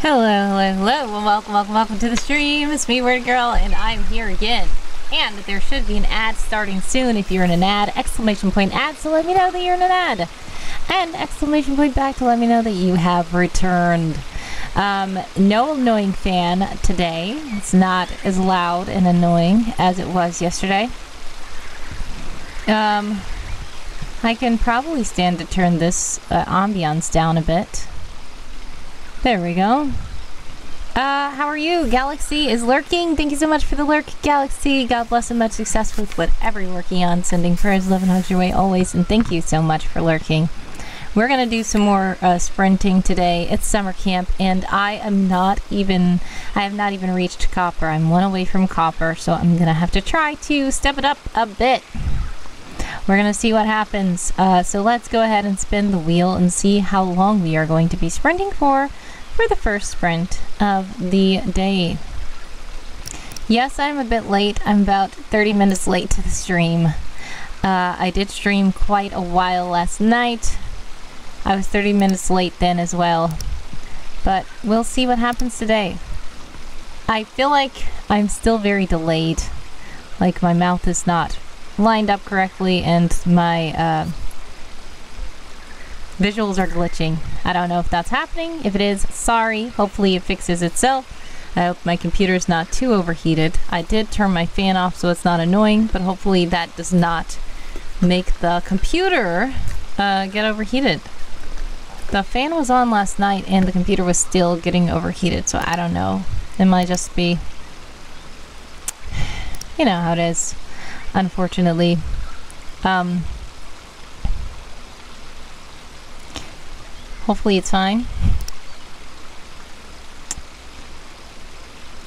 Hello, hello, hello, and welcome to the stream. It's me, Word Girl, and I'm here again. And there should be an ad starting soon. If you're in an ad, exclamation point ad, so let me know that you're in an ad. And exclamation point back to let me know that you have returned. No annoying fan today. It's not as loud and annoying as it was yesterday. I can probably stand to turn this ambiance down a bit. There we go. How are you? Galaxy is lurking. Thank you so much for the lurk, Galaxy. God bless and much success with whatever you're working on. Sending prayers, love, and hugs your way always. And thank you so much for lurking. We're going to do some more sprinting today. It's summer camp, and I have not even reached copper. I'm one away from copper, so I'm going to have to try to step it up a bit. We're going to see what happens. So let's go ahead and spin the wheel and see how long we are going to be sprinting for the first sprint of the day. Yes, I'm a bit late. I'm about 30 minutes late to the stream. I did stream quite a while last night. I was 30 minutes late then as well. But we'll see what happens today. I feel like I'm still very delayed. Like my mouth is not lined up correctly and my visuals are glitching. I don't know if that's happening. If it is, sorry. Hopefully it fixes itself. I hope my computer's not too overheated. I did turn my fan off so it's not annoying, but hopefully that does not make the computer get overheated. The fan was on last night and the computer was still getting overheated, so I don't know. It might just be, you know how it is, unfortunately. Hopefully it's fine.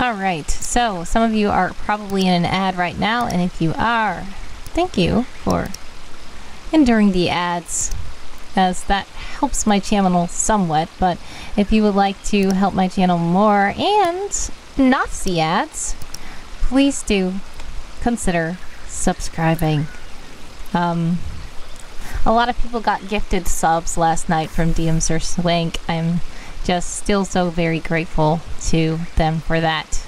Alright, so some of you are probably in an ad right now, and if you are, thank you for enduring the ads, as that helps my channel somewhat. But if you would like to help my channel more and not see ads, please do consider subscribing. A lot of people got gifted subs last night from DM Sir Swank. I'm just still so very grateful to them for that.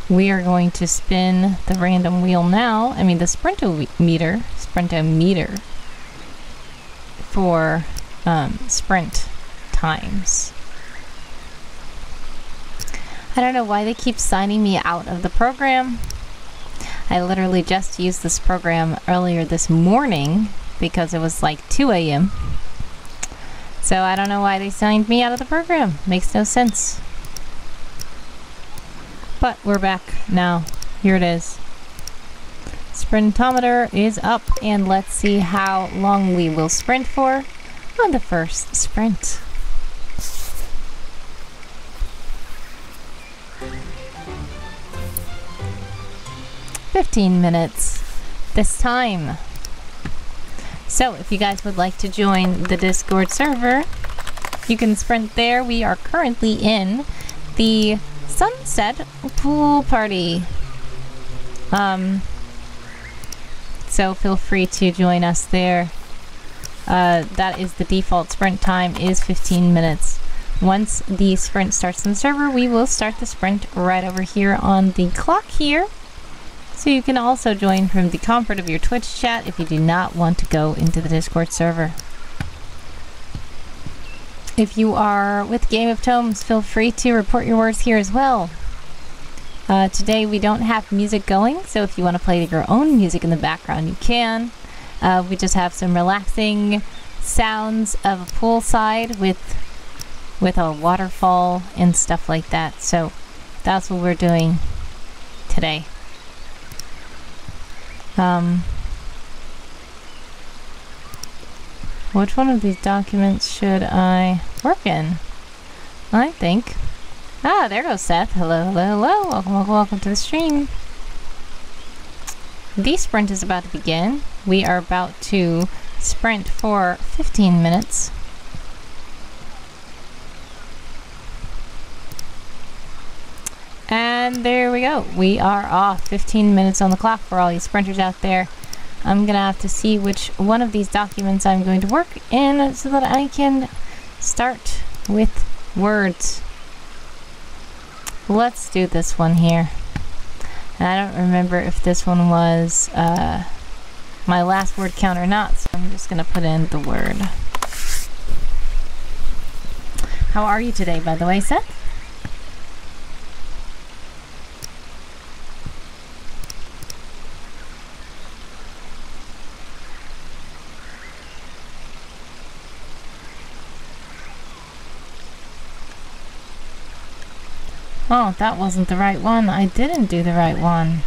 We are going to spin the random wheel now. I mean the sprintometer for sprint times. I don't know why they keep signing me out of the program. I literally just used this program earlier this morning because it was like 2 a.m. So I don't know why they signed me out of the program. Makes no sense. But we're back now. Here it is. Sprintometer is up, and let's see how long we will sprint for on the first sprint. $15 this time. So if you guys would like to join the Discord server, you can sprint there. We are currently in the Sunset Pool Party. So feel free to join us there. That is the default sprint time is 15 minutes. Once the sprint starts in the server, we will start the sprint right over here on the clock here. So you can also join from the comfort of your Twitch chat if you do not want to go into the Discord server. If you are with Game of Tomes, feel free to report your words here as well. Today we don't have music going, so if you want to play your own music in the background, you can. We just have some relaxing sounds of a poolside with a waterfall and stuff like that. So that's what we're doing today. Which one of these documents should I work in? I think. Ah, there goes Seth. Hello, hello, hello. Welcome to the stream. The sprint is about to begin. We are about to sprint for 15 minutes. And there we go. We are off. 15 minutes on the clock for all you sprinters out there. I'm gonna have to see which one of these documents I'm going to work in so that I can start with words. Let's do this one here. And I don't remember if this one was my last word count or not, so I'm just gonna put in the word. How are you today, by the way, Seth? Oh, that wasn't the right one. I didn't do the right one.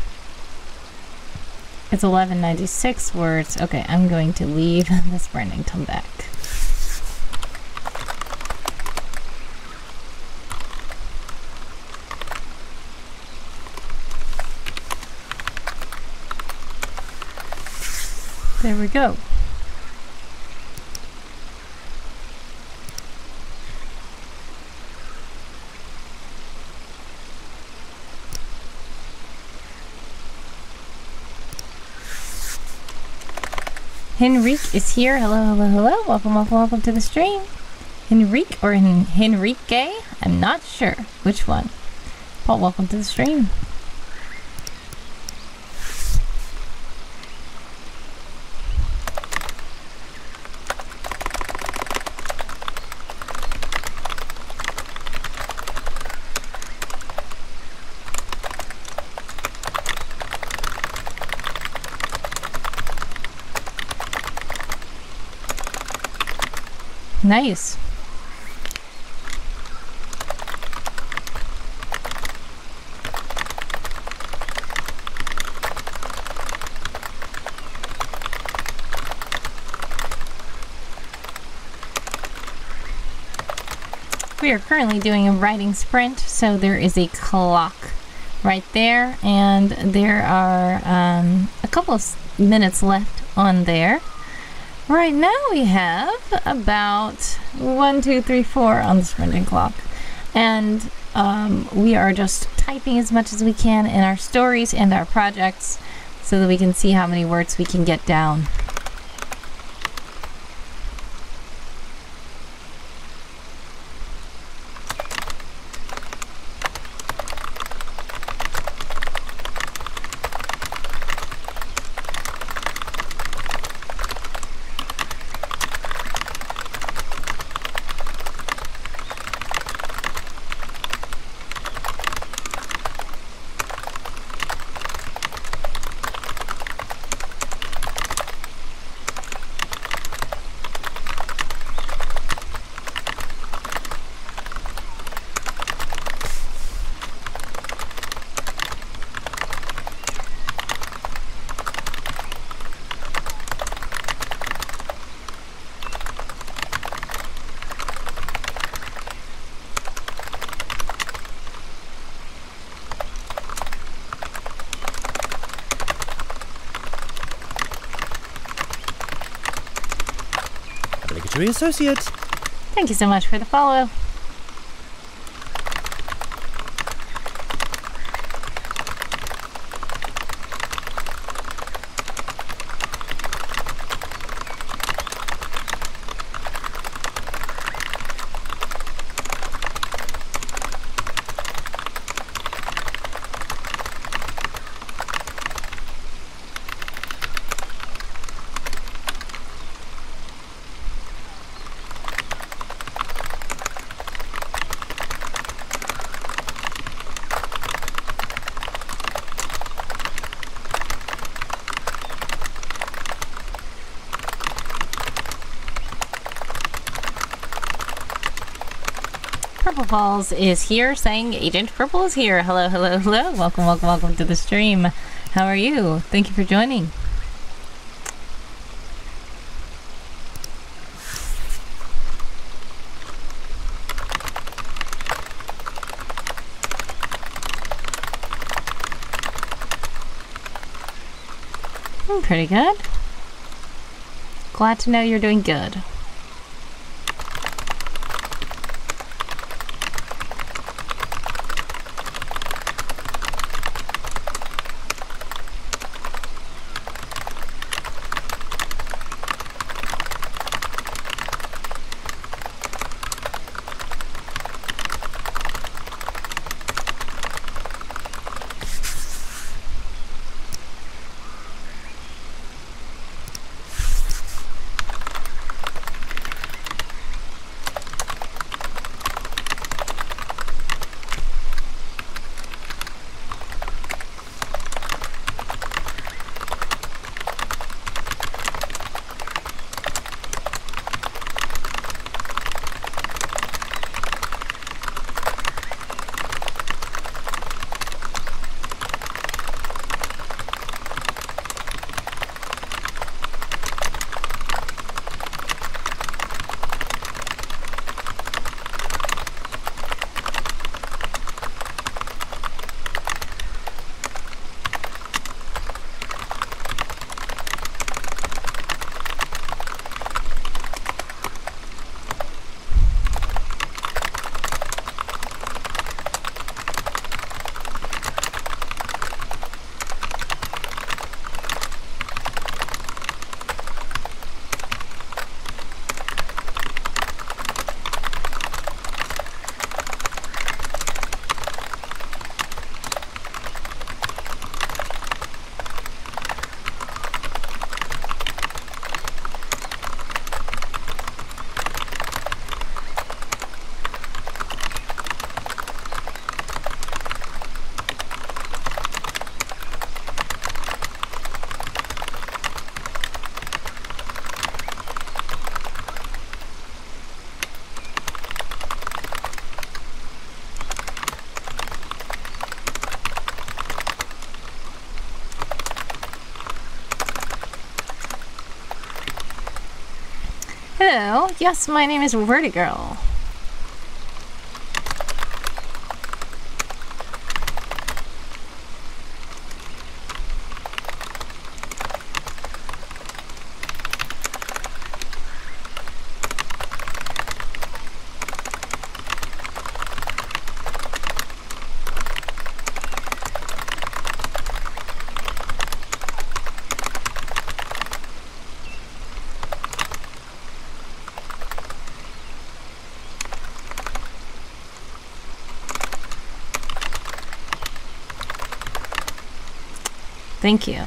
It's 1196 words. Okay, I'm going to leave this burn and come back. There we go. Henrique is here. Hello, hello, hello. Welcome, welcome, welcome to the stream. Henrique or Henrique? I'm not sure which one. Paul, welcome to the stream. Nice. We are currently doing a writing sprint, so there is a clock right there, and there are a couple of minutes left on there. Right now we have about 1, 2, 3, 4 on the sprinting clock, and we are just typing as much as we can in our stories and our projects so that we can see how many words we can get down. Associate. Thank you so much for the follow. Purple Falls is here saying Agent Purple is here. Hello, hello, hello. Welcome, welcome, welcome to the stream. How are you? Thank you for joining. Pretty good. Glad to know you're doing good. Hello. Yes, my name is Vertigirl. Thank you.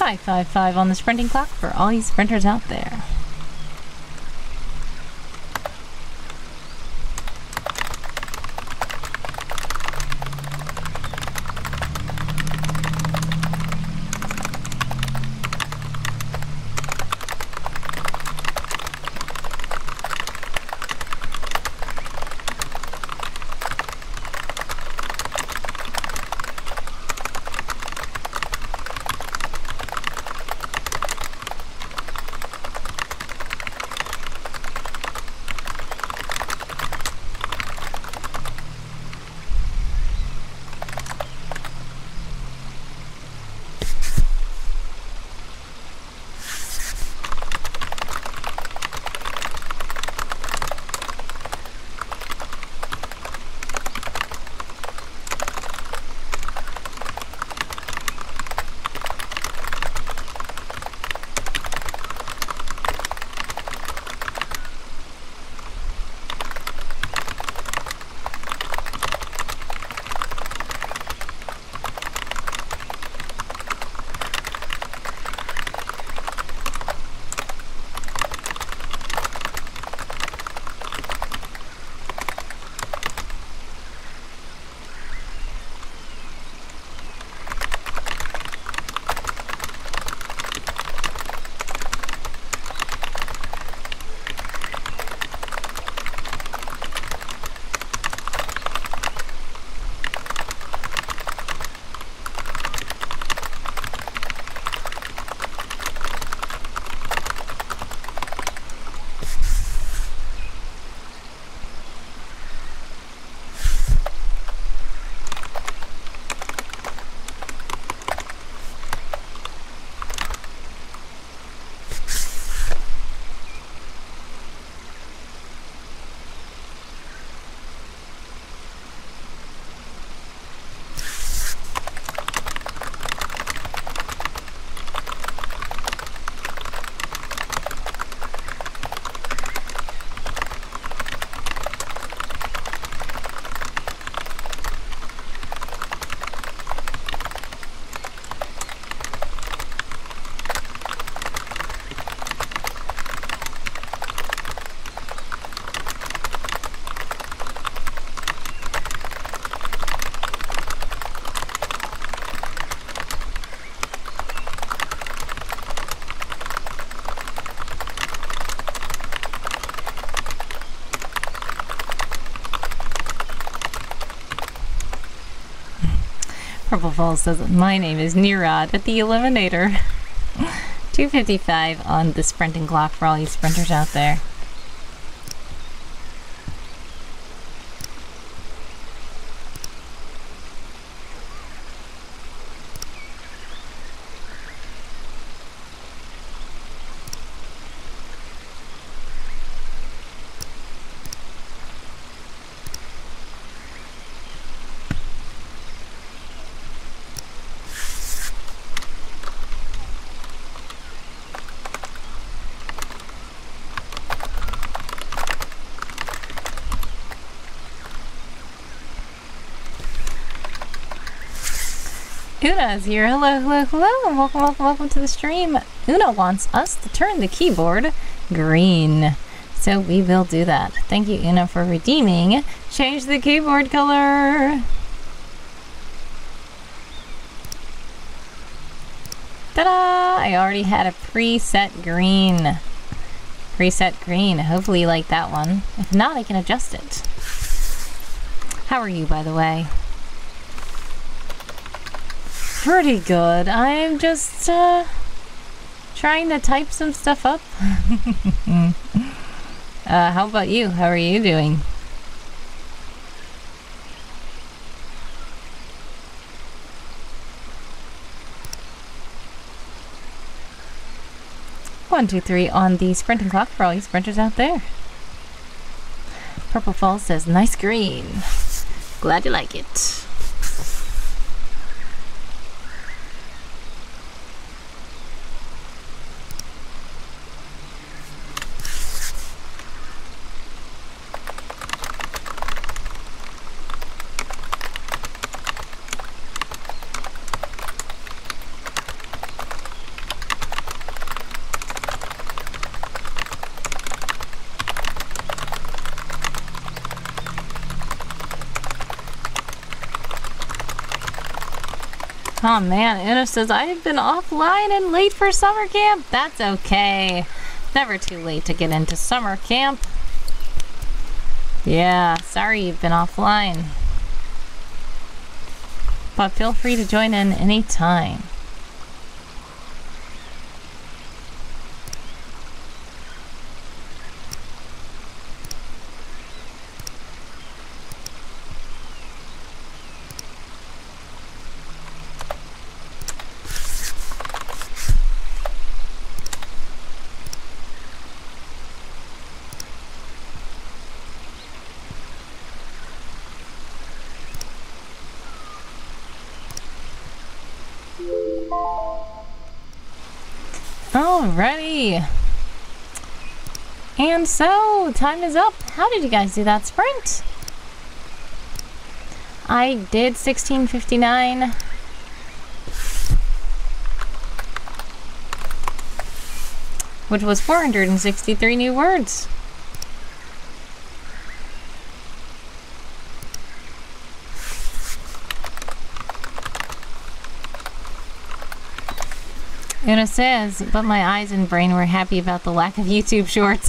.555 on the sprinting clock for all you sprinters out there. Purple Falls says, my name is Nerod at the Eliminator. 2:55 on the sprinting clock for all you sprinters out there. Una is here. Hello, hello, hello, and welcome, welcome, welcome to the stream. Una wants us to turn the keyboard green, so we will do that. Thank you, Una, for redeeming. Change the keyboard color. Ta-da! I already had a preset green. Preset green. Hopefully you like that one. If not, I can adjust it. How are you, by the way? Pretty good. I'm just trying to type some stuff up. How about you? How are you doing? One, two, three on the sprinting clock for all you sprinters out there. Purple Falls says, nice green. Glad you like it. Oh man, Una says, I have been offline and late for summer camp. That's okay. Never too late to get into summer camp. Yeah, sorry you've been offline. But feel free to join in anytime. Alrighty. And so, time is up. How did you guys do that sprint? I did 16:59. Which was 463 new words. Una says, but my eyes and brain were happy about the lack of YouTube shorts.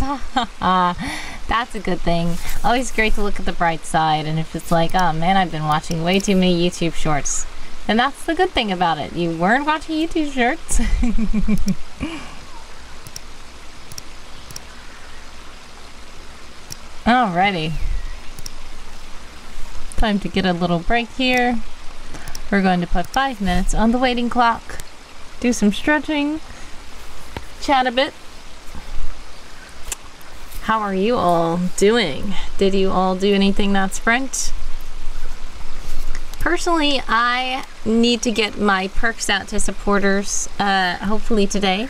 That's a good thing. Always great to look at the bright side, and if it's like, oh man, I've been watching way too many YouTube shorts, then that's the good thing about it. You weren't watching YouTube shorts. Alrighty. Time to get a little break here. We're going to put 5 minutes on the waiting clock. Do some stretching, chat a bit. How are you all doing? Did you all do anything that sprint? Personally, I need to get my perks out to supporters, hopefully today.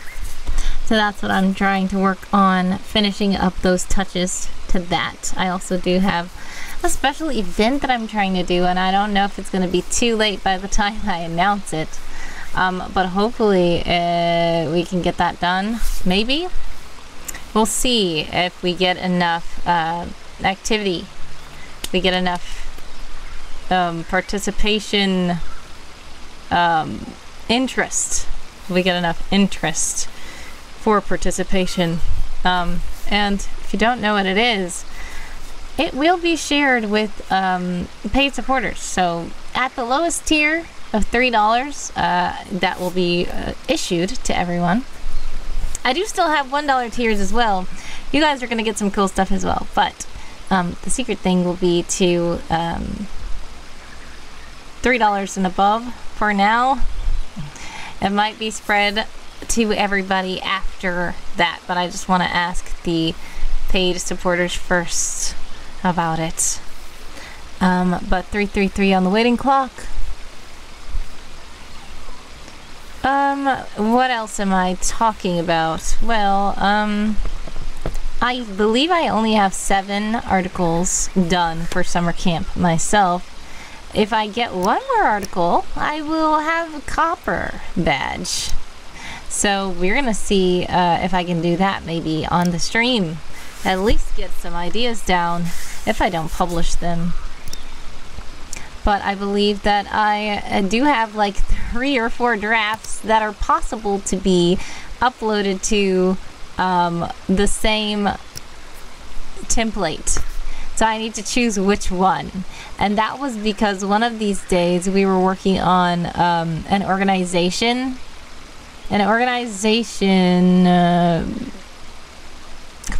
So that's what I'm trying to work on, finishing up those touches to that. I also do have a special event that I'm trying to do, and I don't know if it's going to be too late by the time I announce it. But hopefully we can get that done. Maybe. We'll see if we get enough activity. We get enough participation, interest. We get enough interest for participation. And if you don't know what it is, it will be shared with paid supporters. So at the lowest tier of $3, that will be issued to everyone. I do still have $1 tiers as well. You guys are going to get some cool stuff as well. But the secret thing will be to $3 and above for now. It might be spread to everybody after that, but I just want to ask the paid supporters first about it. But 333 on the waiting clock. What else am I talking about? Well, I believe I only have 7 articles done for summer camp myself. If I get one more article, I will have a copper badge. So we're gonna see if I can do that maybe on the stream. At least get some ideas down if I don't publish them. But I believe that I do have like 3 or 4 drafts that are possible to be uploaded to the same template. So I need to choose which one. And that was because one of these days we were working on an organization.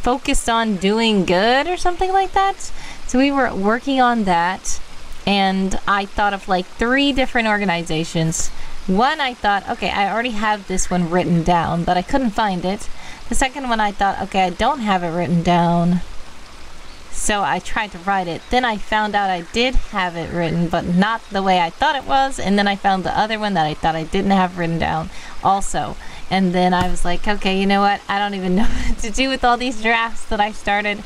Focused on doing good or something like that. So we were working on that. And I thought of like 3 different organizations. One, I thought, okay, I already have this one written down, but I couldn't find it. The second one, I thought, okay, I don't have it written down. So I tried to write it. Then I found out I did have it written, but not the way I thought it was. And then I found the other one that I thought I didn't have written down also. And then I was like, okay, you know what? I don't even know what to do with all these drafts that I started.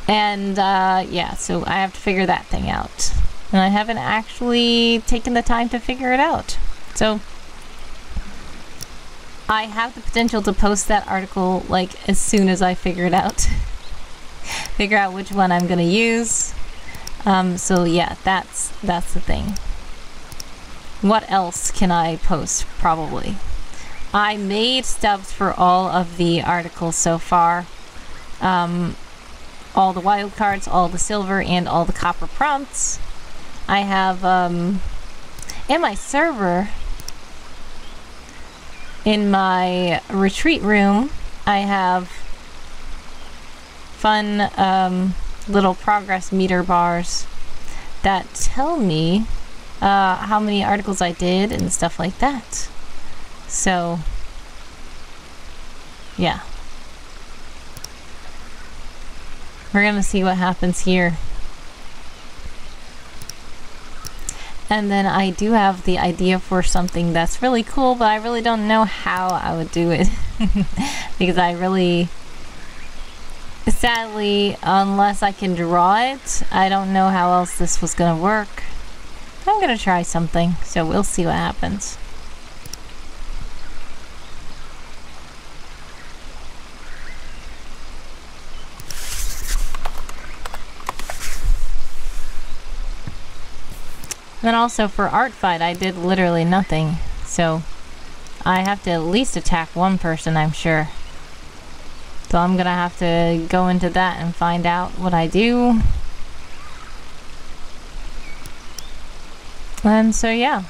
And yeah, so I have to figure that thing out. And I haven't actually taken the time to figure it out. So I have the potential to post that article like as soon as I figure it out. Figure out which one I'm gonna use. So yeah, that's the thing. What else can I post? Probably. I made stubs for all of the articles so far. All the wildcards, all the silver, and all the copper prompts. I have, in my server, in my retreat room, I have fun little progress meter bars that tell me how many articles I did and stuff like that. So, yeah. We're gonna see what happens here. And then I do have the idea for something that's really cool, but I really don't know how I would do it. Because I really, sadly, unless I can draw it, I don't know how else this was gonna work. I'm gonna try something, so we'll see what happens. Then also for art fight, I did literally nothing. So I have to at least attack one person, I'm sure. So I'm gonna have to go into that and find out what I do. And so yeah.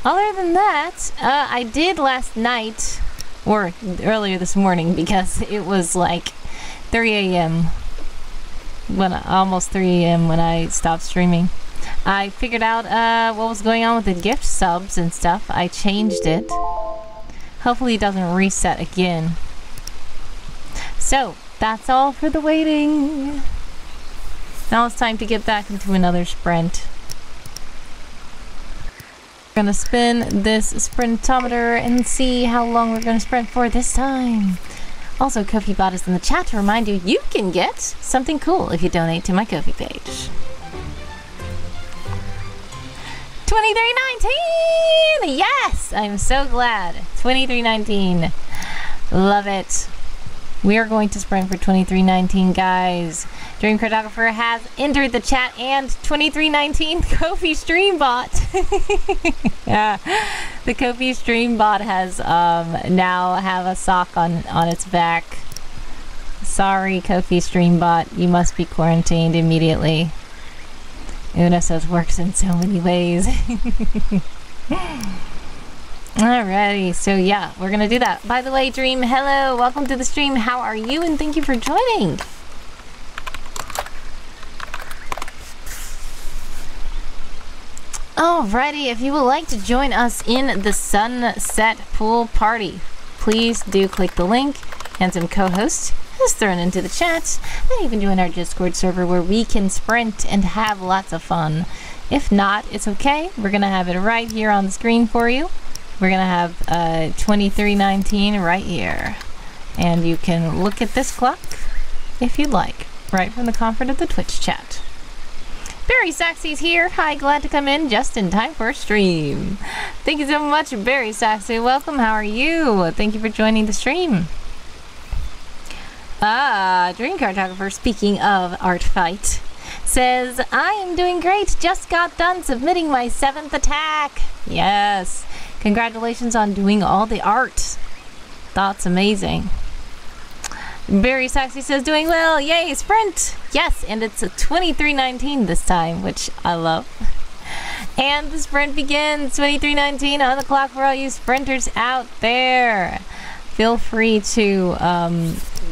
Other than that, I did last night, or earlier this morning, because it was like 3 a.m. Almost 3 a.m. when I stopped streaming. I figured out what was going on with the gift subs and stuff. I changed it. Hopefully it doesn't reset again. So, that's all for the waiting. Now it's time to get back into another sprint. We're gonna spin this sprintometer and see how long we're gonna sprint for this time. Also, Ko-fi bot is in the chat to remind you, you can get something cool if you donate to my Ko-fi page. 2319! Yes! I'm so glad. 2319. Love it. We are going to sprint for 2319, guys. Dream Cartographer has entered the chat, and 2319 Ko-fi stream bot. Yeah. The Ko-fi stream bot has now have a sock on its back. Sorry, Ko-fi stream bot. You must be quarantined immediately. Una says works in so many ways. Alrighty, so yeah, we're gonna do that. By the way, Dream, hello, welcome to the stream. How are you? And thank you for joining. Alrighty, if you would like to join us in the Sunset Pool Party, please do click the link. Handsome co-host has thrown into the chat. And you can join our Discord server where we can sprint and have lots of fun. If not, it's okay. We're gonna have it right here on the screen for you. We're gonna have 23:19 right here. And you can look at this clock if you'd like, right from the comfort of the Twitch chat. Barry Saxy's here. Hi, glad to come in just in time for a stream. Thank you so much, Barry Saxy. Welcome, how are you? Thank you for joining the stream. Dream Cartographer, speaking of art fight, says, I am doing great. Just got done submitting my 7th attack. Yes. Congratulations on doing all the art. That's amazing. Barry Saxy says, doing well. Yay, sprint. Yes, and it's a 23:19 this time, which I love. And the sprint begins. 23:19 on the clock for all you sprinters out there. Feel free to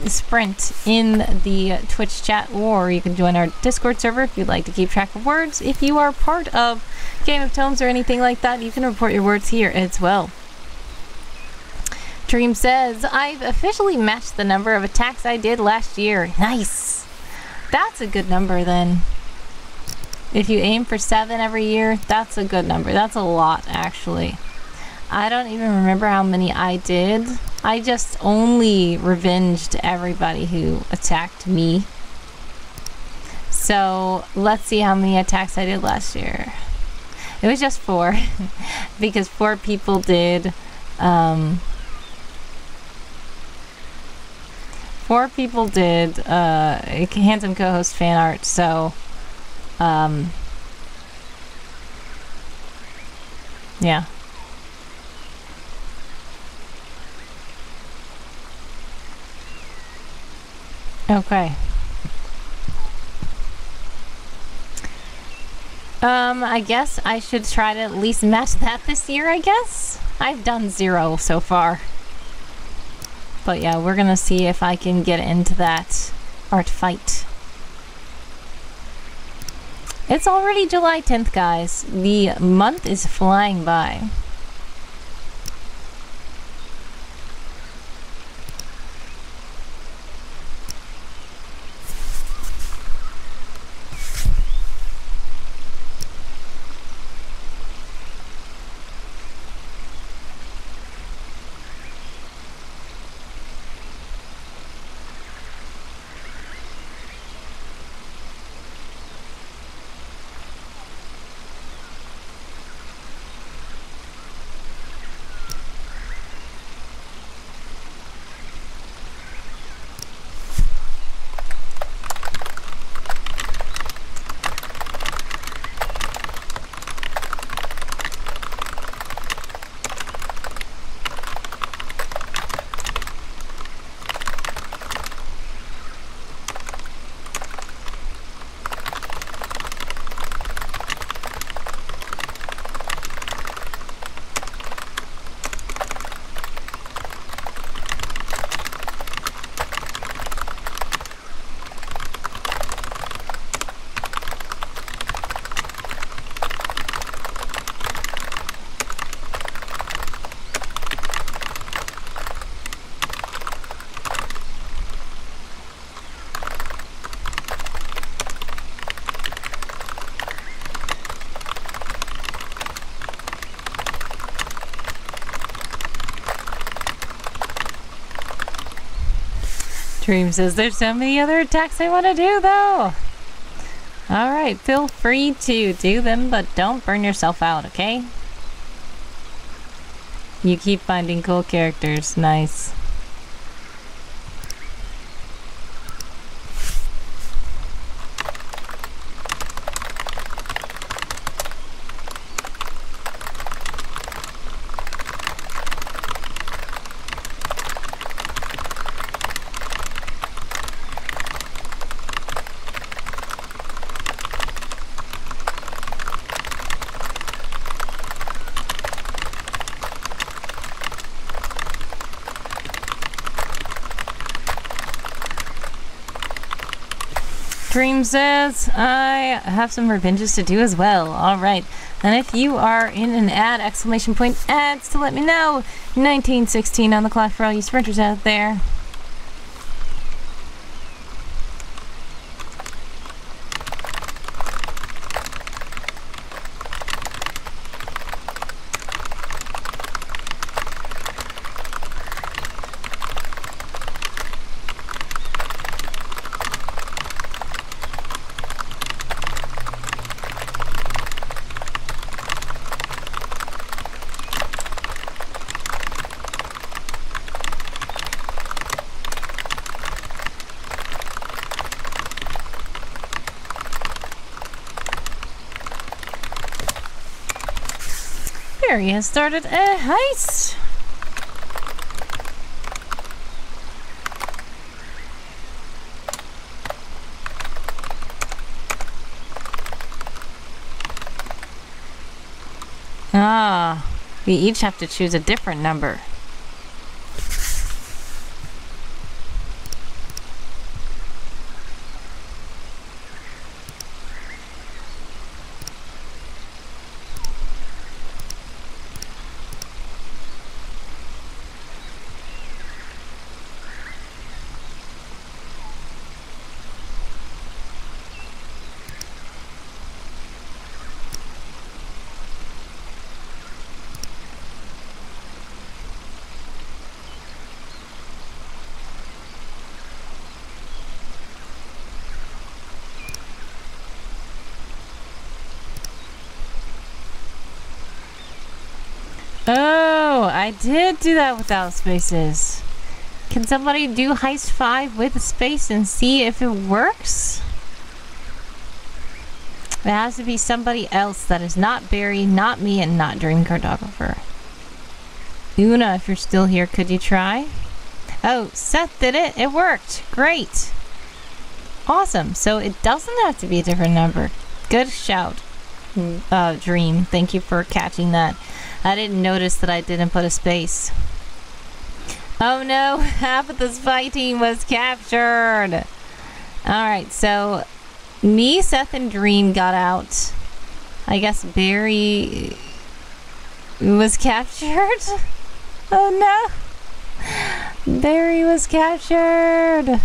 sprint in the Twitch chat, or you can join our Discord server if you'd like to keep track of words. If you are part of Game of Tomes or anything like that, you can report your words here as well. Dream says, I've officially matched the number of attacks I did last year. Nice. That's a good number then. If you aim for 7 every year, that's a good number. That's a lot, actually. I don't even remember how many I did. I just only revenged everybody who attacked me. So let's see how many attacks I did last year. It was just 4 because 4 people did 4 people did Handsome Co-host fan art, so yeah. Okay. I guess I should try to at least match that this year, I guess. I've done 0 so far. But yeah, we're gonna see if I can get into that art fight. It's already July 10th, guys. The month is flying by. Dream says there's so many other attacks I want to do though. Alright, feel free to do them, but don't burn yourself out, okay? You keep finding cool characters. Nice. Dream says, I have some revenges to do as well. Alright. And if you are in an ad, exclamation point ads to let me know. 1916 on the clock for all you sprinters out there. He has started a heist. Ah, we each have to choose a different number. Oh, I did do that without spaces. Can somebody do heist 5 with a space and see if it works? It has to be somebody else that is not Barry, not me, and not Dream Cartographer. Una, if you're still here, could you try? Oh, Seth did it. It worked. Great. Awesome. So it doesn't have to be a different number. Good shout, Dream. Thank you for catching that. I didn't notice that I didn't put a space. Oh no, half of the spy team was captured. Alright, so me, Seth, and Dream got out. I guess Barry was captured. Oh no. Barry was captured.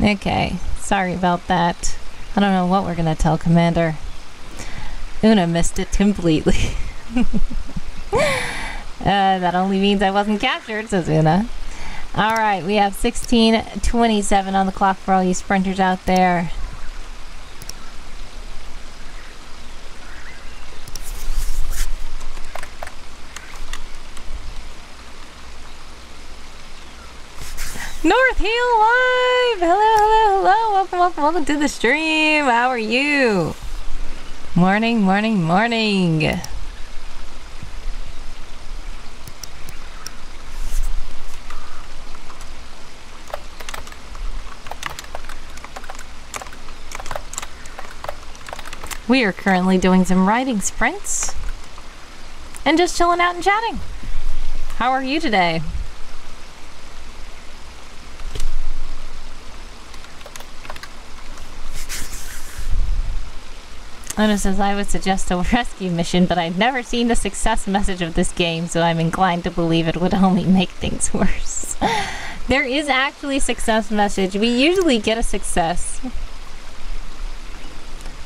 Okay, sorry about that. I don't know what we're gonna tell Commander. Una missed it completely. That only means I wasn't captured, says Una. Alright, we have 16:27 on the clock for all you sprinters out there. North Heel Live! Hello, hello, hello! Welcome, welcome, welcome to the stream! How are you? Morning, morning, morning! We are currently doing some riding sprints and just chilling out and chatting. How are you today? Ona says, I would suggest a rescue mission, but I've never seen the success message of this game, so I'm inclined to believe it would only make things worse. There is actually a success message. We usually get a success.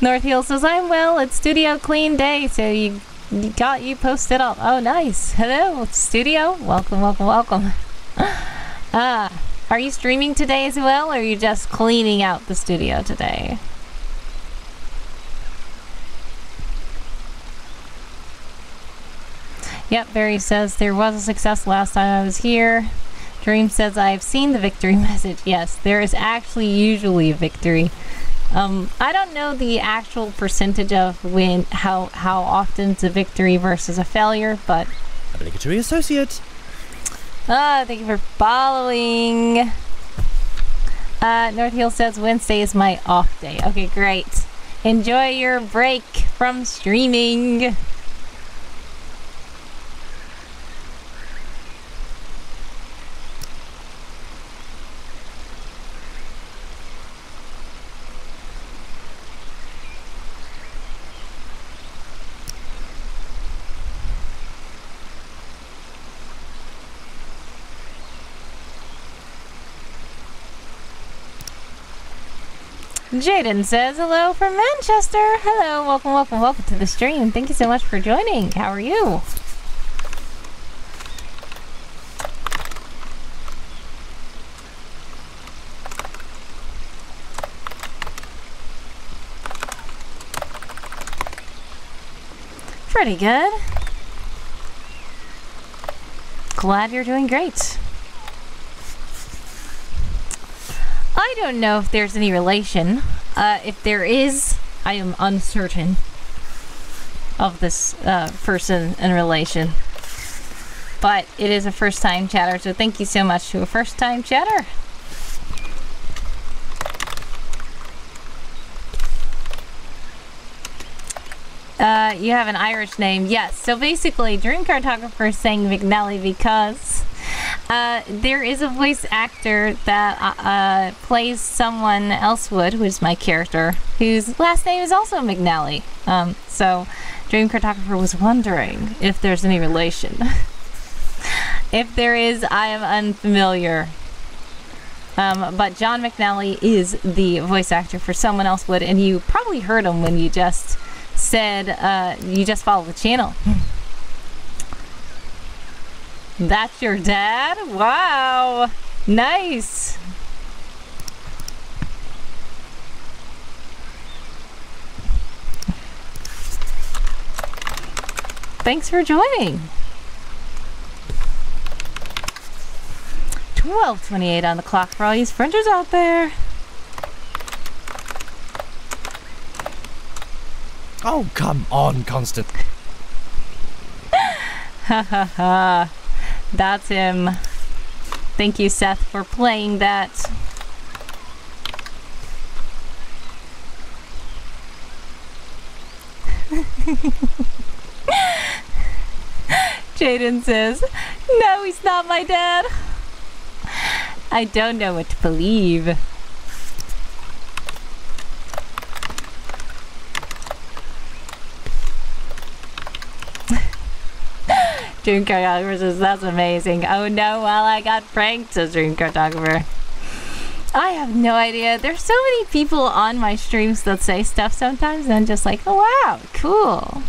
North Hill says, I'm well. It's studio clean day, so you posted up. Oh, nice. Hello, studio. Welcome, welcome, welcome. Are you streaming today as well, or are you just cleaning out the studio today? Yep, Barry says there was a success last time I was here. Dream says I've seen the victory message. Yes, there is actually usually a victory. I don't know the actual percentage of how often it's a victory versus a failure, but Obligatory associate. thank you for following. North Hill says Wednesday is my off day. Okay, great. Enjoy your break from streaming. Jaden says hello from Manchester. Hello, welcome, welcome, welcome to the stream. Thank you so much for joining. How are you? Pretty good. Glad you're doing great. I don't know if there's any relation. If there is, I am uncertain of this person in relation. But it is a first-time chatter, so thank you so much to a first-time chatter. You have an Irish name. Yes, so basically, Dream Cartographer is saying McNally because there is a voice actor that plays someone else who is my character, whose last name is also McNally. So Dream Cartographer was wondering if there's any relation. If there is, I am unfamiliar. But John McNally is the voice actor for someone else and you probably heard him when you just said you just followed the channel. That's your dad? Wow! Nice! Thanks for joining. 12:28 on the clock for all you sprinters out there. Oh, come on, Constant. Ha ha ha. That's him. Thank you, Seth, for playing that. Jaden says, no, he's not my dad. I don't know what to believe. Dream Cartographer says, that's amazing. Oh no, well, I got pranked, says Dream Cartographer. I have no idea. There's so many people on my streams that say stuff sometimes, and I'm just like, oh wow, cool.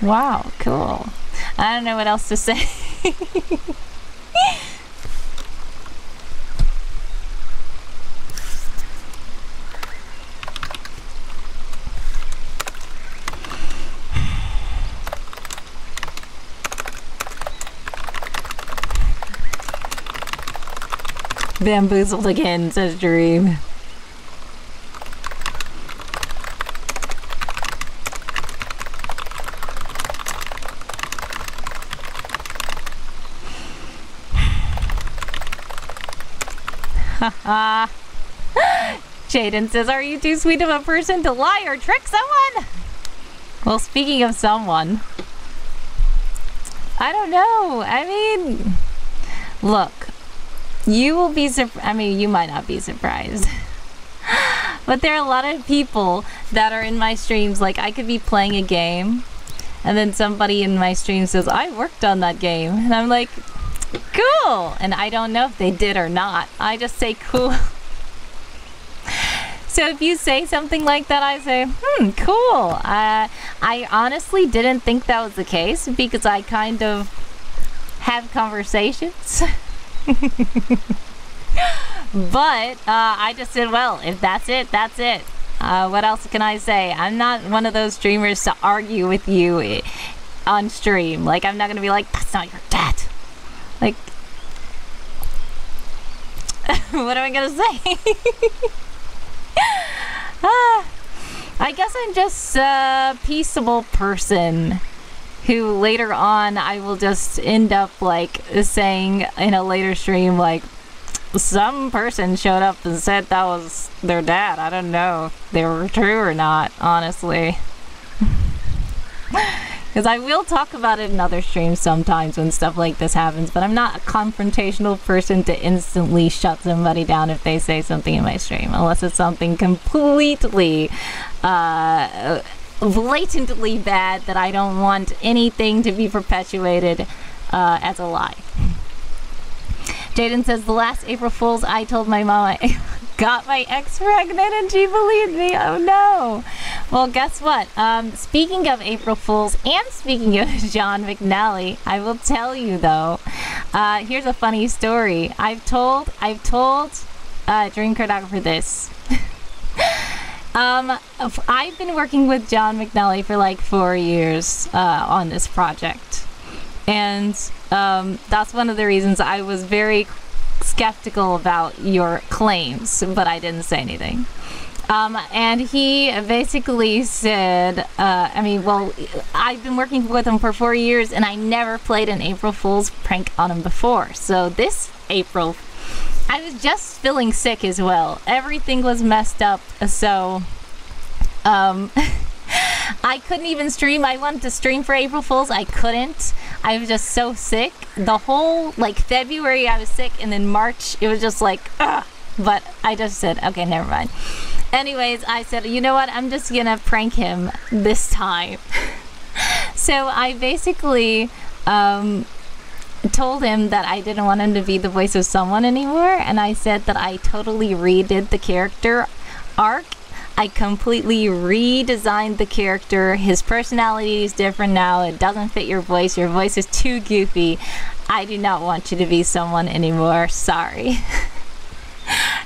Wow, cool. I don't know what else to say. Bamboozled again, says Dream. Haha. Jaden says, are you too sweet of a person to lie or trick someone? Well, speaking of someone, I don't know. I mean, look. You will be I mean, you might not be surprised. But there are a lot of people that are in my streams, like I could be playing a game and then somebody in my stream says, I worked on that game. And I'm like, cool. And I don't know if they did or not. I just say cool. So if you say something like that, I say, cool. I honestly didn't think that was the case because I kind of have conversations. But I just said, well, if that's it, that's it. What else can I say? I'm not one of those streamers to argue with you on stream. Like, I'm not gonna be like, that's not your dad. Like, what am I gonna say? I guess I'm just a peaceable person who later on I will just end up like saying in a later stream, like, some person showed up and said that was their dad. I don't know if they were true or not, honestly. Because I will talk about it in other streams sometimes when stuff like this happens, but I'm not a confrontational person to instantly shut somebody down if they say something in my stream, unless it's something completely blatantly bad that I don't want anything to be perpetuated as a lie. Jaden says, the last April Fools, I told my mom got my ex pregnant and she believed me. Oh no. Well, guess what? Speaking of April Fools and speaking of John McNally, I will tell you though, here's a funny story. I've told Dream Choreographer this. I've been working with John McNally for like 4 years on this project. And that's one of the reasons I was very skeptical about your claims, but I didn't say anything. And he basically said, I've been working with him for 4 years and I never played an April Fool's prank on him before. So this April, I was just feeling sick as well. Everything was messed up, so I couldn't even stream. I wanted to stream for April Fools. I couldn't. I was just so sick. The whole, like, February I was sick, and then March it was just like, ugh. But I just said, okay, never mind. Anyways, I said, you know what? I'm just gonna prank him this time. So I basically told him that I didn't want him to be the voice of someone anymore, and I said that I totally redid the character arc. I completely redesigned the character. His personality is different now. It doesn't fit your voice. Your voice is too goofy. I do not want you to be someone anymore. Sorry.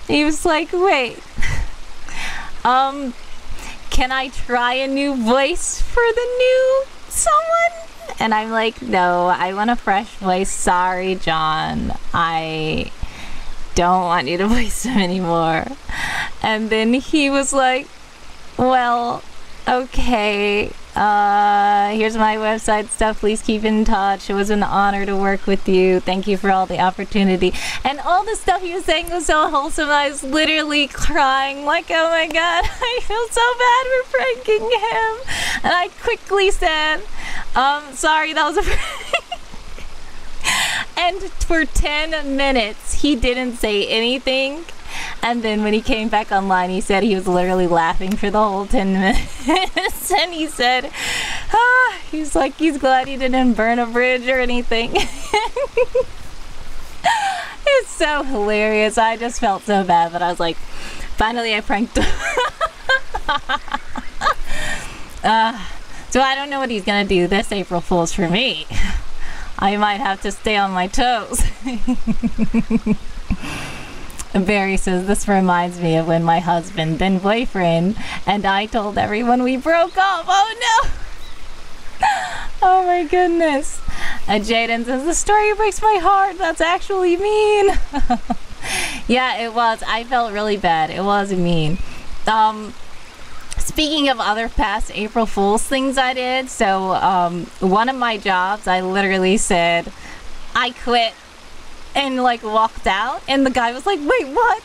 He was like, wait, can I try a new voice for the new someone? And I'm like, no, I want a fresh voice. Sorry, John. I don't want you to voice him anymore. And then he was like, well, okay, here's my website stuff. Please keep in touch. It was an honor to work with you. Thank you for all the opportunity. And all the stuff he was saying was so wholesome. I was literally crying like, oh my god, I feel so bad for pranking him. And I quickly said, sorry, that was a prank. And for 10 minutes, he didn't say anything. And then when he came back online, he said he was literally laughing for the whole 10 minutes. And he said, he's like, he's glad he didn't burn a bridge or anything. It's so hilarious. I just felt so bad, but I was like, finally I pranked him. So I don't know what he's gonna do this April Fool's for me. I might have to stay on my toes. Barry says, this reminds me of when my husband, then boyfriend, and I told everyone we broke up. Oh no! Oh my goodness. Jaden says, the story breaks my heart. That's actually mean. Yeah, it was. I felt really bad. It was mean. Speaking of other past April Fool's things I did, so one of my jobs, I literally said, I quit, and like walked out, and the guy was like, wait, what?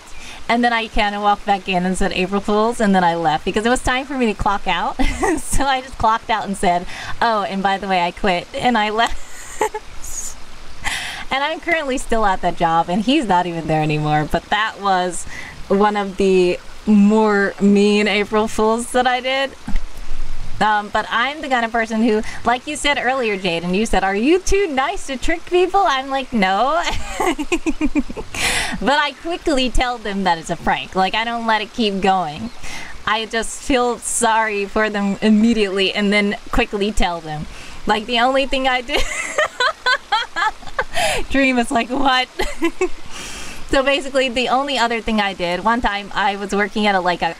And then I kind of walked back in and said April Fool's, and then I left because it was time for me to clock out. So I just clocked out and said, oh, and by the way, I quit, and I left. And I'm currently still at that job, and he's not even there anymore. But that was one of the more mean April Fools that I did. But I'm the kind of person who, like you said earlier, Jaden, you said, are you too nice to trick people? I'm like, no. But I quickly tell them that it's a prank. Like, I don't let it keep going. I just feel sorry for them immediately and then quickly tell them. Like, the only thing I did... Dream is like, what? So basically, the only other thing I did, one time I was working at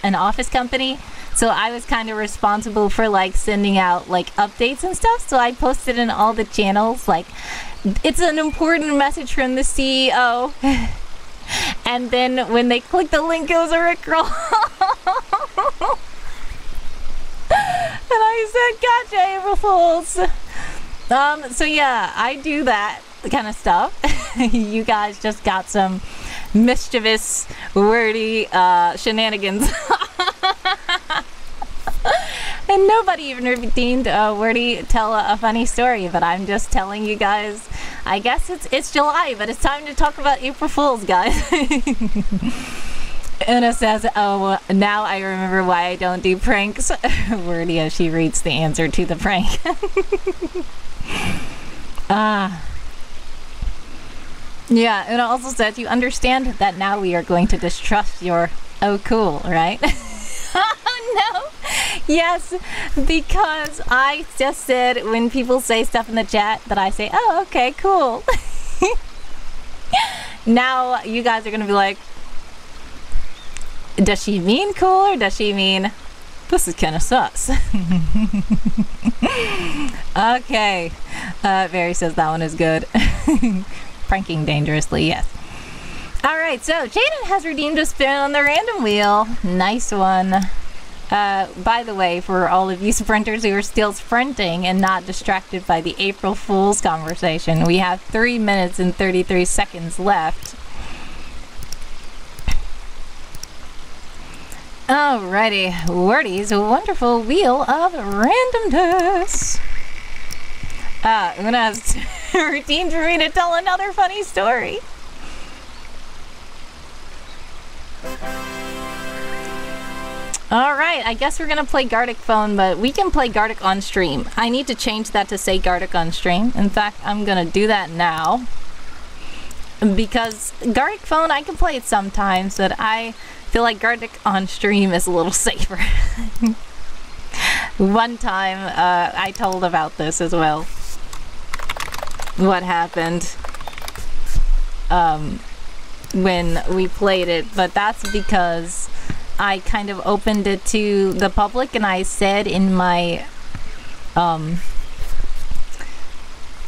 an office company. So I was kind of responsible for like sending out like updates and stuff. So I posted in all the channels like, it's an important message from the CEO. And then when they clicked the link, it was a Rickroll. And I said, gotcha, April Fools. So yeah, I do that kind of stuff. You guys just got some mischievous, wordy shenanigans. And nobody even redeemed Wordy tell a funny story, but I'm just telling you guys, I guess it's July, but it's time to talk about April Fools, guys. Una says, oh, now I remember why I don't do pranks. Wordy as she reads the answer to the prank. Yeah, and it also said you understand that now we are going to distrust your oh cool, right? Oh no! Yes, because I just said when people say stuff in the chat that I say, oh, okay, cool. Now you guys are gonna be like, does she mean cool or does she mean this is kind of sus? Okay. Barry says that one is good. Pranking dangerously, yes. Alright, so Jaden has redeemed a spin on the random wheel. Nice one. By the way, for all of you sprinters who are still sprinting and not distracted by the April Fool's conversation, we have 3 minutes and 33 seconds left. Alrighty, Wordy's wonderful wheel of randomness. Una has routine for me to tell another funny story. Alright, I guess we're gonna play Gartic phone, but we can play Gartic on stream. I need to change that to say Gartic on stream. In fact, I'm gonna do that now. Because Gartic phone, I can play it sometimes, but I feel like Gartic on stream is a little safer. One time, I told about this as well. What happened when we played it, but that's because I kind of opened it to the public and I said in my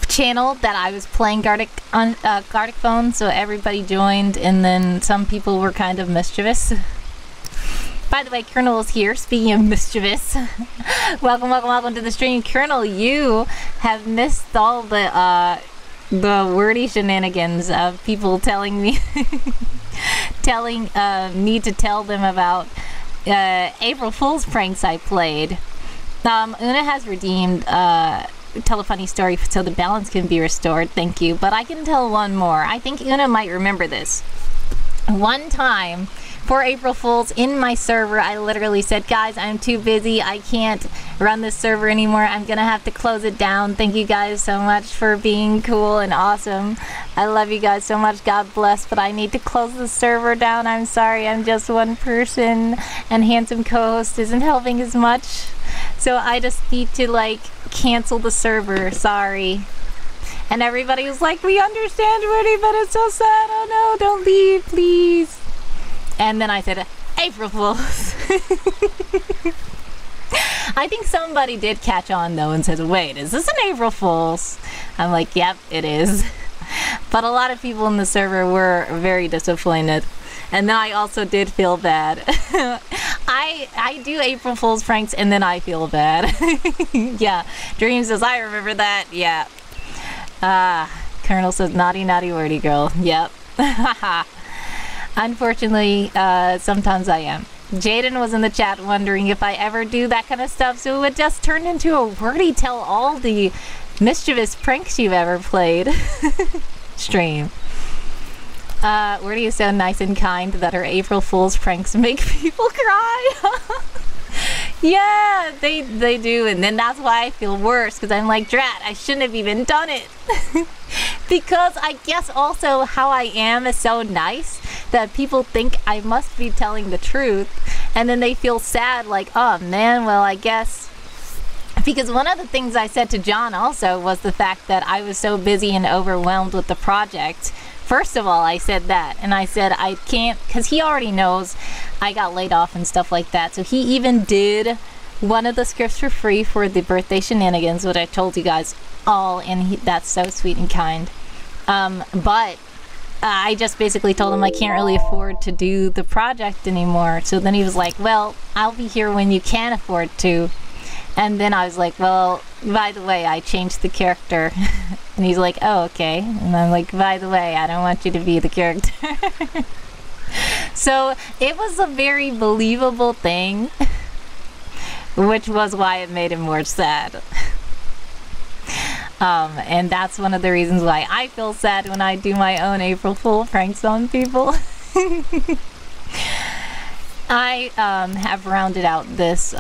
channel that I was playing Gartic on Gartic phone, so everybody joined, and then some people were kind of mischievous. By the way, Colonel is here. Speaking of mischievous, welcome to the stream, Colonel. You have missed all the wordy shenanigans of people telling me, telling me to tell them about April Fool's pranks I played. Una has redeemed. Tell a funny story so the balance can be restored. Thank you. But I can tell one more. I think Una might remember this. One time for April Fool's in my server, I literally said, guys, I'm too busy. I can't run this server anymore. I'm gonna have to close it down. Thank you guys so much for being cool and awesome. I love you guys so much. God bless, but I need to close the server down. I'm sorry. I'm just one person and handsome co-host isn't helping as much. So I just need to like cancel the server. Sorry. And everybody was like, we understand, Woody, but it's so sad. Oh no, don't leave, please. And then I said, April Fools. I think somebody did catch on though and says, wait, is this an April Fool's? I'm like, yep, it is. But a lot of people in the server were very disappointed. And then I also did feel bad. I do April Fool's pranks and then I feel bad. Yeah, Dream says, I remember that. Yeah. Colonel says, naughty, naughty, wordy girl. Yep. Unfortunately, sometimes I am. Jaden was in the chat wondering if I ever do that kind of stuff, so it would just turn into a wordy tell all the mischievous pranks you've ever played stream. Wordy is so nice and kind that her April Fool's pranks make people cry. Yeah, they do, and then that's why I feel worse, because I'm like, drat, I shouldn't have even done it. Because I guess also how I am is so nice that people think I must be telling the truth, and then they feel sad like, oh man, well I guess. Because one of the things I said to John also was the fact that I was so busy and overwhelmed with the project. First of all, I said that, and I said I can't, because he already knows I got laid off and stuff like that, so he even did one of the scripts for free for the birthday shenanigans, which I told you guys all, and that's so sweet and kind. But I just basically told him I can't really afford to do the project anymore, so then he was like, well, I'll be here when you can afford to. And then I was like, well, by the way, I changed the character. And he's like, oh, okay. And I'm like, by the way, I don't want you to be the character. So it was a very believable thing, which was why it made him more sad. And that's one of the reasons why I feel sad when I do my own April Fool pranks on people. I have rounded out this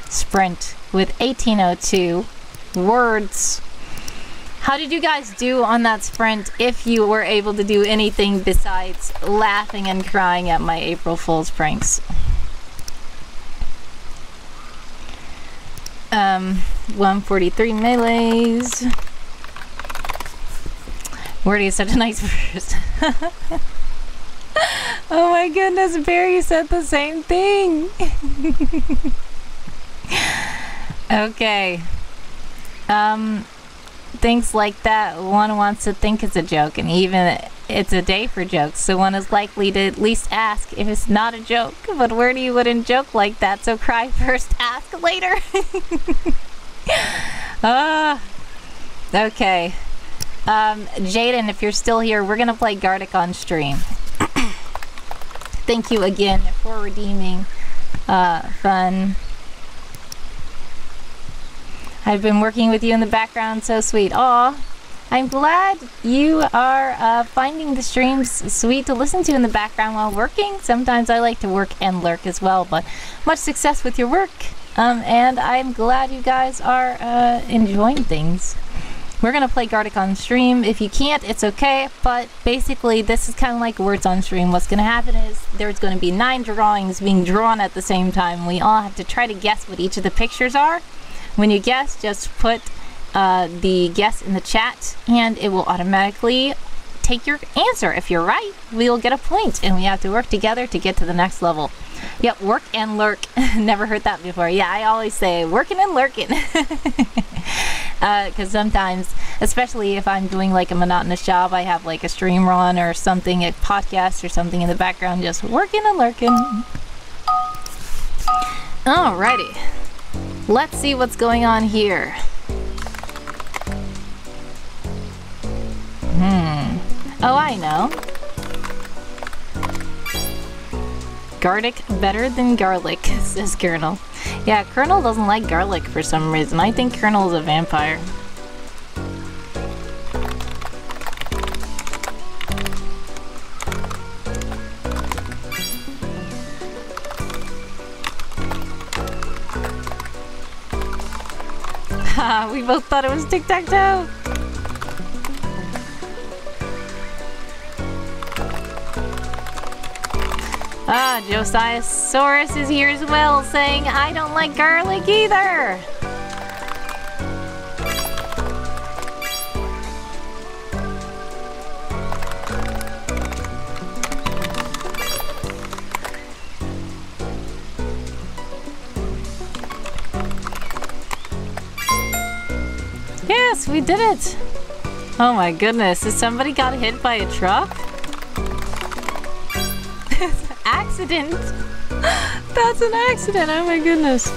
sprint with 1802 words. How did you guys do on that sprint, if you were able to do anything besides laughing and crying at my April Fool's pranks? 143 melees. Wordy is such a nice person. Oh my goodness, Barry said the same thing. Okay. Things like that one wants to think it's a joke, and even it's a day for jokes, so one is likely to at least ask if it's not a joke. But Wordy wouldn't joke like that, so cry first, ask later. Okay. Jaden, if you're still here, we're gonna play Gartic on stream. Thank you again for redeeming fun. I've been working with you in the background, so sweet. Aw, I'm glad you are finding the streams sweet to listen to in the background while working. Sometimes I like to work and lurk as well, but much success with your work. And I'm glad you guys are enjoying things. We're gonna play Gartic on stream. If you can't, it's okay, but basically this is kind of like words on stream. What's gonna happen is there's gonna be 9 drawings being drawn at the same time. We all have to try to guess what each of the pictures are. When you guess, just put the guess in the chat and it will automatically take your answer. If you're right, we'll get a point, and we have to work together to get to the next level. Yep, work and lurk. Never heard that before. Yeah, I always say working and lurking. Because sometimes, especially if I'm doing like a monotonous job, I have like a stream run or something, a podcast or something in the background, just working and lurking. Alrighty. Let's see what's going on here. Oh, I know. Gartic better than garlic, says Colonel. Yeah, Colonel doesn't like garlic for some reason. I think Colonel is a vampire. Haha, we both thought it was tic-tac-toe. Ah, Josiah-saurus is here as well, saying, I don't like garlic either! Yes, we did it! Oh my goodness, has somebody got hit by a truck? Accident! That's an accident, oh my goodness.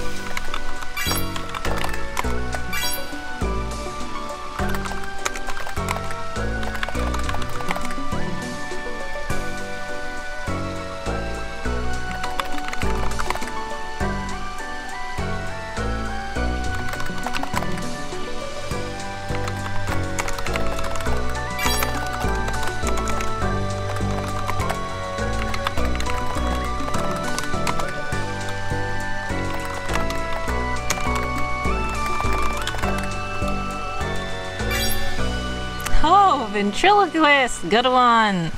Ventriloquist! Good one!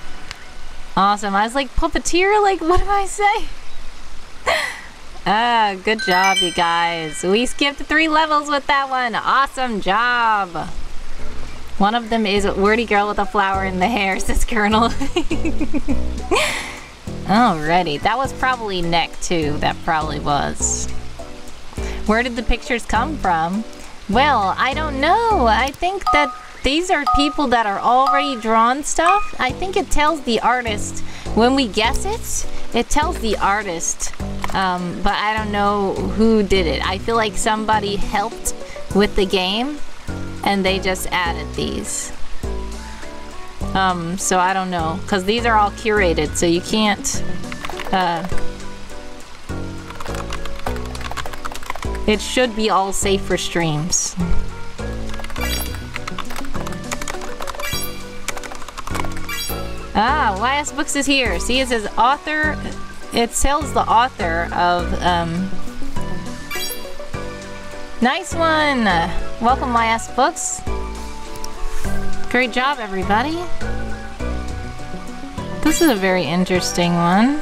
Awesome. I was like, puppeteer? Like, what did I say? Good job, you guys. We skipped 3 levels with that one. Awesome job! One of them is Wordy Girl with a flower in the hair, says Colonel. Alrighty. That was probably Nick, too. That probably was. Where did the pictures come from? Well, I don't know. I think that these are people that are already drawn stuff. I think it tells the artist, when we guess it, it tells the artist, but I don't know who did it. I feel like somebody helped with the game, and they just added these. So I don't know, because these are all curated, so you can't, it should be all safe for streams. Ah, YS Books is here. See, it says author. It tells the author of, Nice one! Welcome, YS Books. Great job, everybody. This is a very interesting one.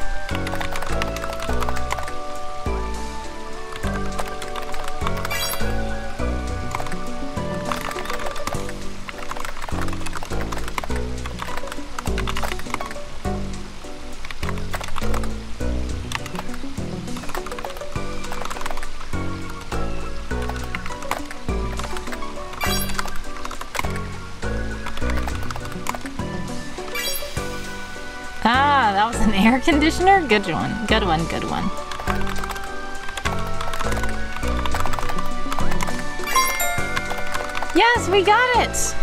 Ah, that was an air conditioner? Good one, good one, good one. Yes, we got it!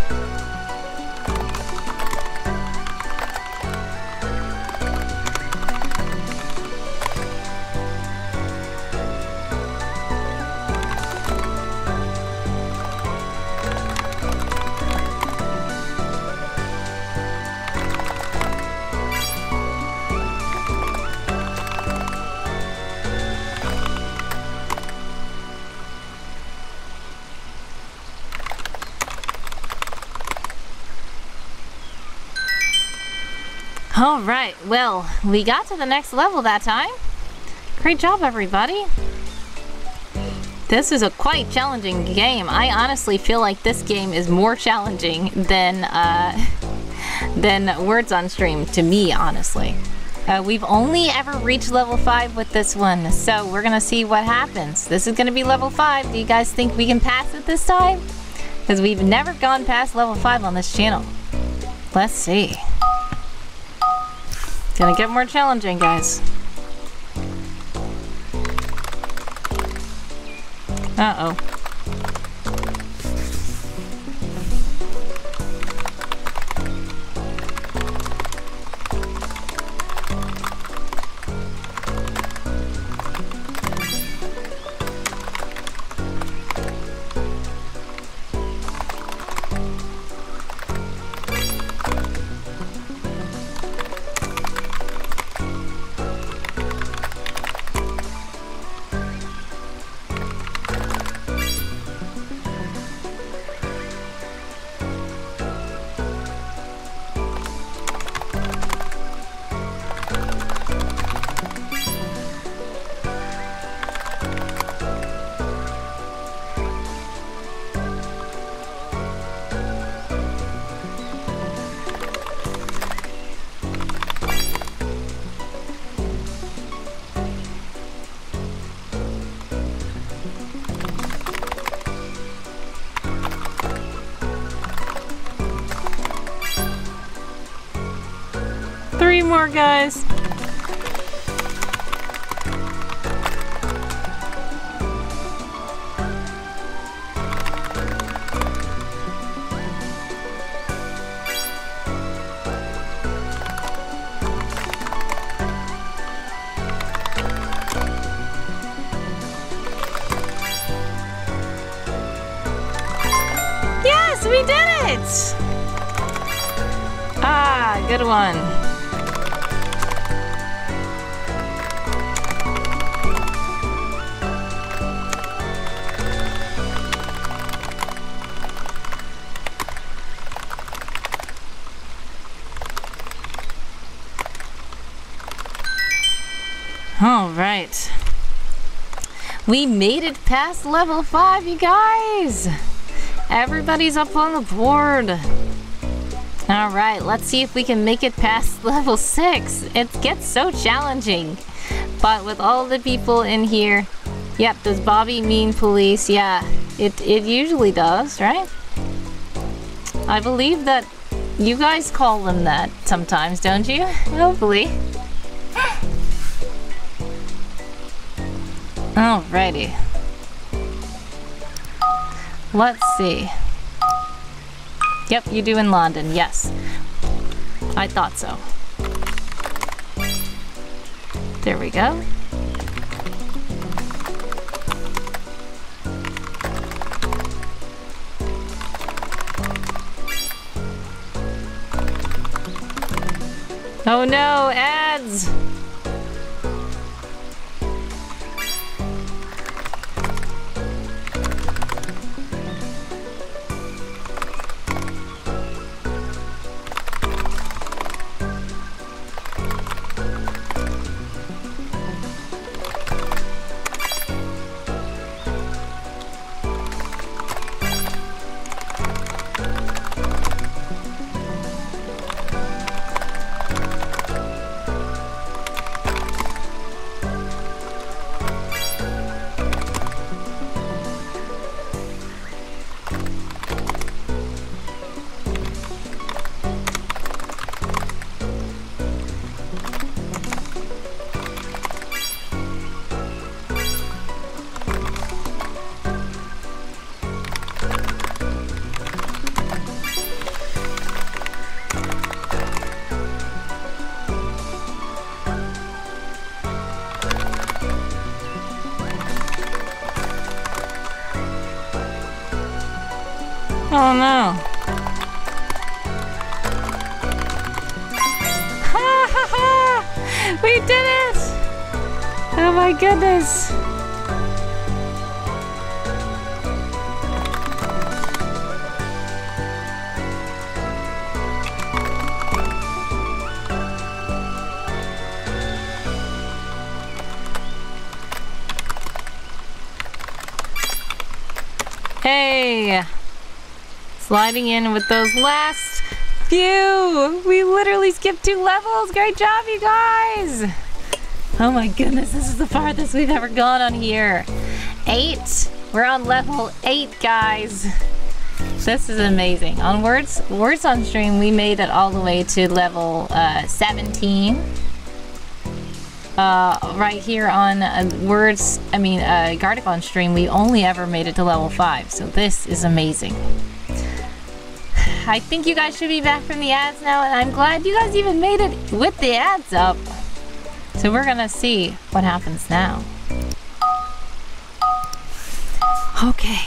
Alright, well, we got to the next level that time. Great job, everybody. This is a quite challenging game. I honestly feel like this game is more challenging than Words on Stream, to me, honestly. We've only ever reached level 5 with this one, so we're gonna see what happens. This is gonna be level 5. Do you guys think we can pass it this time? Because we've never gone past level 5 on this channel. Let's see. Gonna get more challenging, guys. Uh-oh. Three more, guys. Yes, we did it! Ah, good one. All right. We made it past level 5, you guys. Everybody's up on the board. All right, let's see if we can make it past level 6. It gets so challenging. But with all the people in here, yep, does Bobby mean police? Yeah, it usually does, right? I believe that you guys call them that sometimes, don't you? Hopefully. Alrighty. Let's see. Yep, you do in London, yes. I thought so. There we go. Oh no, ads! Oh no. Ha ha ha! We did it! Oh my goodness. Hey! Sliding in with those last few! We literally skipped 2 levels! Great job, you guys! Oh my goodness, this is the farthest we've ever gone on here. 8! We're on level 8, guys. This is amazing. On Words on Stream, we made it all the way to level 17. Right here on Gartic on Stream, we only ever made it to level 5, so this is amazing. I think you guys should be back from the ads now, and I'm glad you guys even made it with the ads up. So we're gonna see what happens now. Okay.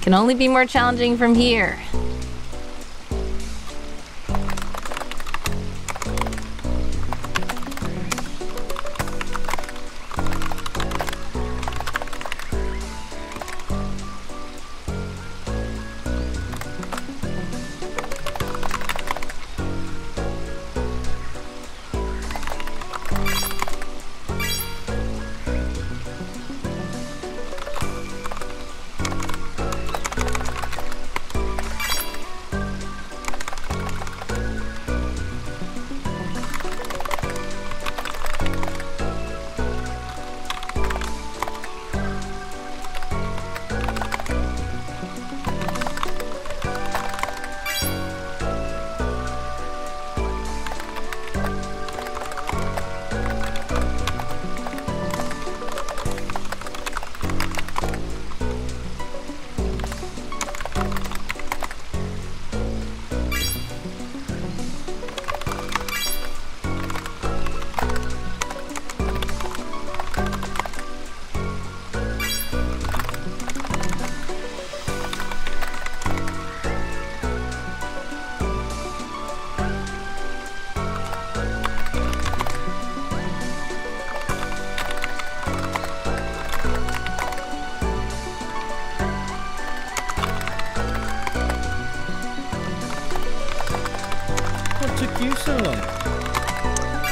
Can only be more challenging from here.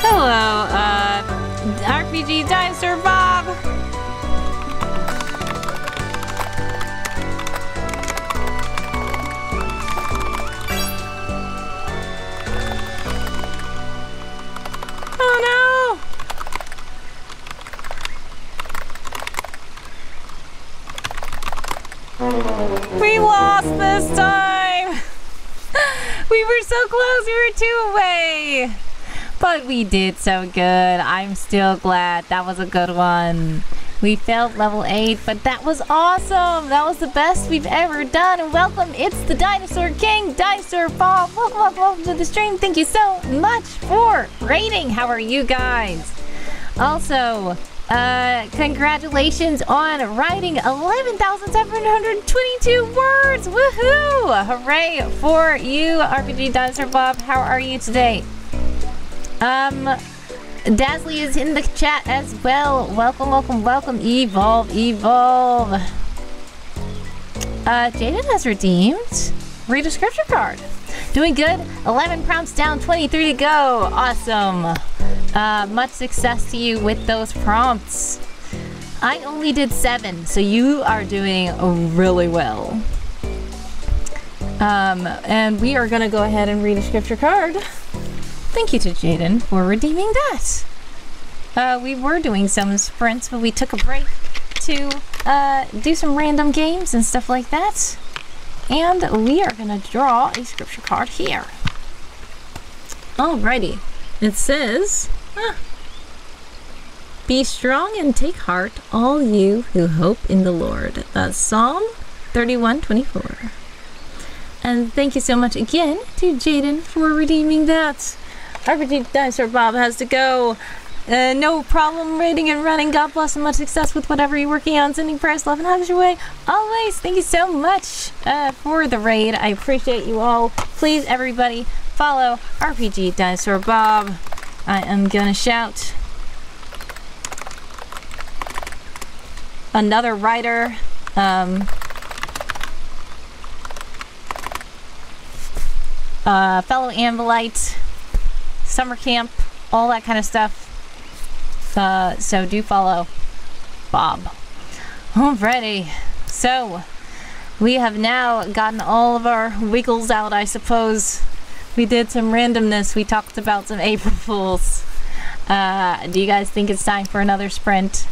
Hello, RPG Dinosaur Bob! Oh no! We lost this time! We were so close, we were 2 away! But we did so good. I'm still glad. That was a good one. We failed level 8, but that was awesome. That was the best we've ever done. And welcome, it's the Dinosaur King, Dinosaur Bob. Welcome to the stream. Thank you so much for rating. How are you guys? Also, congratulations on writing 11,722 words. Woohoo! Hooray for you, RPG Dinosaur Bob. How are you today? Dazzly is in the chat as well. Welcome, welcome, welcome. Evolve. Jaden has redeemed. Read a scripture card. Doing good. 11 prompts down, 23 to go. Awesome. Much success to you with those prompts. I only did 7, so you are doing really well. And we are gonna go ahead and read a scripture card. Thank you to Jaden for redeeming that. We were doing some sprints, but we took a break to do some random games and stuff like that. And we are gonna draw a scripture card here. Alrighty. It says, be strong and take heart, all you who hope in the Lord. That's Psalm 31:24. And thank you so much again to Jaden for redeeming that. RPG Dinosaur Bob has to go. No problem reading and running. God bless and much success with whatever you're working on. Sending prayers, love, and hugs your way. Always. Thank you so much for the raid. I appreciate you all. Please, everybody, follow RPG Dinosaur Bob. I am gonna shout another writer. Fellow Ambilite, summer camp, all that kind of stuff. So do follow Bob. Alrighty, so we have now gotten all of our wiggles out, I suppose. We did some randomness. We talked about some April Fools. Do you guys think it's time for another sprint?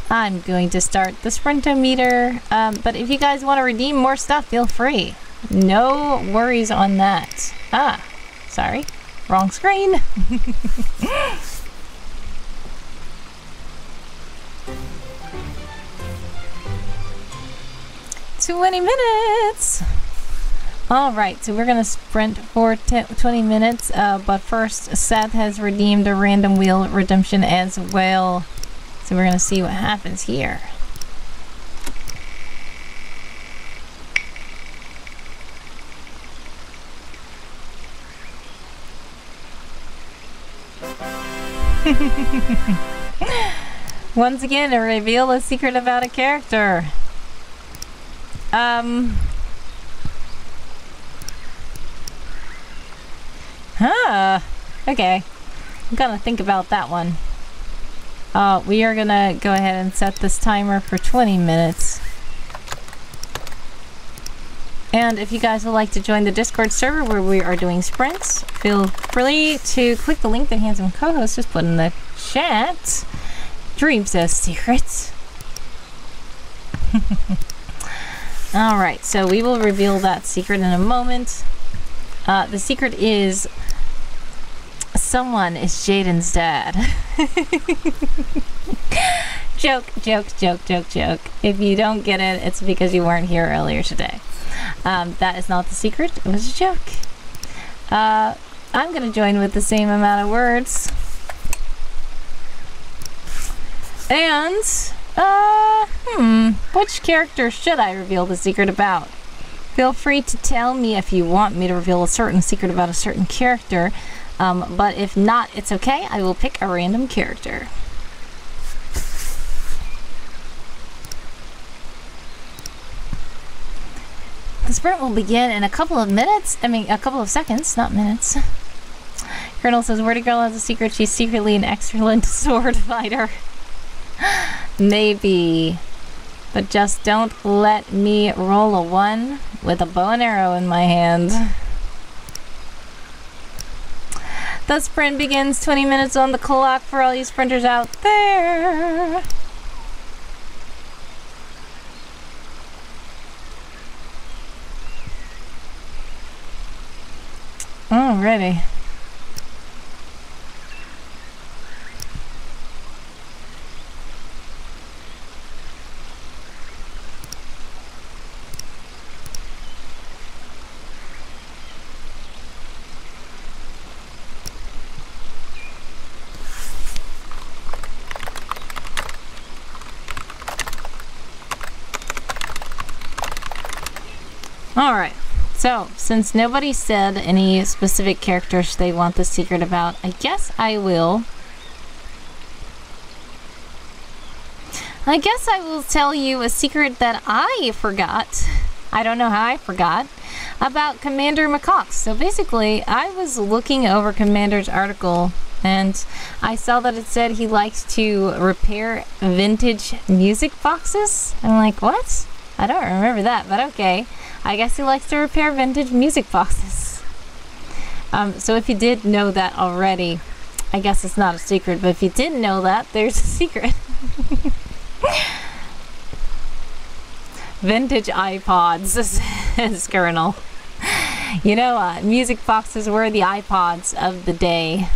I'm going to start the sprintometer, but if you guys want to redeem more stuff, feel free. No worries on that. Ah, sorry. Wrong screen. 20 minutes! Alright, so we're gonna sprint for 20 minutes, but first Seth has redeemed a random wheel redemption as well. So we're gonna see what happens here. Once again, to reveal a secret about a character. Okay. I'm gonna think about that one. We are gonna go ahead and set this timer for 20 minutes. And if you guys would like to join the Discord server where we are doing sprints, feel free to click the link that Handsome Co-host just put in the chat. Dream says secrets. Alright, so we will reveal that secret in a moment. The secret is someone is Jaden's dad. Joke, joke, joke, joke, joke. If you don't get it, it's because you weren't here earlier today. That is not the secret. It was a joke. I'm gonna join with the same amount of words. And, which character should I reveal the secret about? Feel free to tell me if you want me to reveal a certain secret about a certain character. But if not, it's okay. I will pick a random character. The sprint will begin in a couple of minutes. I mean, a couple of seconds, not minutes. Colonel says, Wordy Girl has a secret. She's secretly an excellent sword fighter. Maybe. But just don't let me roll a 1 with a bow and arrow in my hand. The sprint begins 20 minutes on the clock for all you sprinters out there. Alrighty. Alright, so since nobody said any specific characters they want the secret about, I guess I will. I guess I will tell you a secret that I forgot. I don't know how I forgot. About Commander McCox. So basically, I was looking over Commander's article and I saw that it said he likes to repair vintage music boxes. I'm like, what? I don't remember that, but okay. I guess he likes to repair vintage music boxes. So if you did know that already, I guess it's not a secret, but if you didn't know that, there's a secret. Vintage iPods, says Colonel. You know, music boxes were the iPods of the day.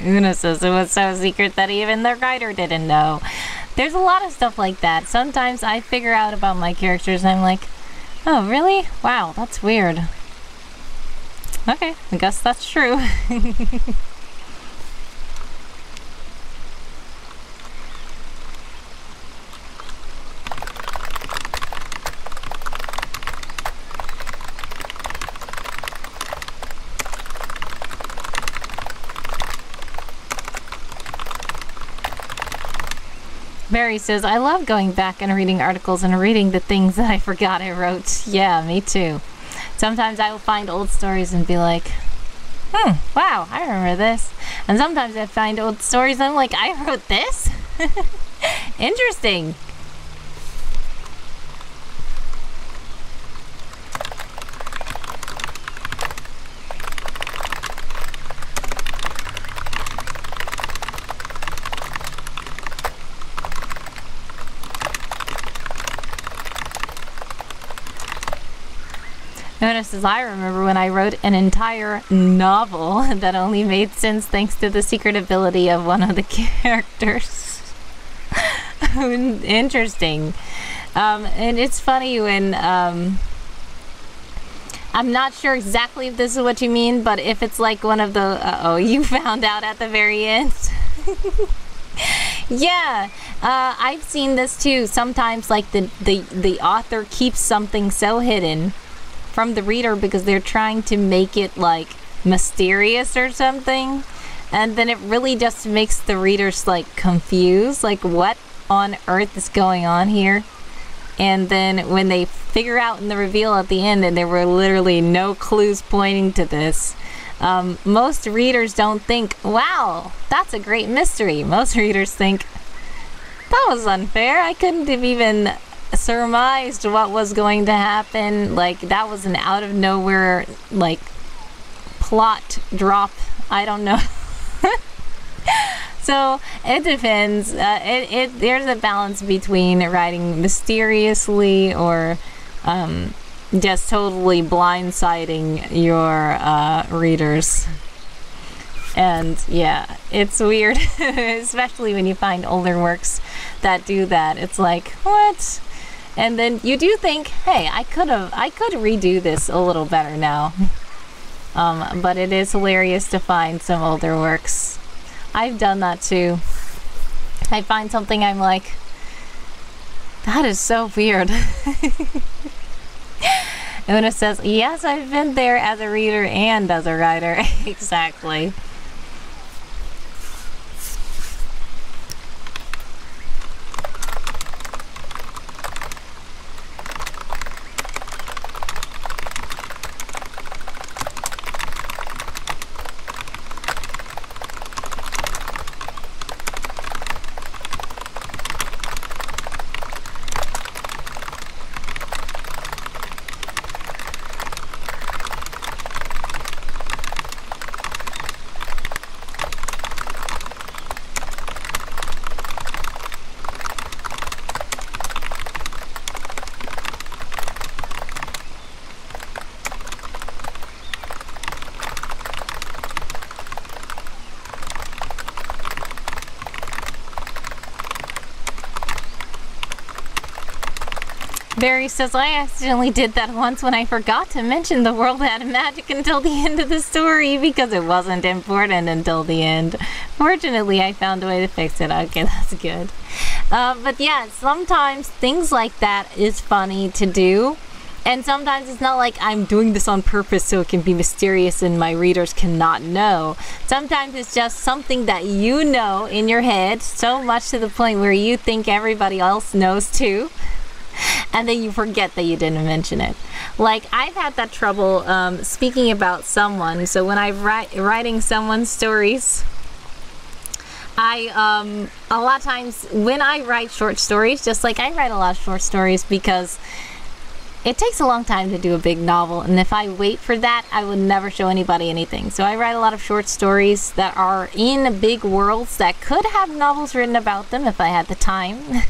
Una says it was so secret that even the writer didn't know. There's a lot of stuff like that. Sometimes I figure out about my characters and I'm like, oh, really? Wow, that's weird. Okay, I guess that's true. Barry says, I love going back and reading articles and reading the things that I forgot I wrote. Yeah, me too. Sometimes I will find old stories and be like, wow, I remember this. And sometimes I find old stories and I'm like, I wrote this? Interesting. Notices I remember when I wrote an entire novel that only made sense thanks to the secret ability of one of the characters. Interesting. And it's funny when I'm not sure exactly if this is what you mean, but if it's like one of the you found out at the very end. Yeah, I've seen this too. Sometimes like the author keeps something so hidden from the reader because they're trying to make it like mysterious or something, and then it really just makes the readers like confused, like what on earth is going on here. And then when they figure out in the reveal at the end and there were literally no clues pointing to this, most readers don't think, wow, that's a great mystery. Most readers think, that was unfair, I couldn't have even surmised what was going to happen. Like that was an out of nowhere like plot drop. I don't know. So it depends. There's a balance between writing mysteriously or just totally blindsiding your readers. And yeah, it's weird, especially when you find older works that do that. It's like, what? And then you do think, hey, I could redo this a little better now. But it is hilarious to find some older works. I've done that too. I find something I'm like, that is so weird. Una says, yes, I've been there as a reader and as a writer. Exactly. Barry says, I accidentally did that once when I forgot to mention the world had magic until the end of the story because it wasn't important until the end. Fortunately, I found a way to fix it. Okay, that's good. But yeah, sometimes things like that is funny to do. And sometimes it's not like I'm doing this on purpose so it can be mysterious and my readers cannot know. Sometimes it's just something that you know in your head so much to the point where you think everybody else knows too. And then you forget that you didn't mention it. Like, I've had that trouble speaking about someone. So when I'm writing someone's stories, a lot of times when I write short stories, just like I write a lot of short stories because it takes a long time to do a big novel, and if I wait for that, I would never show anybody anything. So I write a lot of short stories that are in big worlds that could have novels written about them if I had the time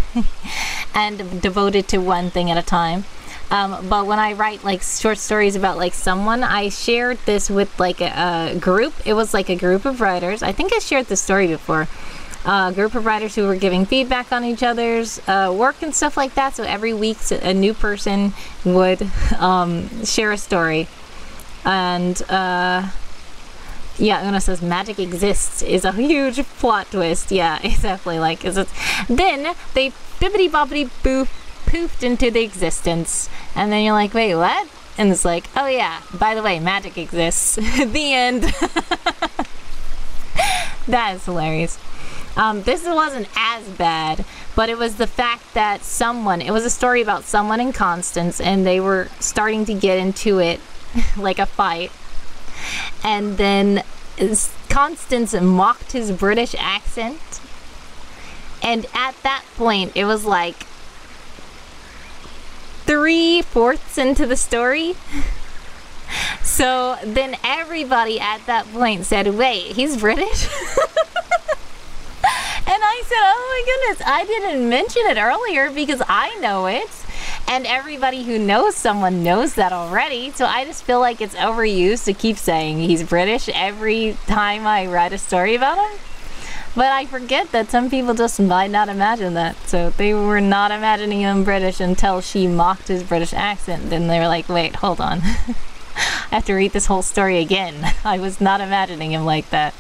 and devoted to one thing at a time. But when I write like short stories about like someone, I shared this with like a group. It was like a group of writers. I think I shared this story before. A group of writers who were giving feedback on each other's work and stuff like that. So every week a new person would share a story. And yeah, Una says magic exists is a huge plot twist. Yeah, exactly. Like, then they bibbity bobbity boo poofed into the existence, and then you're like, wait, what? And it's like, oh yeah, by the way, magic exists. The end. That is hilarious. This wasn't as bad, but it was the fact that it was a story about someone in Constance, and they were starting to get into it, like a fight. And then Constance mocked his British accent. And at that point, it was like 3/4 into the story. So then everybody at that point said, wait, he's British? And I said, oh my goodness, I didn't mention it earlier because I know it. And everybody who knows someone knows that already. So I just feel like it's overused to keep saying he's British every time I write a story about him. But I forget that some people just might not imagine that. So they were not imagining him British until she mocked his British accent. Then they were like, wait, hold on. I have to read this whole story again. I was not imagining him like that.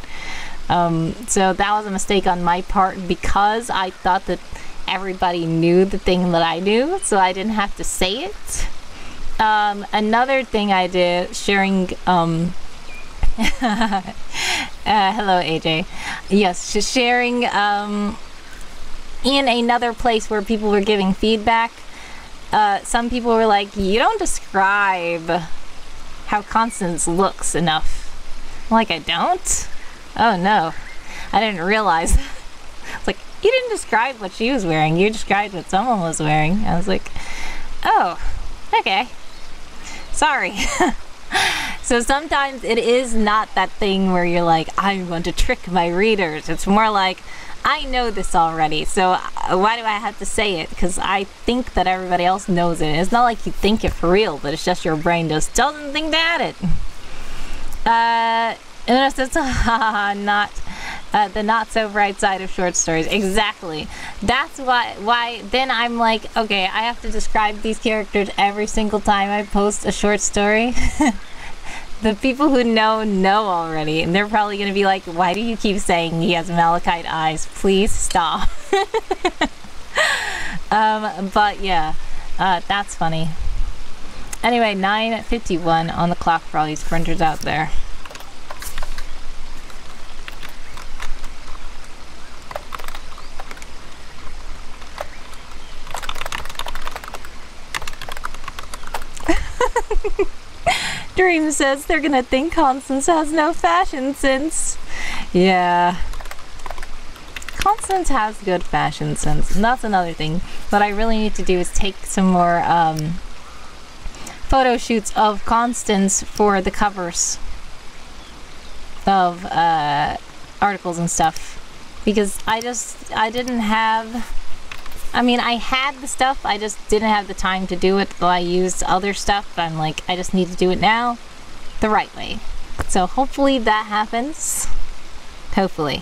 So that was a mistake on my part because I thought that everybody knew the thing that I knew, so I didn't have to say it. Another thing I did, sharing, hello AJ. Yes, just sharing, in another place where people were giving feedback. Some people were like, you don't describe how Constance looks enough. I'm like, I don't? Oh no, I didn't realize. It's like, you didn't describe what she was wearing, you described what someone was wearing. I was like, oh, okay, sorry. So sometimes it is not that thing where you're like, I want to trick my readers. It's more like, I know this already, so why do I have to say it? Because I think that everybody else knows it. It's not like you think it for real, but it's just your brain just doesn't think to add it. And it's not the not so bright side of short stories. Exactly. That's why then I'm like, okay, I have to describe these characters every single time I post a short story. The people who know already, and they're probably gonna be like, why do you keep saying he has malachite eyes? Please stop. But yeah, that's funny. Anyway, 9:51 on the clock for all these printers out there. Dream says they're gonna think Constance has no fashion sense. Yeah. Constance has good fashion sense, and that's another thing. What I really need to do is take some more photo shoots of Constance for the covers of articles and stuff. Because I didn't have... I mean, I had the stuff, I just didn't have the time to do it, so I used other stuff. I'm like, I just need to do it now the right way. So hopefully that happens. Hopefully.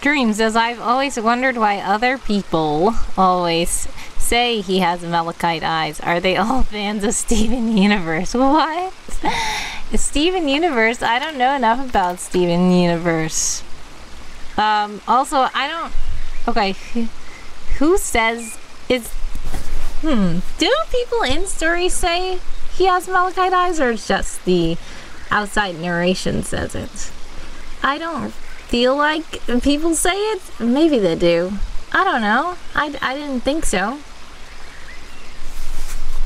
Dream says, I've always wondered why other people always say he has malachite eyes. Are they all fans of Steven Universe? What? Steven Universe? I don't know enough about Steven Universe. Also, I don't... Okay, who says... Do people in stories say he has malachite eyes, or it's just the outside narration says it? I don't feel like people say it. Maybe they do. I don't know. I didn't think so.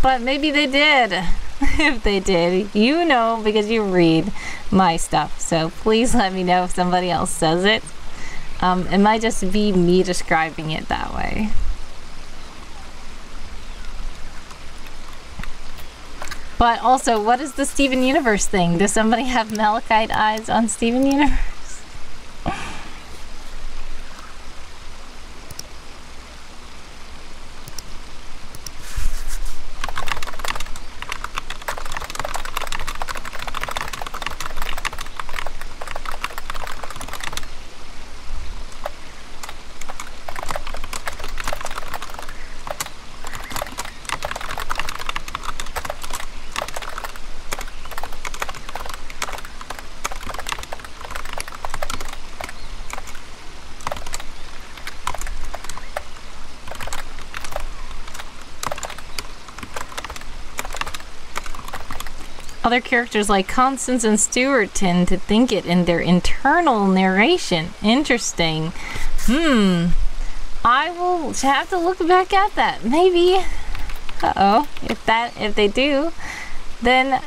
But maybe they did. If they did, you know, because you read my stuff. So please let me know if somebody else says it. It might just be me describing it that way. But also, what is the Steven Universe thing? Does somebody have malachite eyes on Steven Universe? Other characters like Constance and Stuart tend to think it in their internal narration. Interesting. I will have to look back at that. Maybe. If they do, then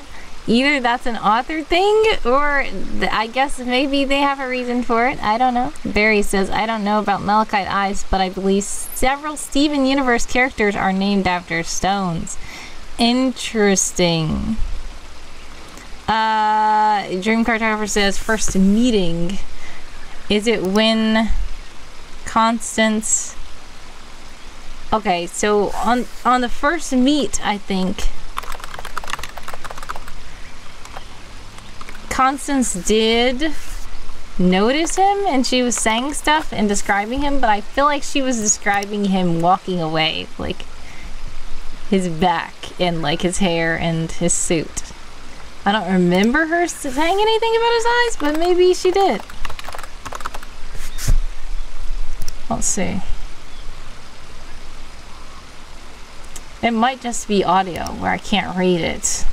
either that's an author thing, or I guess maybe they have a reason for it. I don't know. Barry says, I don't know about malachite eyes, but I believe several Steven Universe characters are named after stones. Interesting. Dream Cartographer says, first meeting. Is it when Constance... Okay, so on the first meet, I think Constance did notice him and she was saying stuff and describing him, but I feel like she was describing him walking away, like his back and like his hair and his suit. I don't remember her saying anything about his eyes, but maybe she did. Let's see. It might just be audio where I can't read it.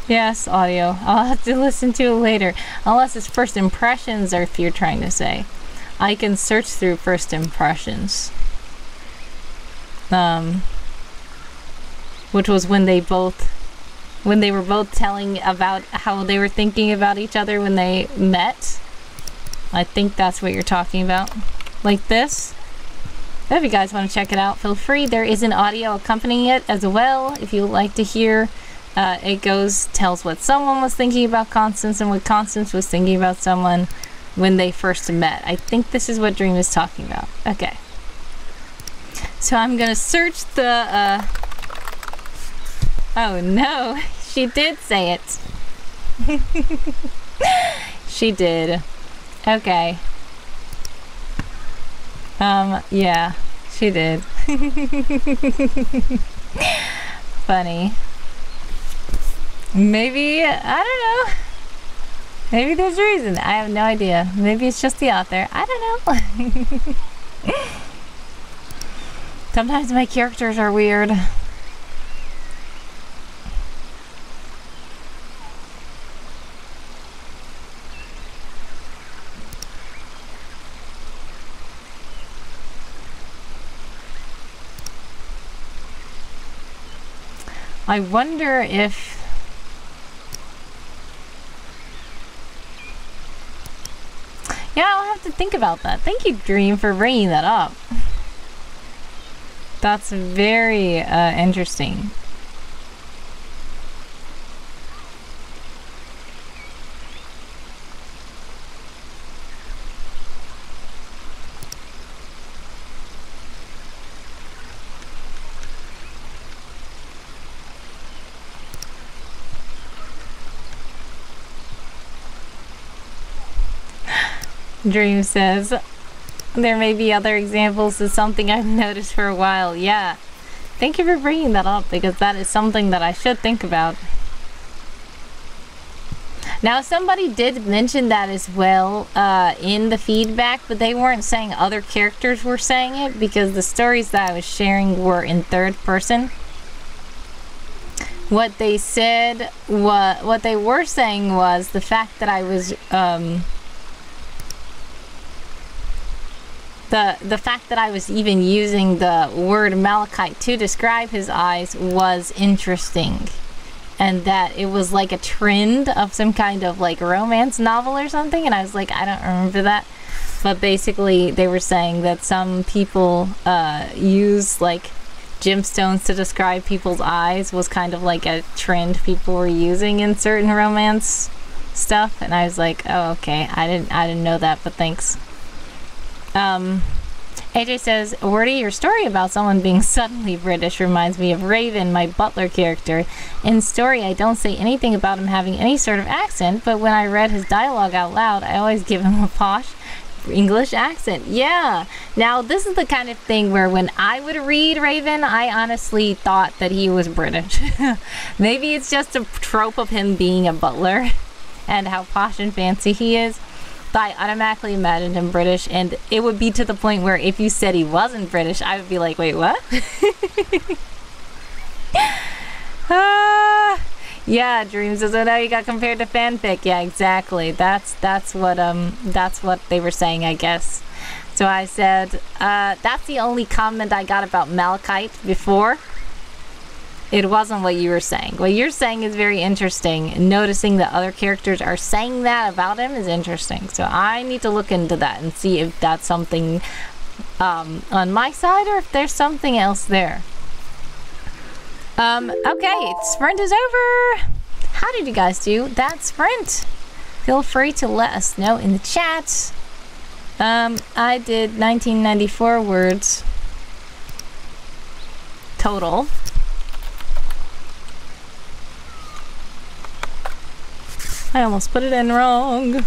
Yes, audio. I'll have to listen to it later. Unless it's first impressions, or if you're trying to say. I can search through first impressions. Which was when they were both telling about how they were thinking about each other when they met. I think that's what you're talking about. Like this. If you guys want to check it out, feel free. There is an audio accompanying it as well, if you would like to hear. It tells what someone was thinking about Constance and what Constance was thinking about someone when they first met. I think this is what Dream is talking about. Okay. So I'm gonna search the, oh no, she did say it. She did. Okay. Yeah, she did. Funny. Maybe, I don't know. Maybe there's a reason. I have no idea. Maybe it's just the author. I don't know. Sometimes my characters are weird. I wonder if... Yeah, I'll have to think about that. Thank you, Dream, for bringing that up. That's very interesting. Dream says, there may be other examples of something I've noticed for a while. Yeah. Thank you for bringing that up, because that is something that I should think about. Now, somebody did mention that as well in the feedback, but they weren't saying other characters were saying it, because the stories that I was sharing were in third person. What they said, what they were saying was the fact that I was, the fact that I was even using the word malachite to describe his eyes was interesting. And that it was like a trend of some kind of like romance novel or something. And I was like, I don't remember that. But basically they were saying that some people use like gemstones to describe people's eyes was kind of like a trend people were using in certain romance stuff. And I was like, oh, okay. I didn't know that, but thanks. AJ says, Wordy, your story about someone being suddenly British reminds me of Raven, my butler character. In story, I don't say anything about him having any sort of accent, but when I read his dialogue out loud, I always give him a posh English accent. Yeah. Now, this is the kind of thing where when I would read Raven, I honestly thought that he was British. Maybe it's just a trope of him being a butler and how posh and fancy he is. I automatically imagined him British, and it would be to the point where if you said he wasn't British, I would be like, wait, what? Yeah, Dreams says, oh no, you got compared to fanfic. Yeah, exactly. That's what they were saying, I guess. So I said, that's the only comment I got about malachite before. It wasn't what you were saying. What you're saying is very interesting. Noticing that other characters are saying that about him is interesting. So I need to look into that and see if that's something on my side or if there's something else there. Okay, sprint is over. How did you guys do that sprint? Feel free to let us know in the chat. I did 1994 words total. I almost put it in wrong.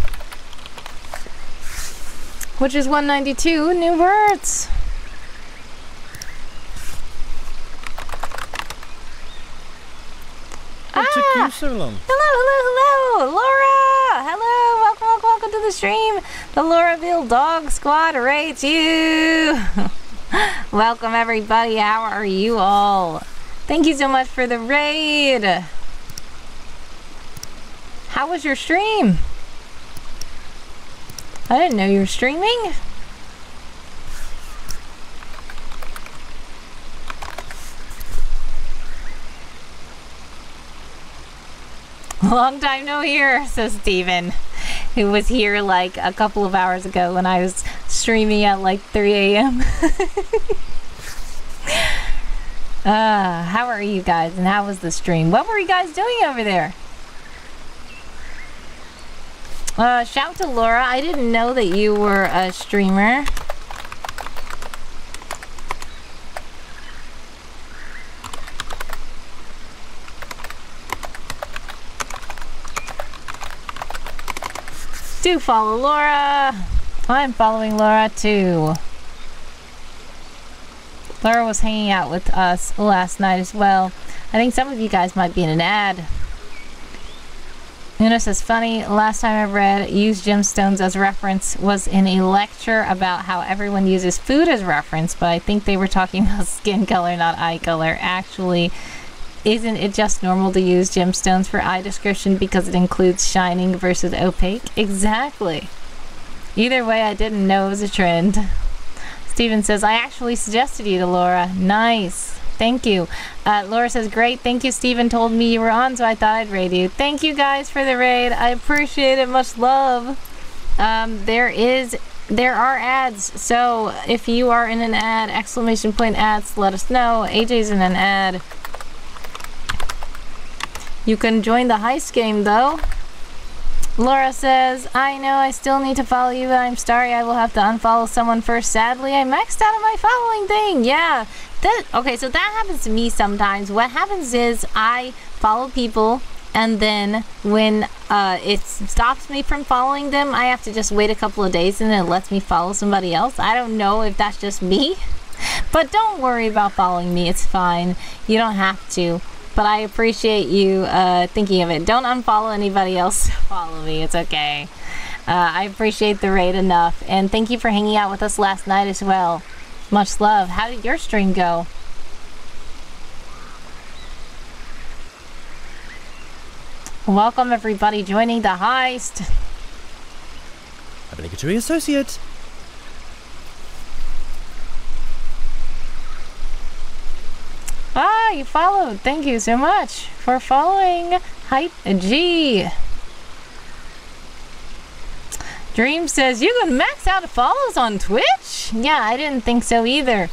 Which is 192 new words. What took you so long? Hello, Laura! Hello, welcome to the stream. The Lauraville Dog Squad rates you. Welcome everybody, how are you all? Thank you so much for the raid. How was your stream? I didn't know you were streaming. Long time no hear, says Steven, who was here like a couple of hours ago when I was streaming at like 3 a.m. How are you guys and how was the stream? What were you guys doing over there? Shout to Laura. I didn't know that you were a streamer. Do follow Laura. I'm following Laura too. Laura was hanging out with us last night as well. I think some of you guys might be in an ad. Una says, funny, last time I read use gemstones as reference was in a lecture about how everyone uses food as reference, but I think they were talking about skin color, not eye color. Actually, isn't it just normal to use gemstones for eye description because it includes shining versus opaque? Exactly. Either way, I didn't know it was a trend. Steven says, I actually suggested you to Laura. Nice. Thank you. Laura says, great. Thank you. Steven told me you were on, so I thought I'd raid you. Thank you guys for the raid. I appreciate it. Much love. There are ads. So if you are in an ad, exclamation point ads, let us know. AJ's in an ad. You can join the heist game though. Laura says, I know I still need to follow you, but I'm sorry I will have to unfollow someone first. Sadly, I maxed out on my following thing. Yeah. Okay, so that happens to me sometimes. What happens is I follow people and then when it stops me from following them, I have to just wait a couple of days and then it lets me follow somebody else. I don't know if that's just me, but don't worry about following me. It's fine. You don't have to, but I appreciate you thinking of it. Don't unfollow anybody else. Follow me. It's okay. I appreciate the raid enough, and thank you for hanging out with us last night as well. Much love. How did your stream go? Welcome everybody joining the heist. Obligatory associate. Ah, you followed. Thank you so much for following. Hype G. Dream says you can max out follows on Twitch? Yeah, I didn't think so either.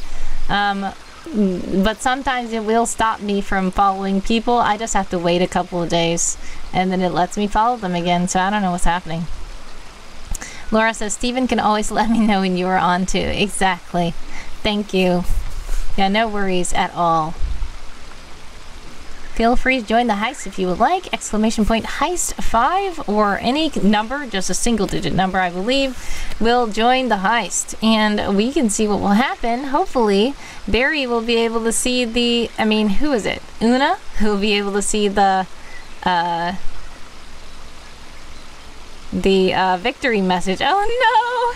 But sometimes it will stop me from following people. I just have to wait a couple of days and then it lets me follow them again, so I don't know what's happening. Laura says Steven can always let me know when you are on too. Exactly. Thank you. Yeah, no worries at all. Feel free to join the heist if you would like. Exclamation point heist 5 or any number, just a single digit number I believe, will join the heist. And we can see what will happen. Hopefully, Barry will be able to see the, who is it? Una? Who will be able to see the victory message. Oh no!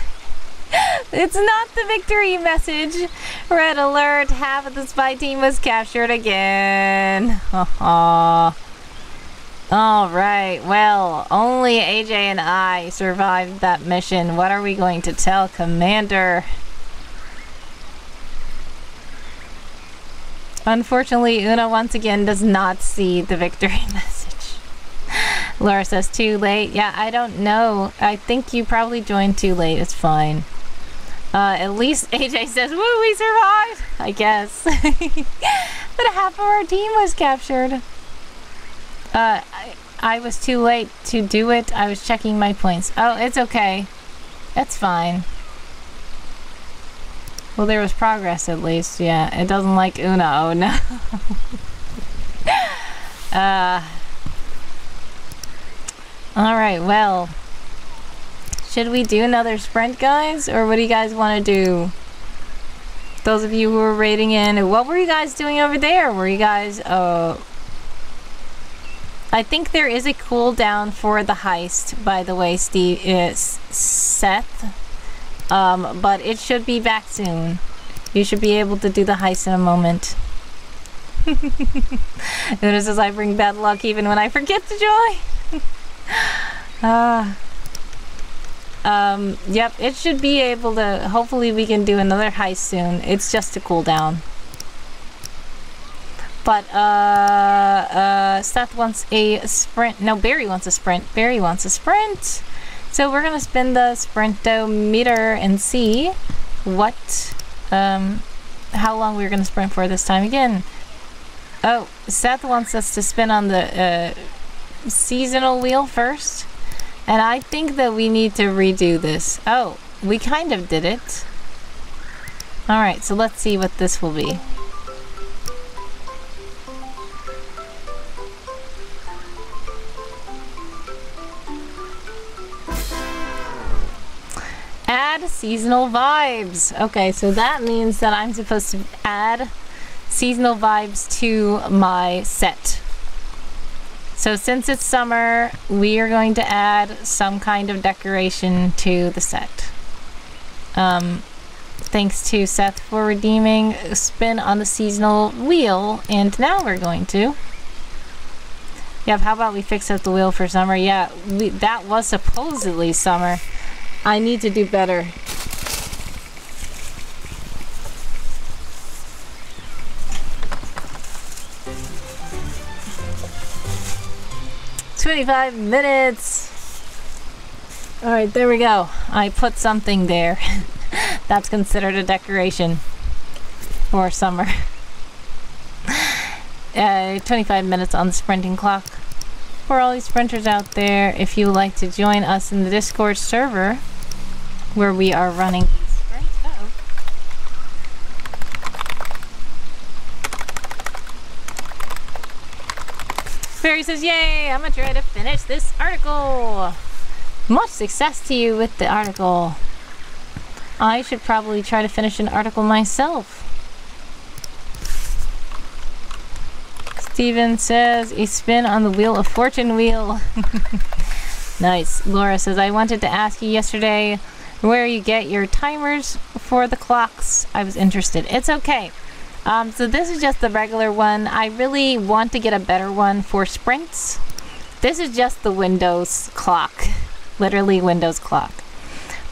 It's not the victory message. Red alert, half of the spy team was captured again. Alright, well, only AJ and I survived that mission. What are we going to tell Commander? Unfortunately, Una once again does not see the victory message. Laura says too late. Yeah, I don't know. I think you probably joined too late. It's fine. At least AJ says, woo, we survived! I guess. But half of our team was captured. I was too late to do it. I was checking my points. Oh, it's okay. It's fine. Well, there was progress at least. Yeah, it doesn't like Una. Oh, no. Alright, well. Should we do another sprint, guys? Or what do you guys want to do? Those of you who are raiding in, what were you guys doing over there? Were you guys, I think there is a cooldown for the heist, by the way, Seth. But it should be back soon. You should be able to do the heist in a moment. Notice as I bring bad luck even when I forget to join. Yep, it should be able to, hopefully we can do another heist soon. It's just a cooldown. But, Seth wants a sprint. No, Barry wants a sprint. Barry wants a sprint. So we're gonna spin the sprintometer and see what, how long we're gonna sprint for this time again. Oh, Seth wants us to spin on the, seasonal wheel first. And I think that we need to redo this. Oh, we kind of did it. Alright, so let's see what this will be. Add seasonal vibes. Okay, so that means that I'm supposed to add seasonal vibes to my set. So since it's summer, we are going to add some kind of decoration to the set. Thanks to Seth for redeeming a spin on the seasonal wheel, and now we're going to. Yep, how about we fix up the wheel for summer? Yeah, that was supposedly summer. I need to do better. 25 minutes. Alright, there we go. I put something there. That's considered a decoration for summer. 25 minutes on the sprinting clock. For all these sprinters out there, if you would like to join us in the Discord server where we are running sprints. Barry says, yay, I'm gonna try to finish this article. Much success to you with the article. I should probably try to finish an article myself. Steven says, a spin on the Wheel of Fortune wheel. Nice. Laura says, I wanted to ask you yesterday where you get your timers for the clocks. I was interested. It's okay. So this is just the regular one. I really want to get a better one for sprints. This is just the Windows clock. Literally Windows clock.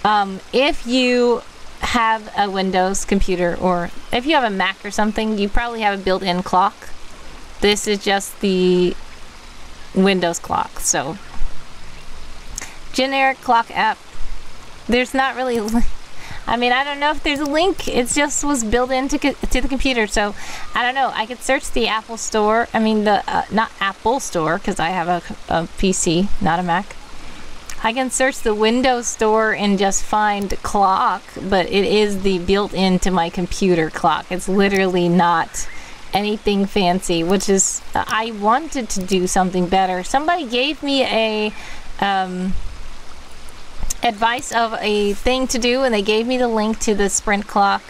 If you have a Windows computer, or if you have a Mac or something, you probably have a built-in clock. This is just the Windows clock. So generic clock app. There's not really, I mean, I don't know if there's a link. It just was built into the computer. So I don't know. I could search the Apple Store. I mean, the not Apple Store, because I have a PC, not a Mac. I can search the Windows Store and just find clock, but it is the built into my computer clock. It's literally not anything fancy, which is, I wanted to do something better. Somebody gave me a advice of a thing to do, and they gave me the link to the Sprint clock.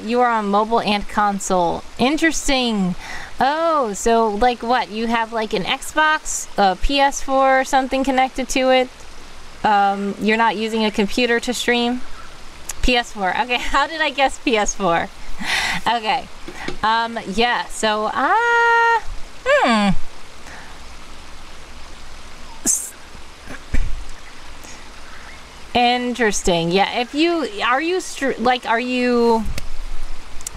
You are on mobile and console. Interesting. Oh, so like what? You have like an Xbox, a PS4 or something connected to it. You're not using a computer to stream? PS4. Okay, how did I guess PS4? Okay. Yeah, so, interesting. Yeah, if you, are you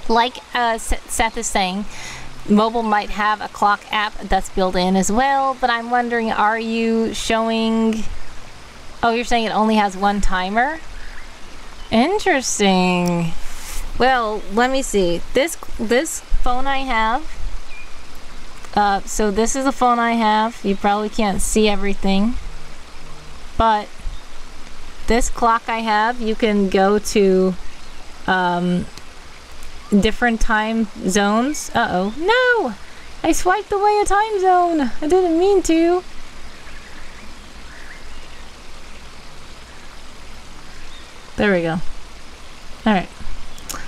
like Seth is saying, mobile might have a clock app that's built in as well, but I'm wondering, are you showing, oh, you're saying it only has one timer? Interesting. Well, let me see. This phone I have, so this is the phone I have. You probably can't see everything, but this clock I have, you can go to different time zones. Uh-oh. No! I swiped away a time zone. I didn't mean to. There we go. Alright.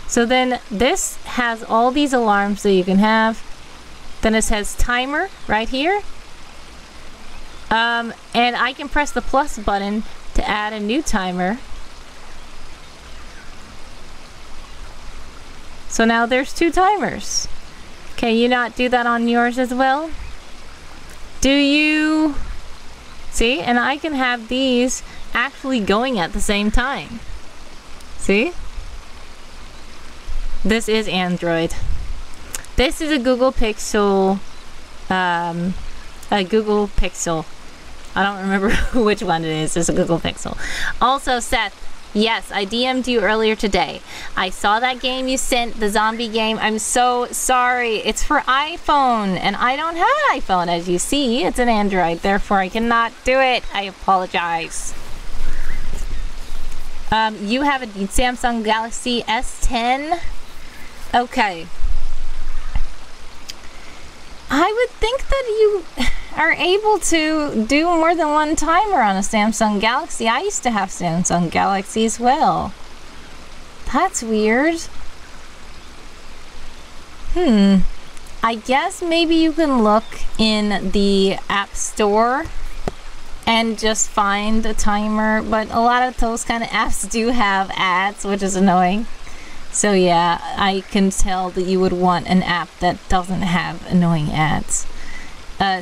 So then this has all these alarms that you can have. Then it says timer right here. And I can press the plus button to add a new timer. So now there's 2 timers. Can you not do that on yours as well? Do you? See? And I can have these actually going at the same time. See? This is Android. This is a Google Pixel. A Google Pixel. I don't remember which one it is. It's a Google Pixel. Also, Seth. Yes, I DM'd you earlier today. I saw that game you sent, the zombie game. I'm so sorry. It's for iPhone, and I don't have an iPhone, as you see. It's an Android, therefore I cannot do it. I apologize. You have a Samsung Galaxy S10? Okay. I would think that you are able to do more than one timer on a Samsung Galaxy. I used to have Samsung Galaxy as well. That's weird. I guess maybe you can look in the App Store and just find a timer, but a lot of those kind of apps do have ads, which is annoying. So yeah, I can tell that you would want an app that doesn't have annoying ads.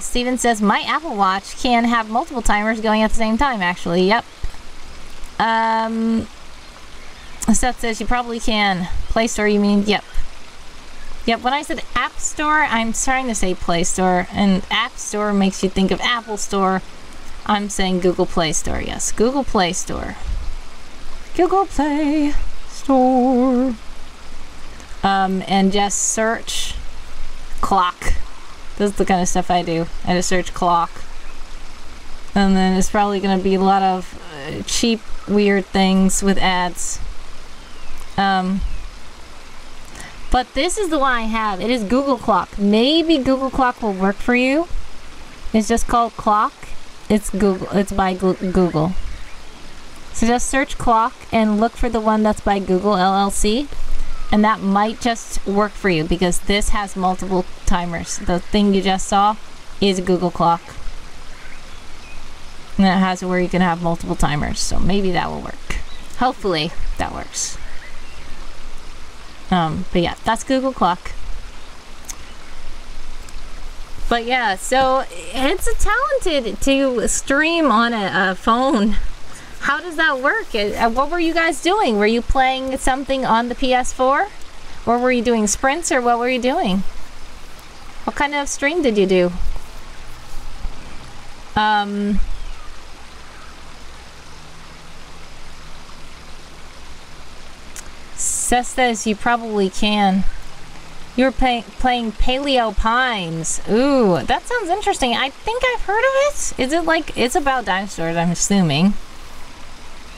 Steven says, my Apple Watch can have multiple timers going at the same time, actually. Yep. Seth says, you probably can. Play Store, you mean? Yep. Yep, when I said App Store, I'm trying to say Play Store. And App Store makes you think of Apple Store. I'm saying Google Play Store, yes. Google Play Store. Google Play Store. And just search clock. This is the kind of stuff I do. I just search clock. And then it's probably going to be a lot of cheap, weird things with ads. But this is the one I have. It is Google Clock. Maybe Google Clock will work for you. It's just called clock. It's Google. It's by Google. So just search clock and look for the one that's by Google LLC. And that might just work for you because this has multiple timers. The thing you just saw is a Google clock. And it has where you can have multiple timers. So maybe that will work. Hopefully that works. But yeah, that's Google clock. But yeah, so it's talented to stream on a phone. How does that work? What were you guys doing? Were you playing something on the PS4? Or were you doing sprints, or what were you doing? What kind of stream did you do? Seth says you probably can. You were playing Paleo Pines. Ooh, that sounds interesting. I think I've heard of it. Is it like, it's about dinosaurs, I'm assuming.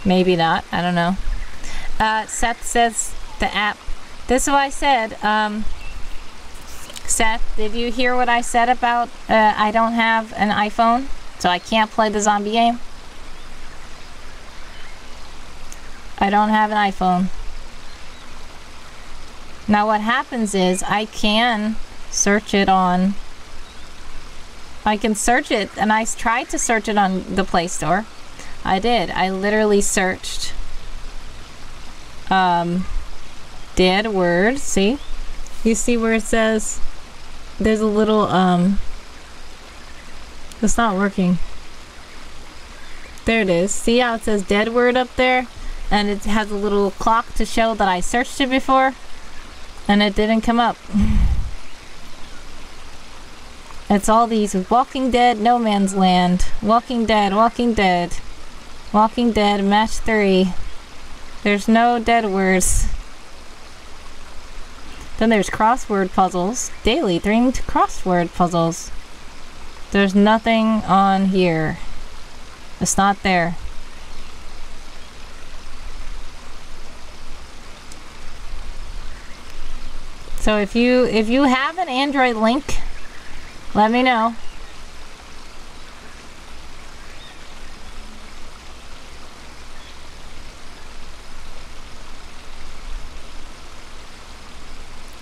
Maybe not. I don't know. Seth says the app. This is what I said. Seth, did you hear what I said about I don't have an iPhone, so I can't play the zombie game? I don't have an iPhone. Now what happens is I can search it on... I can search it, and I tried to search it on the Play Store. I did. I literally searched dead word. See? You see where it says there's a little it's not working. There it is. See how it says dead word up there? And it has a little clock to show that I searched it before. And it didn't come up. It's all these Walking Dead, No Man's Land, Walking Dead, Walking Dead, Walking Dead, Match 3. There's no dead words. Then there's crossword puzzles. Daily themed crossword puzzles. There's nothing on here. It's not there. So if you have an Android link, let me know.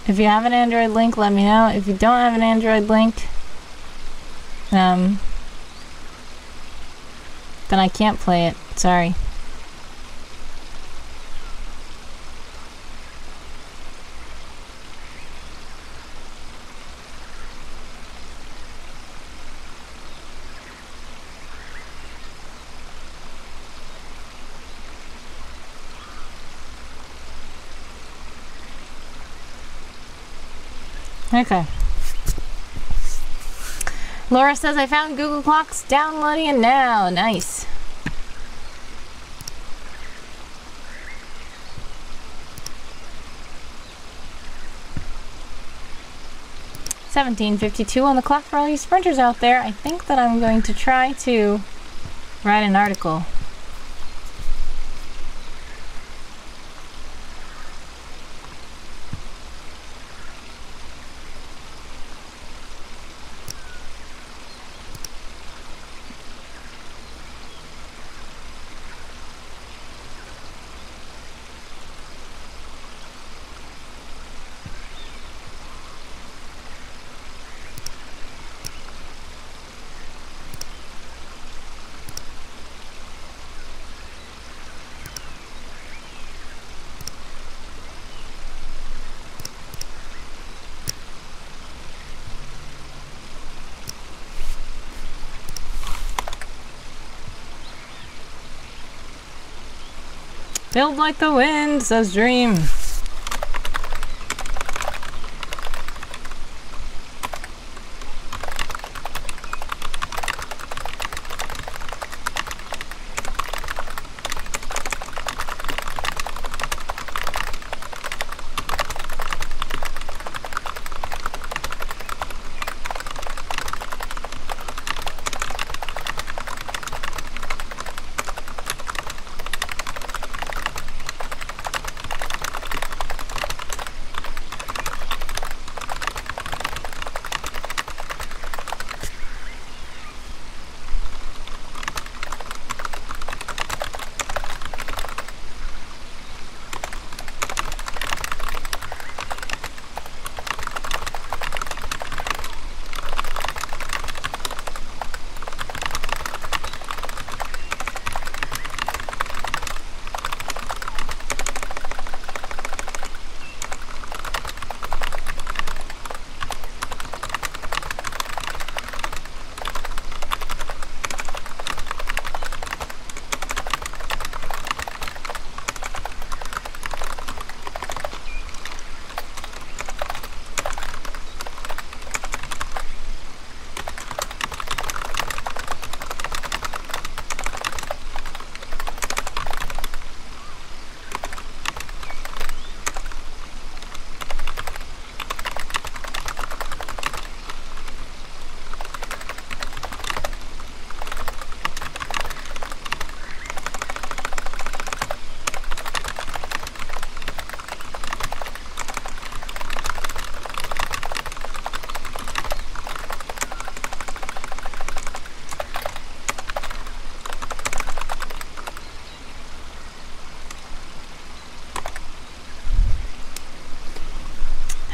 If you have an Android link, let me know. If you don't have an Android link, then I can't play it. Sorry. Okay. Laura says I found Google Clocks, downloading it now. Nice. $17.52 on the clock for all you sprinters out there. I think that I'm going to try to write an article. Build like the wind, says Dream.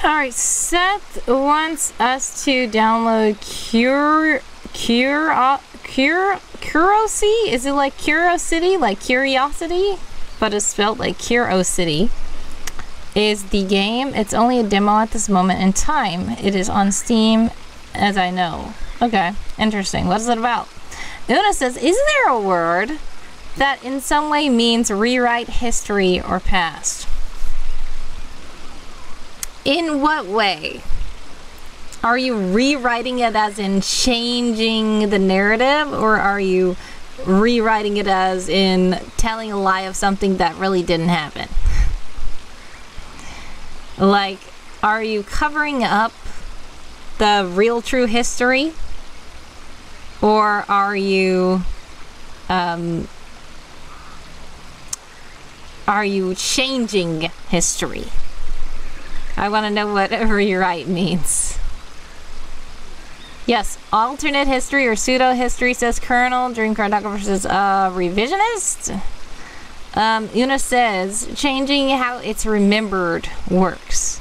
Alright, Seth wants us to download Curiosity? Is it like Curiosity? Like Curiosity? But it's spelled like Curiosity. Is the game. It's only a demo at this moment in time. It is on Steam, as I know. Okay, interesting. What is it about? Una says, is there a word that in some way means rewrite history or past? In what way? Are you rewriting it as in changing the narrative, or are you rewriting it as in telling a lie of something that really didn't happen? Like, are you covering up the real true history? Or are you changing history? I want to know what rewrite means. Yes, alternate history or pseudo history, says Colonel. Dream Cartographer says revisionist. Una says changing how it's remembered works.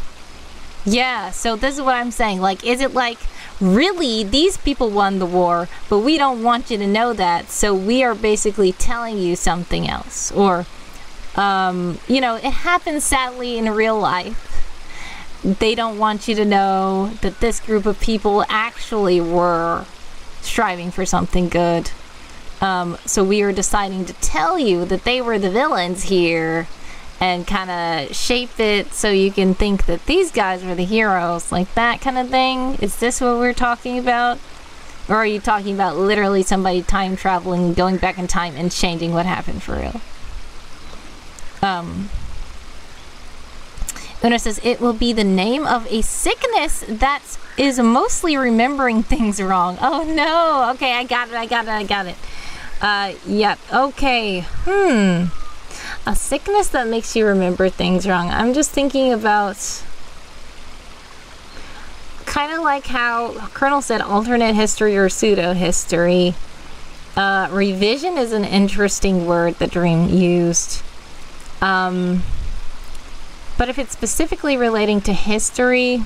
Yeah, so this is what I'm saying. Like, is it like, really, these people won the war, but we don't want you to know that, so we are basically telling you something else. Or, you know, it happens sadly in real life. They don't want you to know that this group of people actually were striving for something good. So we are deciding to tell you that they were the villains here and kind of shape it so you can think that these guys were the heroes, like that kind of thing. Is this what we're talking about? Or are you talking about literally somebody time traveling, going back in time and changing what happened for real? Una says, it will be the name of a sickness that is mostly remembering things wrong. Oh no! Okay, I got it. Yep, okay. A sickness that makes you remember things wrong. I'm just thinking about kind of like how Colonel said alternate history or pseudo history. Revision is an interesting word that Dream used. But if it's specifically relating to history,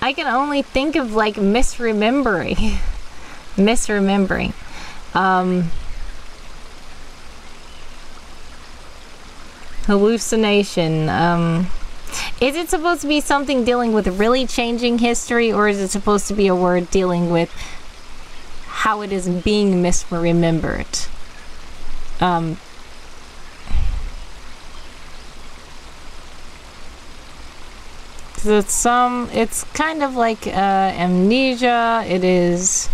I can only think of like misremembering. Hallucination. Is it supposed to be something dealing with really changing history, or is it supposed to be a word dealing with how it is being misremembered? It's kind of like amnesia. It is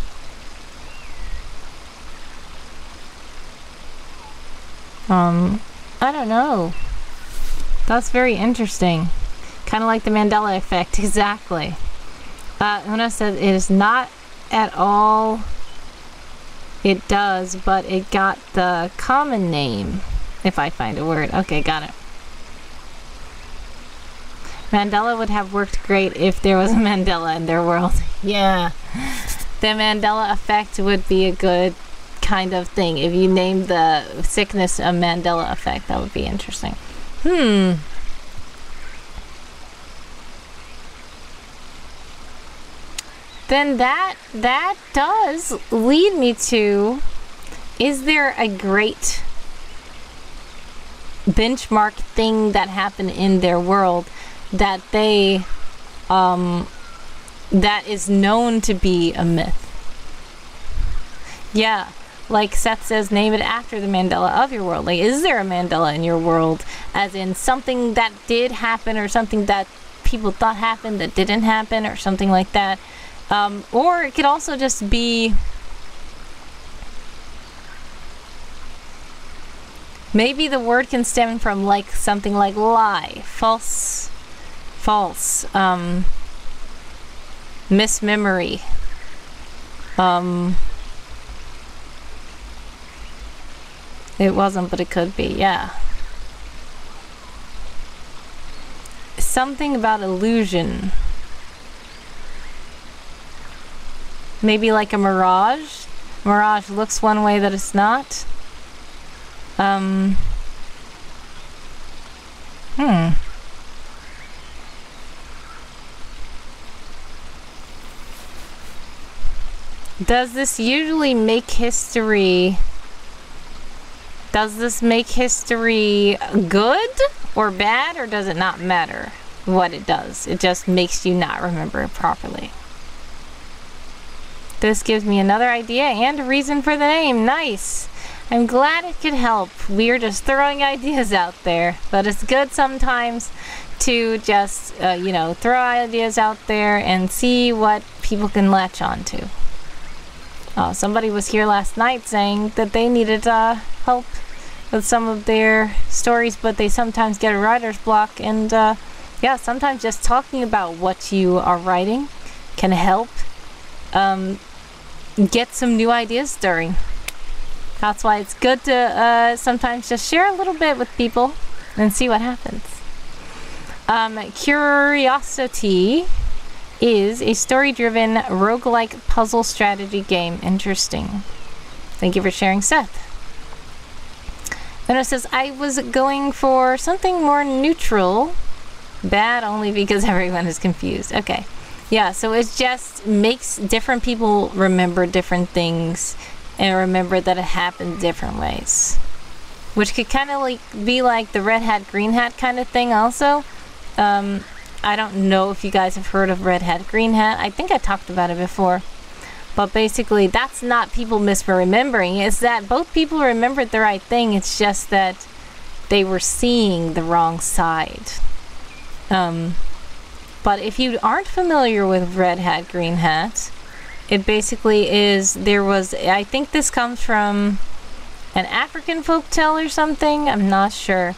I don't know. That's very interesting. Kind of like the Mandela effect, exactly. Una said it is not at all. It does, but it got the common name. If I find a word. Okay, got it. Mandela would have worked great if there was a Mandela in their world. Yeah. The Mandela effect would be a good kind of thing. If you named the sickness a Mandela effect, that would be interesting. Then that does lead me to, is there a great benchmark thing that happened in their world that they that is known to be a myth? Yeah, like Seth says, name it after the Mandela of your world. Like, is there a Mandela in your world, as in something that did happen or something that people thought happened that didn't happen or something like that? Or it could also just be maybe the word can stem from like something like lie, false, mismemory, it wasn't, but it could be, yeah. Something about illusion. Maybe like a mirage. Mirage looks one way that it's not. Does this usually make history... Does this make history good or bad, or does it not matter what it does? It just makes you not remember it properly. This gives me another idea and a reason for the name. Nice. I'm glad it could help. We're just throwing ideas out there, but it's good sometimes to just, you know, throw ideas out there and see what people can latch on to. Somebody was here last night saying that they needed help with some of their stories, but they sometimes get a writer's block, and yeah, sometimes just talking about what you are writing can help get some new ideas stirring. That's why it's good to sometimes just share a little bit with people and see what happens. Curiosity is a story-driven roguelike puzzle strategy game. Interesting. Thank you for sharing, Seth. Then it says, I was going for something more neutral. Bad only because everyone is confused. Okay. Yeah, so it just makes different people remember different things and remember that it happened different ways. Which could kind of like be like the red hat, green hat kind of thing also. I don't know if you guys have heard of red hat, green hat. I think I talked about it before. But basically, that's not people misremembering. It's that both people remembered the right thing. It's just that they were seeing the wrong side. But if you aren't familiar with red hat, green hat, it basically is, there was, I think this comes from an African folktale or something. I'm not sure.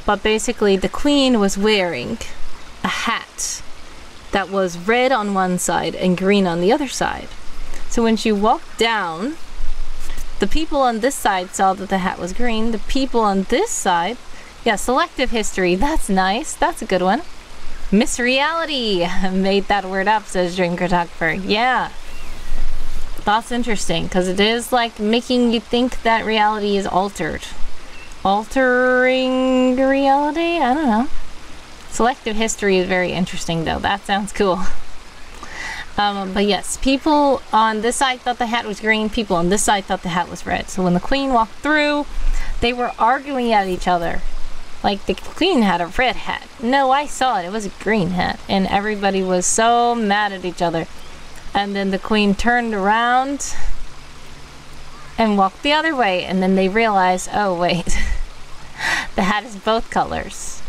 But basically, the queen was wearing a hat that was red on one side and green on the other side. So when she walked down, the people on this side saw that the hat was green. The people on this side, yeah, selective history. That's nice. That's a good one. Misreality. Made that word up, says Dream Cartographer. Yeah. That's interesting, because it is like making you think that reality is altered. Altering reality? I don't know. Selective history is very interesting, though. That sounds cool. But yes, people on this side thought the hat was green, people on this side thought the hat was red. So when the queen walked through, they were arguing at each other. Like, the queen had a red hat. No, I saw it. It was a green hat. And everybody was so mad at each other. And then the queen turned around and walked the other way. And then they realized, oh, wait. The hat is both colors.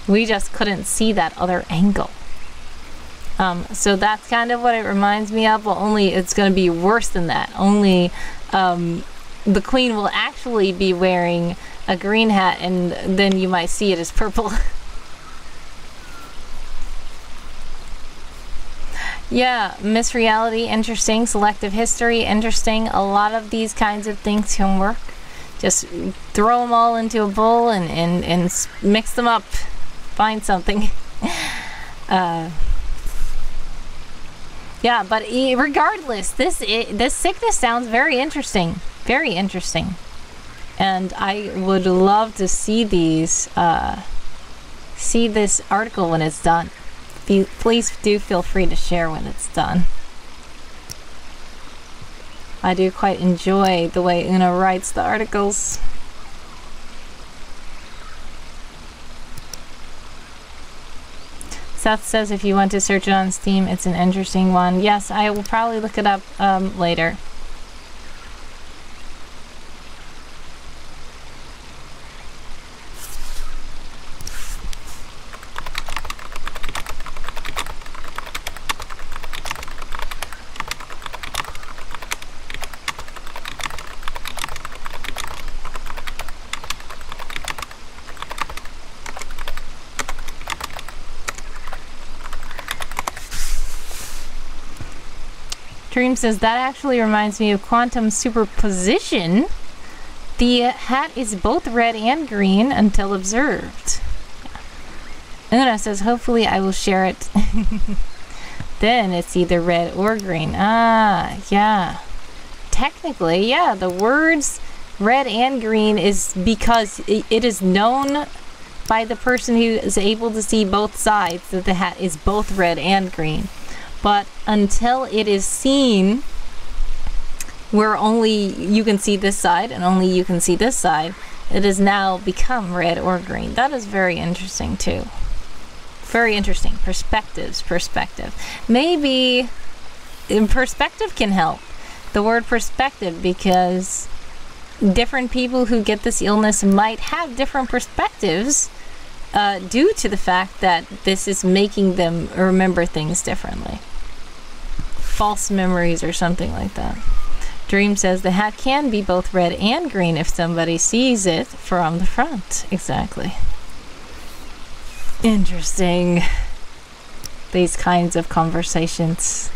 We just couldn't see that other angle. So that's kind of what it reminds me of. Well, only it's going to be worse than that. Only the queen will actually be wearing a green hat, and then you might see it as purple. Yeah, misreality, interesting. Selective history, interesting. A lot of these kinds of things can work. Just throw them all into a bowl and mix them up. Find something. Yeah, but regardless, this sickness sounds very interesting. Very interesting. And I would love to see these, see this article when it's done. Please do feel free to share when it's done. I do quite enjoy the way Una writes the articles. Seth says if you want to search it on Steam, it's an interesting one. Yes, I will probably look it up later. Dream says, that actually reminds me of quantum superposition. The hat is both red and green until observed. Yeah. Una says, hopefully I will share it. Then it's either red or green. Ah, yeah. Technically, yeah, the words red and green is because it is known by the person who is able to see both sides that the hat is both red and green. But until it is seen where only you can see this side and only you can see this side, it has now become red or green. That is very interesting too. Very interesting. Perspective. Maybe perspective can help. The word perspective, because different people who get this illness might have different perspectives due to the fact that this is making them remember things differently. False memories or something like that. Dream says the hat can be both red and green if somebody sees it from the front. Exactly. Interesting. These kinds of conversations.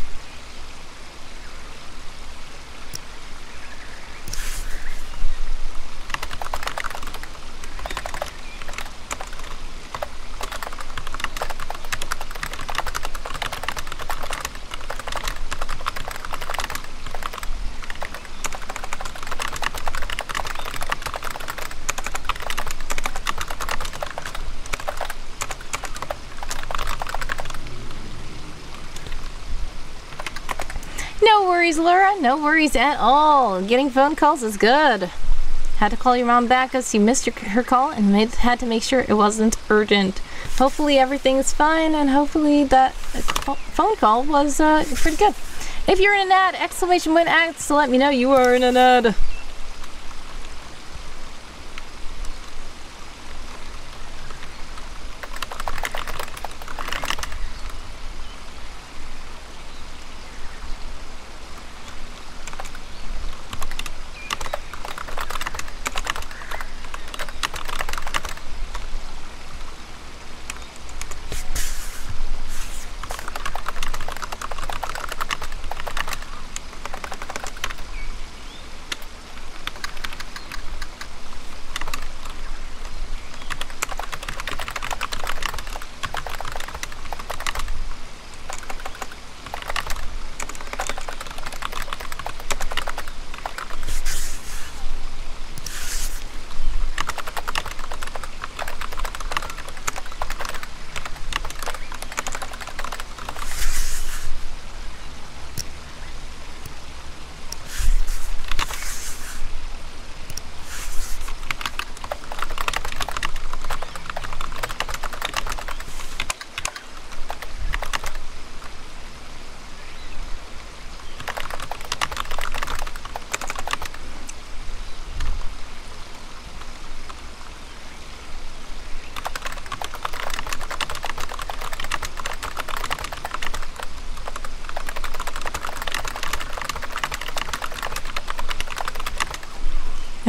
No worries, Laura. No worries at all. Getting phone calls is good. Had to call your mom back because you missed her call and had to make sure it wasn't urgent. Hopefully everything's fine, and hopefully that phone call was pretty good. If you're in an ad, exclamation point ads to let me know you are in an ad.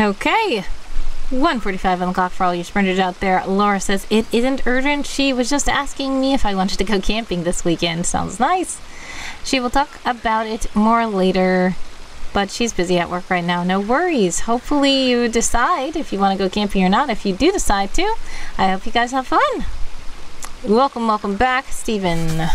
Okay, 1:45 on the clock for all you sprinters out there. Laura says it isn't urgent. She was just asking me if I wanted to go camping this weekend. Sounds nice. She will talk about it more later, but she's busy at work right now. No worries. Hopefully you decide if you want to go camping or not. If you do decide to, I hope you guys have fun. Welcome back, Stephen.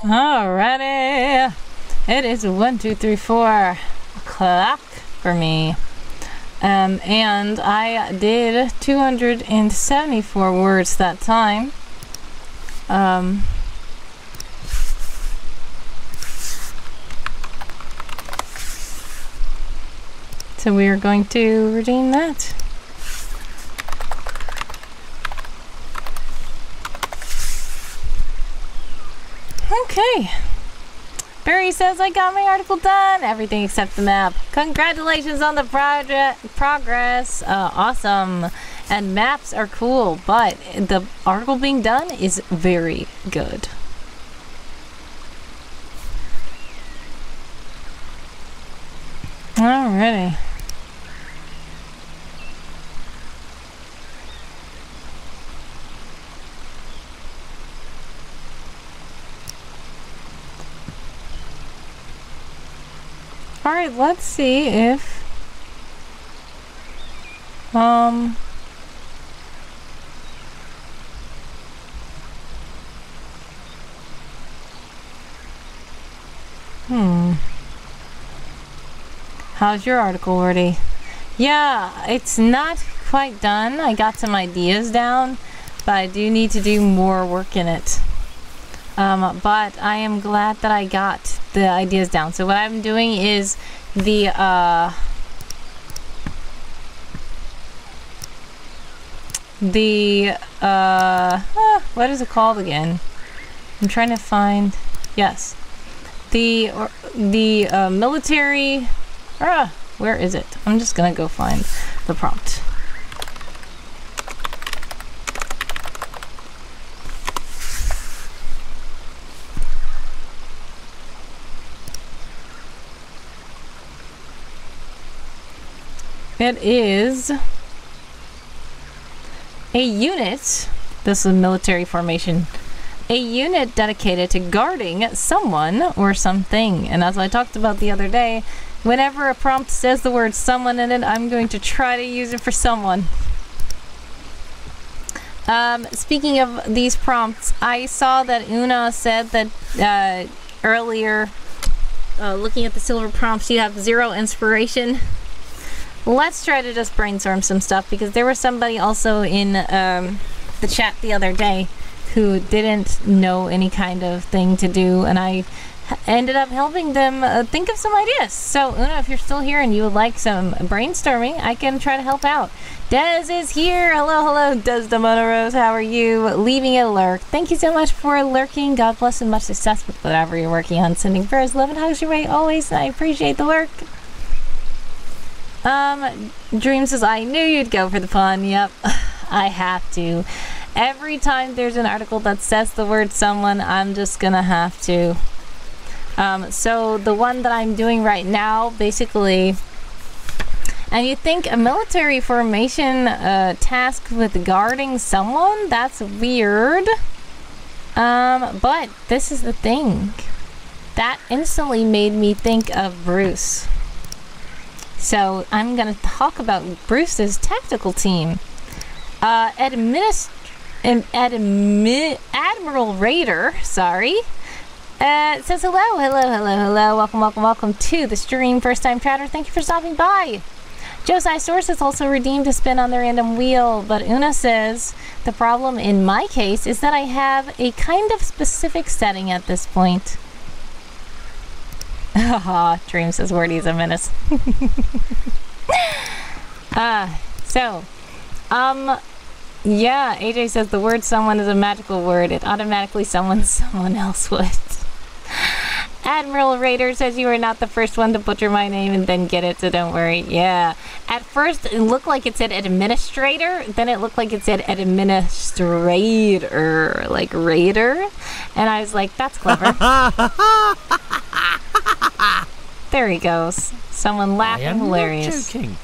Alrighty, it is 1, 2, 3, 4 o'clock for me. And I did 274 words that time. So we are going to redeem that. Okay. Barry says, I got my article done. Everything except the map. Congratulations on the progress. Awesome. And maps are cool, but the article being done is very good. Alrighty. Alright, let's see if how's your article already? Yeah, it's not quite done. I got some ideas down, but I do need to do more work in it. But I am glad that I got the ideas down. So what I'm doing is the what is it called again? I'm trying to find, yes, the military, where is it? I'm just gonna go find the prompt. It is a unit, this is military formation, a unit dedicated to guarding someone or something. And as I talked about the other day, whenever a prompt says the word someone in it, I'm going to try to use it for someone. Speaking of these prompts, I saw that Una said that earlier, looking at the silver prompts, you have 0 inspiration. Let's try to just brainstorm some stuff, because there was somebody also in the chat the other day who didn't know any kind of thing to do, and I ended up helping them think of some ideas. So Una, if you're still here and you would like some brainstorming, I can try to help out. Des is here. Hello, Desdemona Rose. How are you? Leaving a lurk. Thank you so much for lurking. God bless and much success with whatever you're working on. Sending prayers, love, and hugs your way always. I appreciate the lurk. Dream says, I knew you'd go for the pun. Yep, I have to. Every time there's an article that says the word someone, I'm just gonna have to. So the one that I'm doing right now, basically, and you think a military formation task with guarding someone? That's weird. But this is the thing. That instantly made me think of Bruce. So I'm going to talk about Bruce's tactical team. Admiral Raider, sorry, says hello, welcome to the stream, first time chatter, thank you for stopping by. Josiah Source is also redeemed to spin on the random wheel, but Una says the problem in my case is that I have a kind of specific setting at this point. Haha, Dream says Wordy's a menace. Yeah, AJ says the word someone is a magical word. It automatically summons someone else would. Admiral Raider says you are not the first one to butcher my name and then get it, so don't worry. Yeah. At first, it looked like it said administrator. Then it looked like it said administrator, like raider. And I was like, that's clever. There he goes. Someone laughing, hilarious. I am not joking.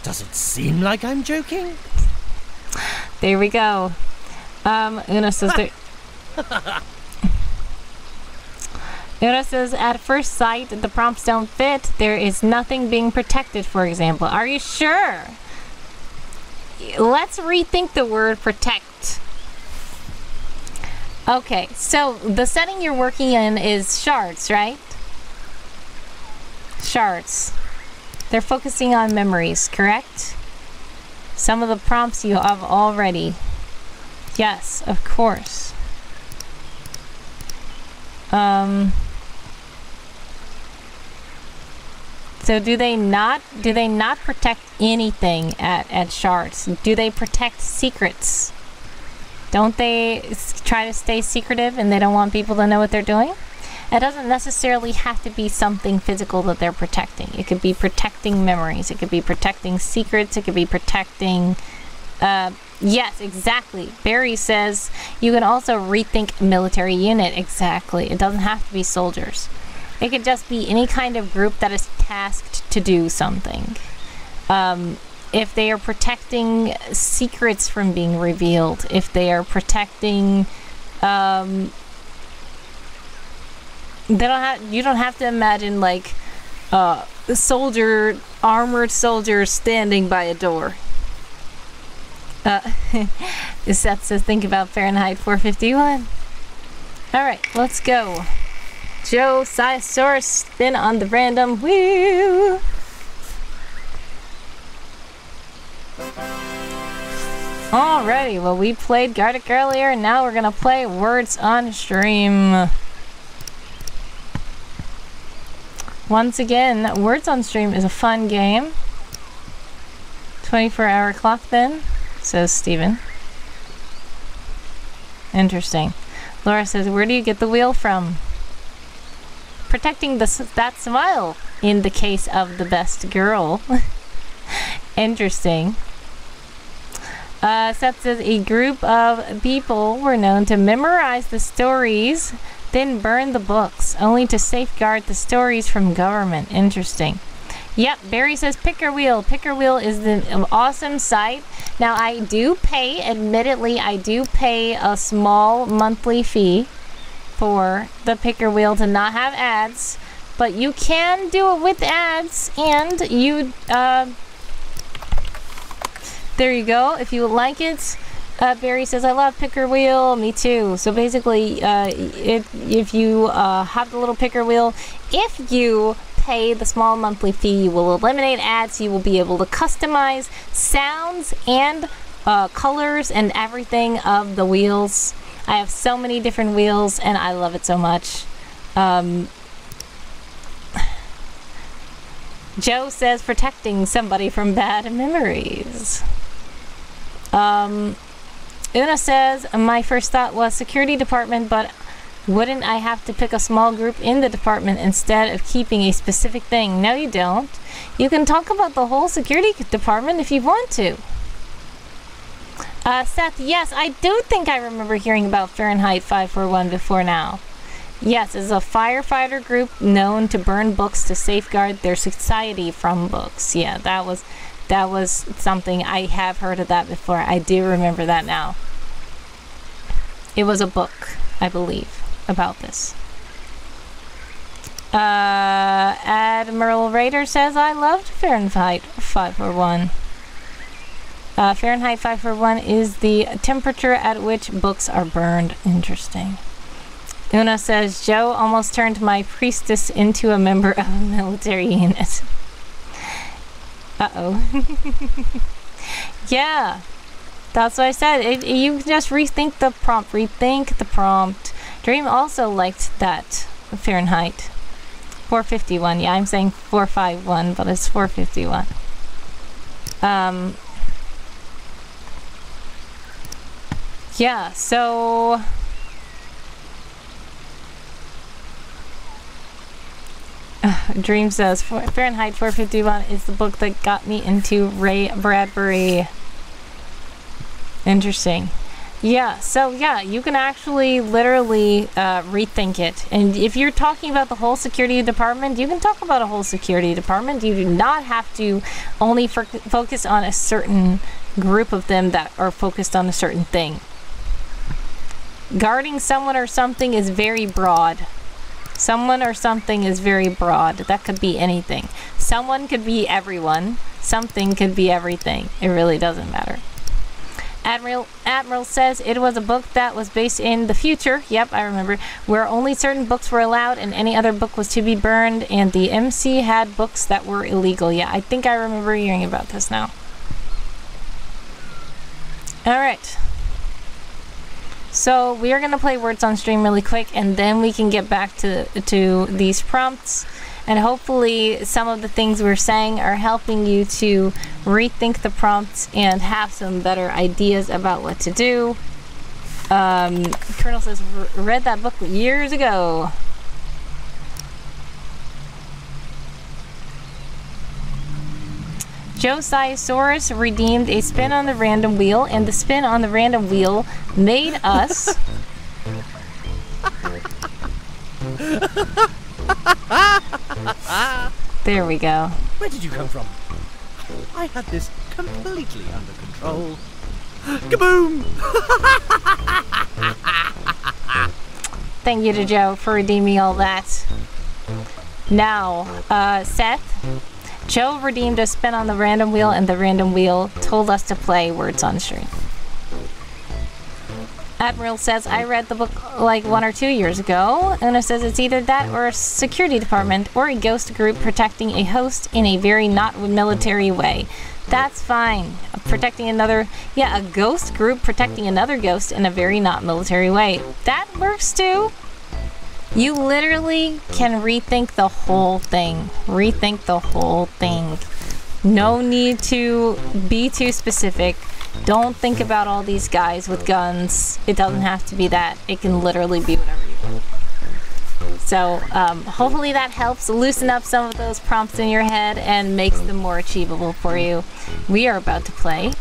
Does it seem like I'm joking? There we go. Una says Una says, at first sight, the prompts don't fit. There is nothing being protected, for example. Are you sure? Let's rethink the word protect. Okay, so the setting you're working in is shards, right? Shards. They're focusing on memories, correct? Some of the prompts you have already. Yes, of course. So do they not protect anything at shards? Do they protect secrets? Don't they try to stay secretive and they don't want people to know what they're doing? It doesn't necessarily have to be something physical that they're protecting. It could be protecting memories. It could be protecting secrets. It could be protecting... yes, exactly. Barry says you can also rethink military unit. Exactly. It doesn't have to be soldiers. It could just be any kind of group that is tasked to do something. If they are protecting secrets from being revealed, if they are protecting, you don't have to imagine like armored soldiers standing by a door. Seth says think about Fahrenheit 451. All right, let's go. Joe Siosaurus, spin on the random wheel. Alrighty, well we played Gartic earlier, and now we're gonna play Words on Stream. Once again, Words on Stream is a fun game. 24-hour clock then, says Steven. Interesting. Laura says, where do you get the wheel from? Protecting that smile in the case of the best girl. Interesting. Seth says a group of people were known to memorize the stories, then burn the books, only to safeguard the stories from government. Interesting. Yep, Barry says Picker Wheel. Picker Wheel is an awesome site. Now I do pay, admittedly, I do pay a small monthly fee for the Picker Wheel to not have ads, but you can do it with ads, and you there you go. If you like it, Barry says I love Picker Wheel. Me too. So basically, if you have the little Picker Wheel, if you pay the small monthly fee, you will eliminate ads. You will be able to customize sounds and colors and everything of the wheels. I have so many different wheels and I love it so much. Joe says protecting somebody from bad memories. Una says my first thought was security department, but wouldn't I have to pick a small group in the department instead of keeping a specific thing? No, you don't. You can talk about the whole security department if you want to. Seth, yes, I do think I remember hearing about Fahrenheit 541 before now. Yes, it's a firefighter group known to burn books to safeguard their society from books. Yeah, that was something. I have heard of that before. I do remember that now. It was a book, I believe, about this. Admiral Raider says, I loved Fahrenheit 541. Fahrenheit 541 is the temperature at which books are burned. Interesting. Una says, Joe almost turned my priestess into a member of a military unit. Uh-oh. Yeah. That's what I said. You just rethink the prompt. Rethink the prompt. Dream also liked that Fahrenheit 451. Yeah, I'm saying 451, but it's 451. Yeah, so Dream says Fahrenheit 451 is the book that got me into Ray Bradbury. Interesting. Yeah, so yeah, you can actually literally rethink it. And if you're talking about the whole security department, you can talk about a whole security department. You do not have to only focus on a certain group of them that are focused on a certain thing. Guarding someone or something is very broad. Someone or something is very broad. That could be anything. Someone could be everyone. Something could be everything. It really doesn't matter. Admiral says it was a book that was based in the future. Yep, I remember. Where only certain books were allowed and any other book was to be burned, and the MC had books that were illegal. Yeah, I think I remember hearing about this now. Alright. So we are going to play Words on Stream really quick, and then we can get back to these prompts. And hopefully some of the things we're saying are helping you to rethink the prompts and have some better ideas about what to do. Colonel says, read that book years ago. Josisaurus redeemed a spin on the random wheel, and the spin on the random wheel made us... There we go. Where did you come from? I had this completely under control. Kaboom! Thank you to Joe for redeeming all that. Now, Seth, Joe redeemed a spin on the random wheel, and the random wheel told us to play Words on Stream. Admiral says, I read the book like 1 or 2 years ago. Una says it's either that or a security department or a ghost group protecting a host in a very not military way. That's fine. Protecting another... Yeah, a ghost group protecting another ghost in a very not military way. That works too. You literally can rethink the whole thing. Rethink the whole thing. No need to be too specific. Don't think about all these guys with guns. It doesn't have to be that. It can literally be whatever you want. So hopefully that helps loosen up some of those prompts in your head and makes them more achievable for you. We are about to play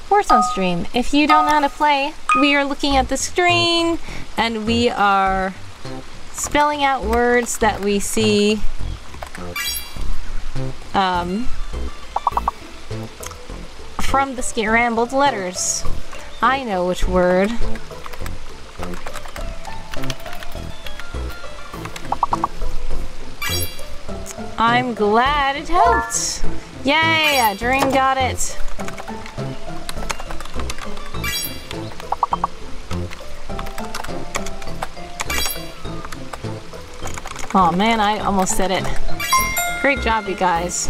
Words on Stream. If you don't know how to play, we are looking at the screen and we are spelling out words that we see from the scrambled letters. I know which word. I'm glad it helped. Yay! Dream got it. Oh man, I almost said it. Great job, you guys.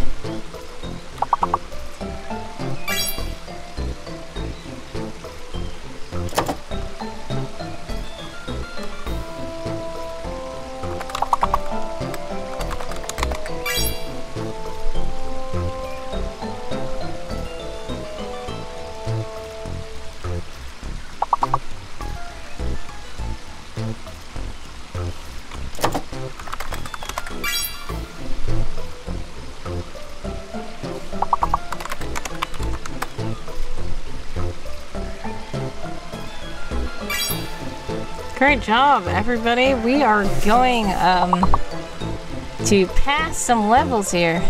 Great job, everybody. We are going to pass some levels here.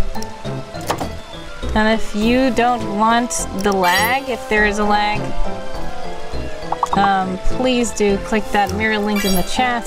And if you don't want the lag, if there is a lag, please do click that mirror link in the chat.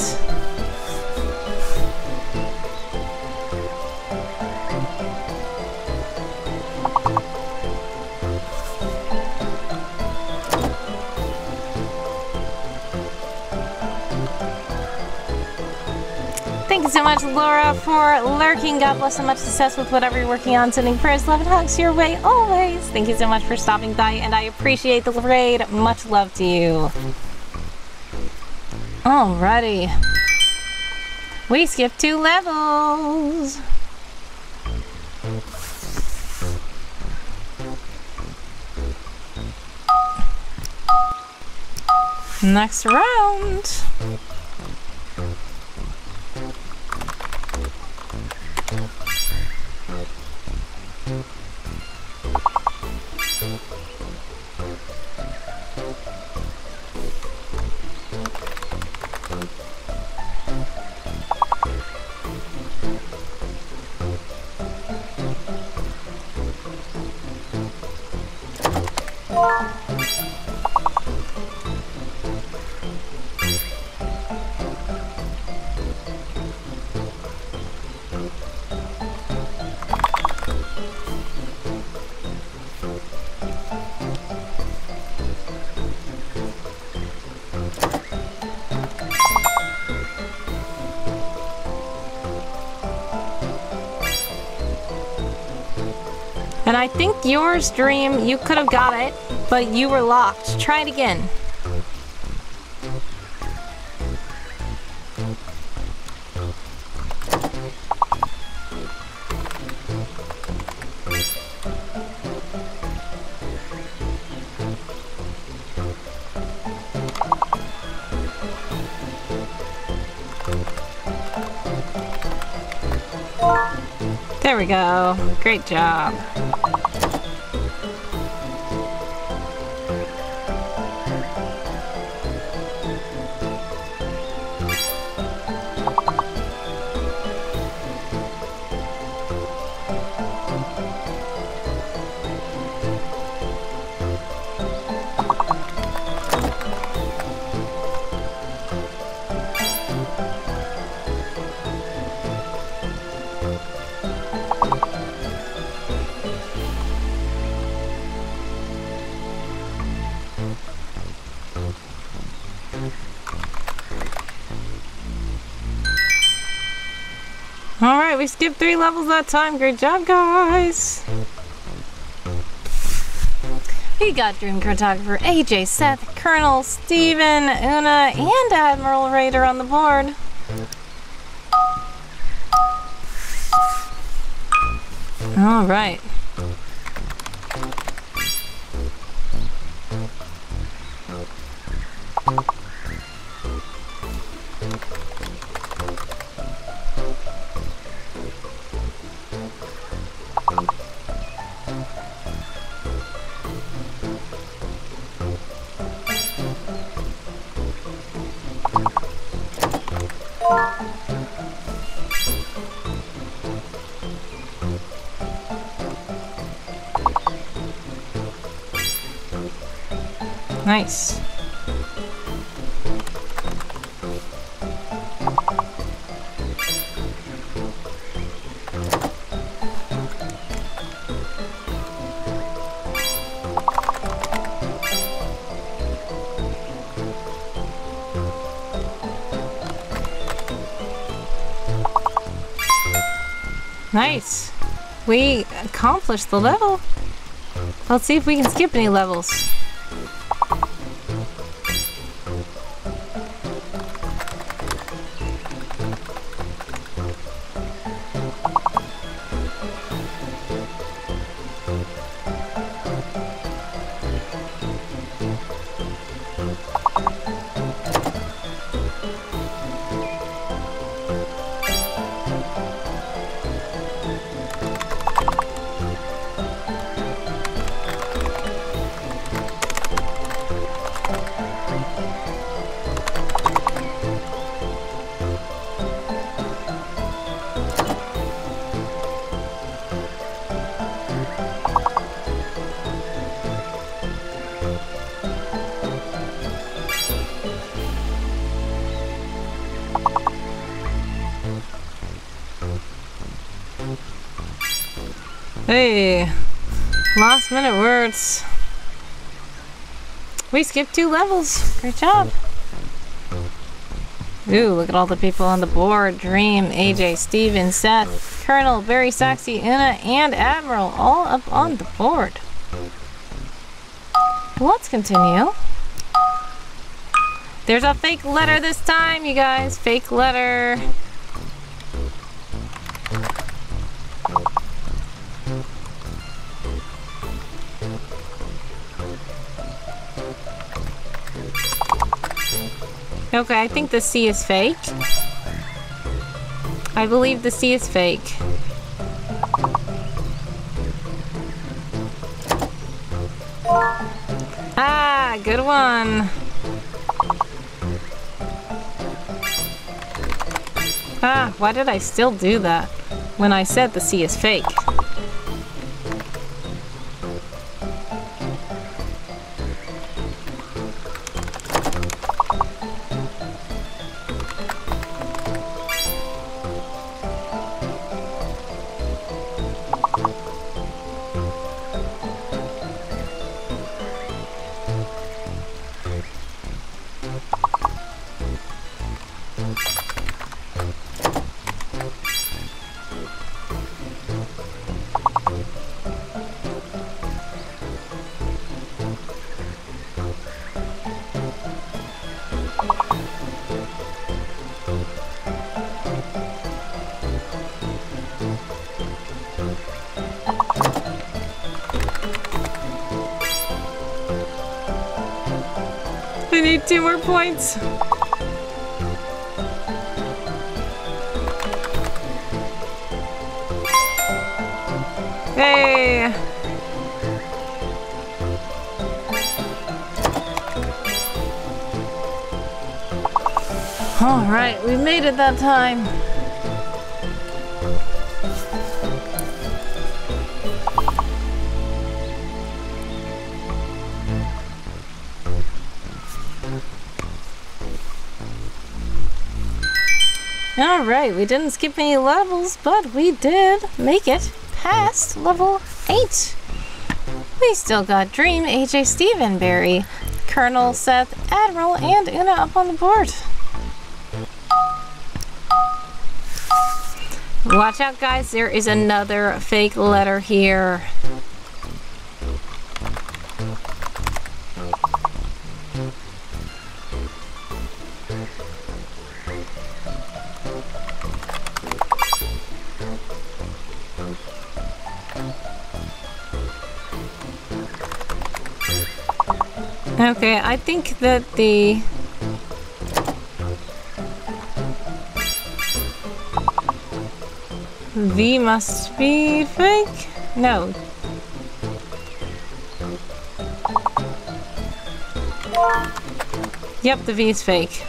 Thank you so much, Laura, for lurking. God bless and much success with whatever you're working on. Sending prayers, love, and hugs your way always. Thank you so much for stopping by, and I appreciate the raid. Much love to you. Alrighty. We skipped 2 levels. Next round. And I think yours, Dream, you could have got it, but you were locked. Try it again. There we go. Great job. Alright, we skipped 3 levels that time. Great job, guys! We got Dream Cartographer, AJ, Seth, Colonel, Steven, Una, and Admiral Raider on the board. Alright. Nice. Nice. We accomplished the level. Let's see if we can skip any levels. Hey, last minute words. We skipped 2 levels. Great job. Ooh, look at all the people on the board. Dream, AJ, Steven, Seth, Colonel, Barry, Saxy, Una, and Admiral all up on the board. Let's continue. There's a fake letter this time, you guys. Fake letter. Okay, I think the C is fake. I believe the C is fake. Ah, good one. Ah, why did I still do that when I said the C is fake? I need 2 more points. Hey! Alright, we made it that time. Alright, we didn't skip any levels, but we did make it past level 8. We still got Dream, AJ, Steven, Barry, Colonel, Seth, Admiral, and Una up on the board. Watch out, guys, there is another fake letter here. Okay, I think that the V must be fake? No. Yep, the V is fake.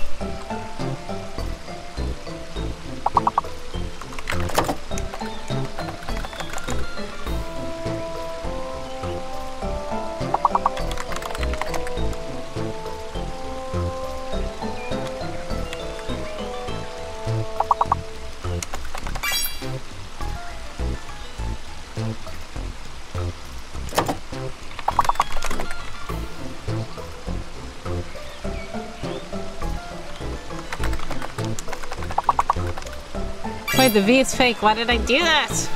Wait, the V is fake. Why did I do that?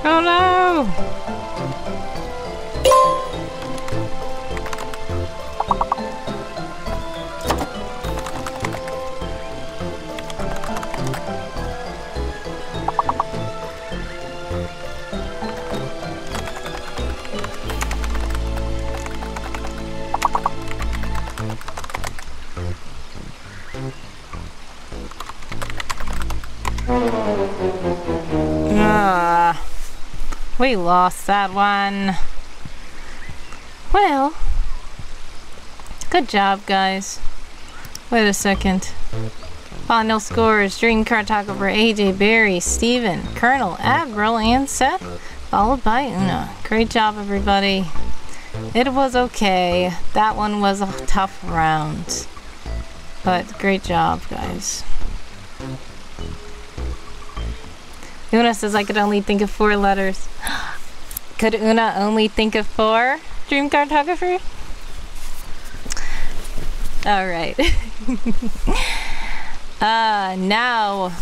Oh no! We lost that one. Well, good job, guys. Wait a second. Final scores: Dream Cartographer, AJ, Barry, Steven, Colonel, Admiral, and Seth, followed by Una. Great job, everybody. It was okay. That one was a tough round, but great job, guys. Una says I could only think of 4 letters. Could Una only think of 4? Dream Cartographer? Alright. Now,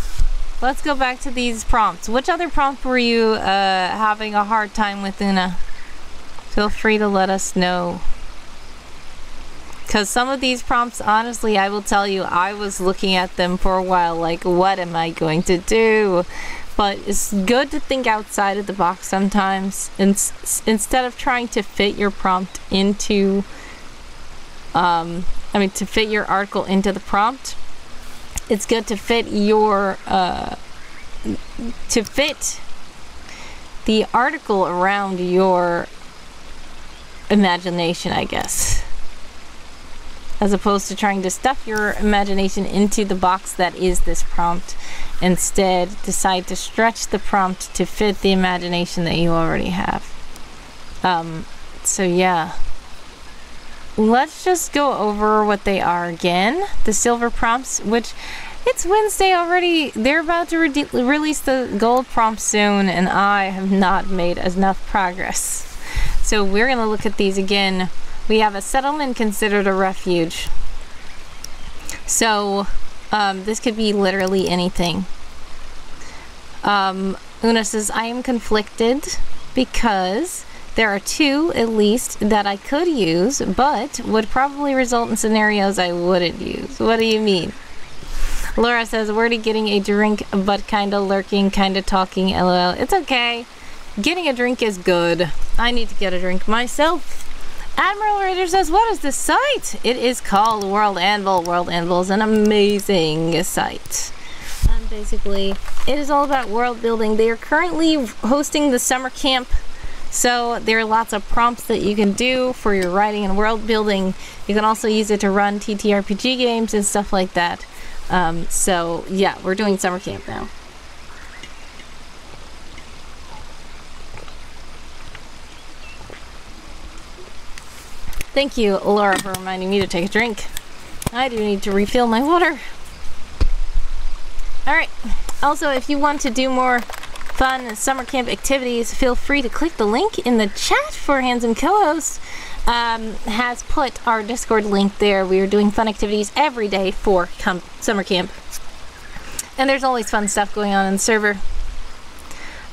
let's go back to these prompts. Which other prompt were you having a hard time with, Una? Feel free to let us know. Because some of these prompts, honestly, I will tell you, I was looking at them for a while, like, what am I going to do? But it's good to think outside of the box sometimes. Instead of trying to fit your prompt into, to fit your article into the prompt, it's good to fit your, to fit the article around your imagination, I guess. As opposed to trying to stuff your imagination into the box that is this prompt. Instead, decide to stretch the prompt to fit the imagination that you already have. So yeah. Let's just go over what they are again. The silver prompts, which it's Wednesday already. They're about to release the gold prompt soon, and I have not made enough progress. So we're going to look at these again. We have a settlement considered a refuge. So, this could be literally anything. Una says, I am conflicted because There are 2 at least that I could use, but would probably result in scenarios I wouldn't use. What do you mean? Laura says, wordy getting a drink, but kinda lurking, kinda talking, lol. It's okay. Getting a drink is good. I need to get a drink myself. Admiral Raider says, what is this site? It is called World Anvil. World Anvil is an amazing site. And basically, it is all about world building. They are currently hosting the summer camp. So there are lots of prompts that you can do for your writing and world building. You can also use it to run TTRPG games and stuff like that. So yeah, we're doing summer camp now. Thank you, Laura, for reminding me to take a drink. I do need to refill my water. Alright, also if you want to do more fun summer camp activities, feel free to click the link in the chat for Handsome Co-host. Has put our Discord link there. We are doing fun activities every day for summer camp. And there's always fun stuff going on in the server.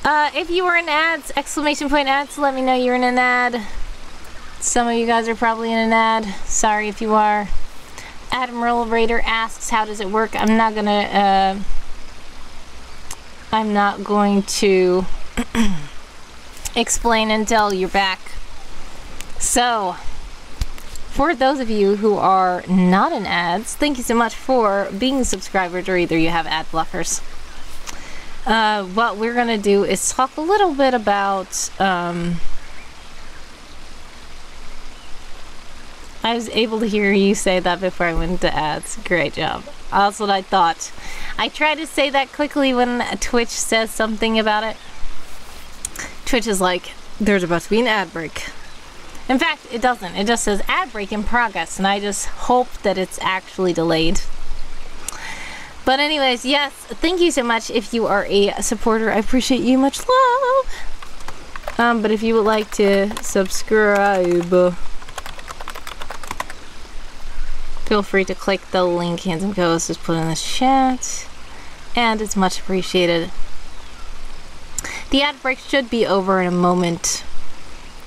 If you were in ads, exclamation point ads, let me know you're in an ad. Some of you guys are probably in an ad. Sorry if you are. Admiral Raider asks, how does it work? I'm not going to explain until you're back. So, for those of you who are not in ads, thank you so much for being subscribers, or either you have ad blockers. What we're gonna do is talk a little bit about, I was able to hear you say that before I went into ads. Great job. That's what I thought. I try to say that quickly when Twitch says something about it. Twitch is like, there's about to be an ad break. In fact, it doesn't. It just says ad break in progress, and I just hope that it's actually delayed. But anyways, yes, thank you so much if you are a supporter. I appreciate you. Much love. But if you would like to subscribe, feel free to click the link Handsome Ghost has put in the chat, and it's much appreciated. The ad break should be over in a moment.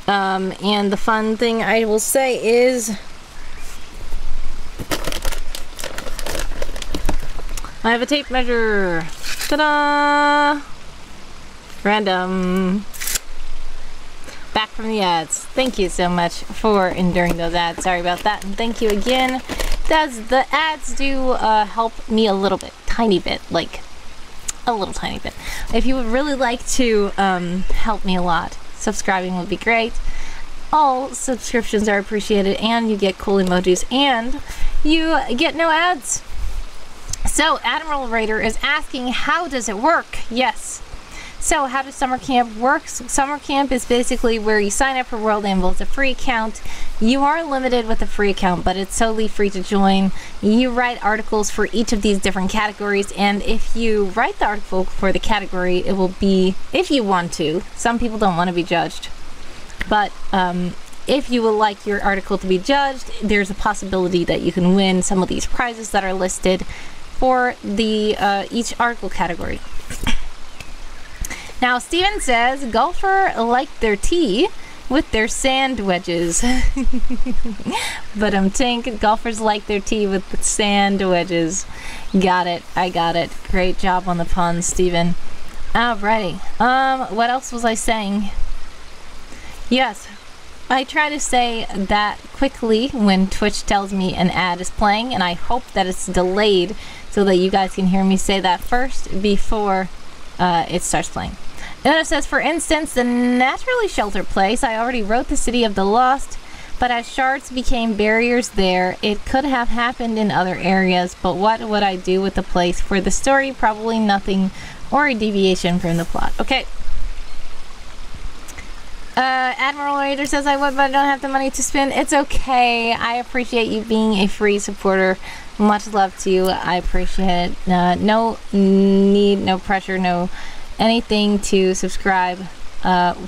And the fun thing I will say is I have a tape measure. Ta-da! Random. Back from the ads. Thank you so much for enduring those ads. Sorry about that. And thank you again. The ads do help me a little bit. Tiny bit. Like, a little tiny bit. If you would really like to help me a lot, subscribing would be great. All subscriptions are appreciated, and you get cool emojis, and you get no ads. So, Admiral Raider is asking, how does it work? Yes. So, how does summer camp work? Summer camp is basically where you sign up for World Anvil. It's a free account. You are limited with a free account, but it's totally free to join. You write articles for each of these different categories, and if you write the article for the category, it will be, if you want to, some people don't want to be judged, but if you would like your article to be judged, there's a possibility that you can win some of these prizes that are listed for the each article category. Now, Steven says, golfer like their tea with their sand wedges. But tank, golfers like their tea with the sand wedges. Got it. I got it. Great job on the pun, Steven. Alrighty. What else was I saying? Yes. I try to say that quickly when Twitch tells me an ad is playing, and I hope that it's delayed so that you guys can hear me say that first before it starts playing. And then it says, for instance, the naturally sheltered place, I already wrote the City of the Lost, but as shards became barriers there, it could have happened in other areas, but what would I do with the place for the story? Probably nothing, or a deviation from the plot. Okay. Admiral Raider says, I would, but I don't have the money to spend. It's okay. I appreciate you being a free supporter. Much love to you. I appreciate it. No need, no pressure, no anything to subscribe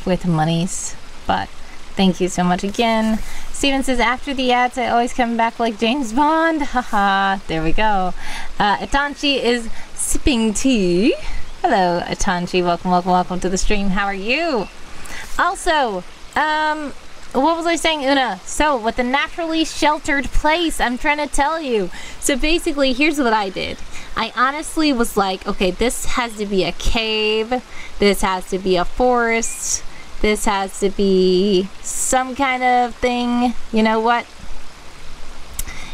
with monies, but thank you so much again. Steven says, after the ads I always come back like James Bond. Haha, there we go. Itanchi is sipping tea. Hello Itanchi, welcome to the stream. How are you? Also, What was I saying, Una? So, with the naturally sheltered place, I'm trying to tell you. So basically, here's what I did. I honestly was like, okay, this has to be a cave. This has to be a forest. This has to be some kind of thing. You know what?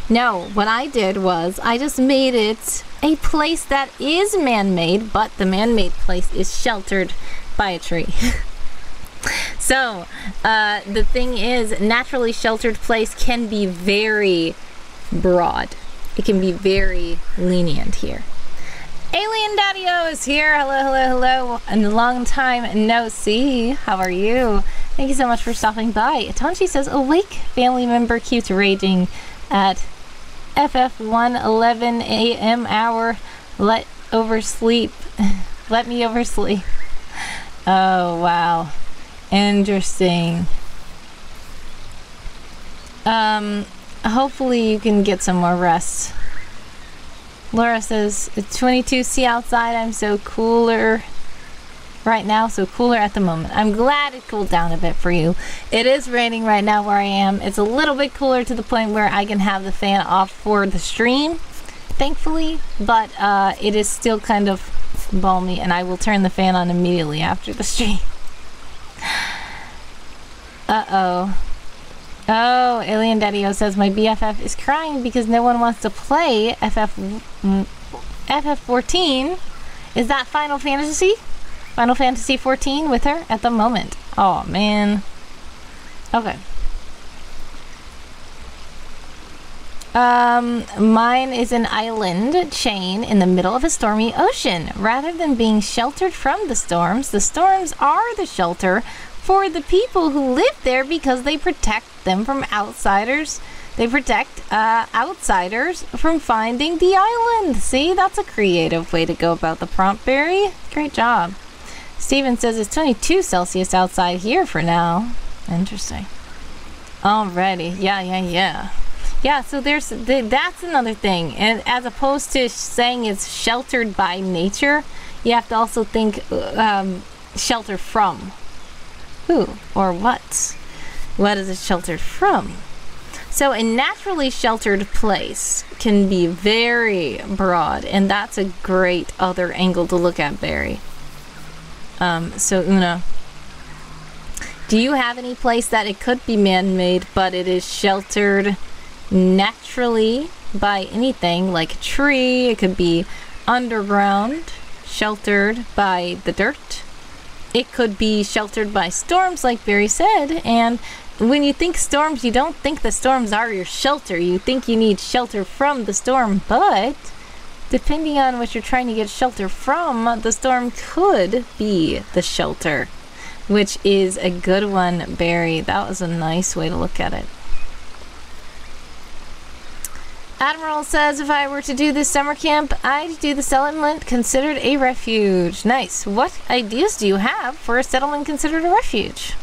No, what I did was I just made it a place that is man-made, but the man-made place is sheltered by a tree. So, the thing is, naturally sheltered place can be very broad. It can be very lenient here. Alien Daddy-O is here. Hello, hello, hello. And a long time no see. How are you? Thank you so much for stopping by. Tanchi says, awake family member keeps raging at FF1:11 a.m. hour. Let me oversleep. Oh, wow. Interesting. Hopefully you can get some more rest. Laura says, it's 22°C outside. I'm so cooler right now, so cooler at the moment. I'm glad it cooled down a bit for you. It is raining right now where I am. It's a little bit cooler to the point where I can have the fan off for the stream, thankfully, but it is still kind of balmy, and I will turn the fan on immediately after the stream. Uh-oh. Oh, Alien Daddy-O says, my BFF is crying because no one wants to play FF14. Is that Final Fantasy? Final Fantasy 14 with her at the moment. Oh, man. Okay. Mine is an island chain in the middle of a stormy ocean. Rather than being sheltered from the storms are the shelter for the people who live there because they protect them from outsiders. They protect outsiders from finding the island. See, that's a creative way to go about the prompt, Barry. Great job. Steven says it's 22°C outside here for now. Interesting. Alrighty. Yeah. Yeah, so that's another thing. And as opposed to saying it's sheltered by nature, you have to also think shelter from. Who or what? What is it sheltered from? So a naturally sheltered place can be very broad, and that's a great other angle to look at, Barry. So Una, do you have any place that it could be man-made, but it is sheltered naturally by anything, like a tree? It could be underground, sheltered by the dirt. It could be sheltered by storms, like Barry said, and when you think storms, you don't think the storms are your shelter. You think you need shelter from the storm, but depending on what you're trying to get shelter from, the storm could be the shelter, which is a good one, Barry. That was a nice way to look at it. Admiral says, if I were to do this summer camp, I'd do the settlement considered a refuge. Nice. What ideas do you have for a settlement considered a refuge?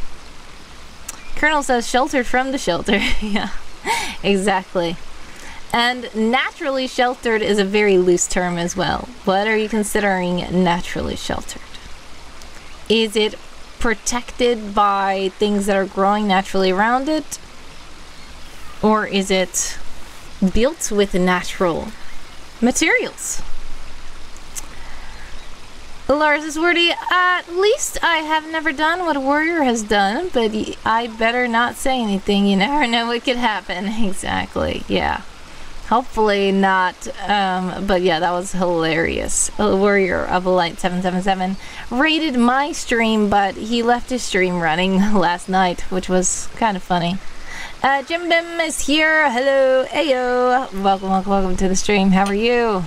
Colonel says, sheltered from the shelter. Yeah, exactly. And naturally sheltered is a very loose term as well. What are you considering naturally sheltered? Is it protected by things that are growing naturally around it? Or is it built with natural materials? Lars is wordy. At least I have never done what a warrior has done, but I better not say anything. You never know what could happen. Exactly. Yeah. Hopefully not. But yeah, that was hilarious. A warrior of a light 777 raided my stream, but he left his stream running last night, which was kind of funny. Jim Bim is here. Hello. Ayo. Welcome to the stream. How are you?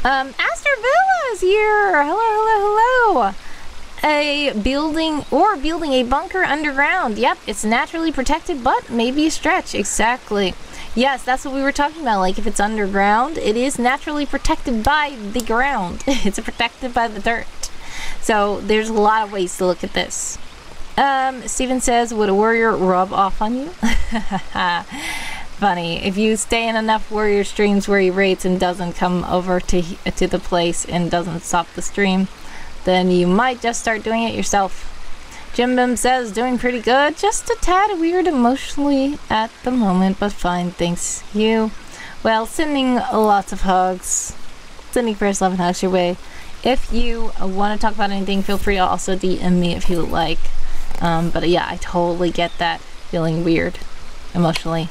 Aster Villa is here. Hello. Building a bunker underground. Yep, it's naturally protected, but maybe a stretch. Exactly. Yes, that's what we were talking about. Like, if it's underground, it is naturally protected by the ground. It's protected by the dirt. So there's a lot of ways to look at this. Steven says, would a warrior rub off on you? Funny. If you stay in enough warrior streams where he rates and doesn't come over to the place and doesn't stop the stream, then you might just start doing it yourself. Jim Bim says, doing pretty good. Just a tad weird emotionally at the moment, but fine, thanks you. Well, sending lots of hugs. Sending prayers, love, and hugs your way. If you want to talk about anything, feel free to also DM me if you would like. But yeah, I totally get that feeling weird emotionally.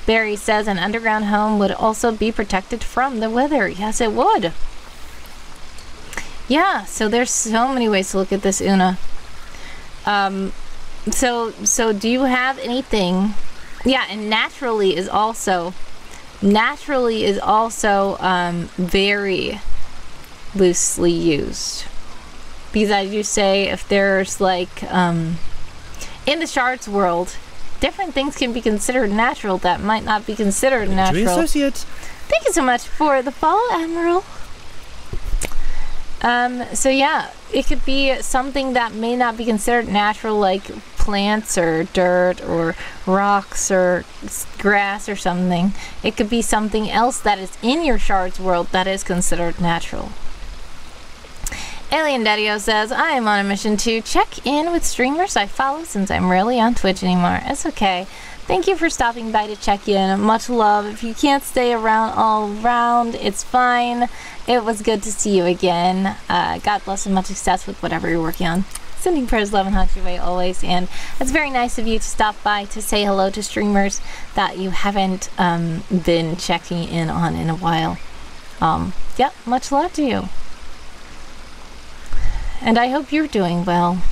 Barry says an underground home would also be protected from the weather. Yes, it would. Yeah, so there's so many ways to look at this, Una. So do you have anything? Yeah, and naturally is also very loosely used. Because as you say, if there's like in the shards world, different things can be considered natural that might not be considered natural. Associate. Thank you so much for the follow, Admiral. So yeah, it could be something that may not be considered natural, like plants or dirt or rocks or grass or something. It could be something else that is in your shards world that is considered natural. Alien Daddy-O says, I am on a mission to check in with streamers I follow since I'm rarely on Twitch anymore. It's okay. Thank you for stopping by to check in. Much love. If you can't stay around all around, it's fine. It was good to see you again. God bless and much success with whatever you're working on. Sending prayers, love, and hugs your way always. And it's very nice of you to stop by to say hello to streamers that you haven't been checking in on in a while. Yeah, much love to you. And I hope you're doing well.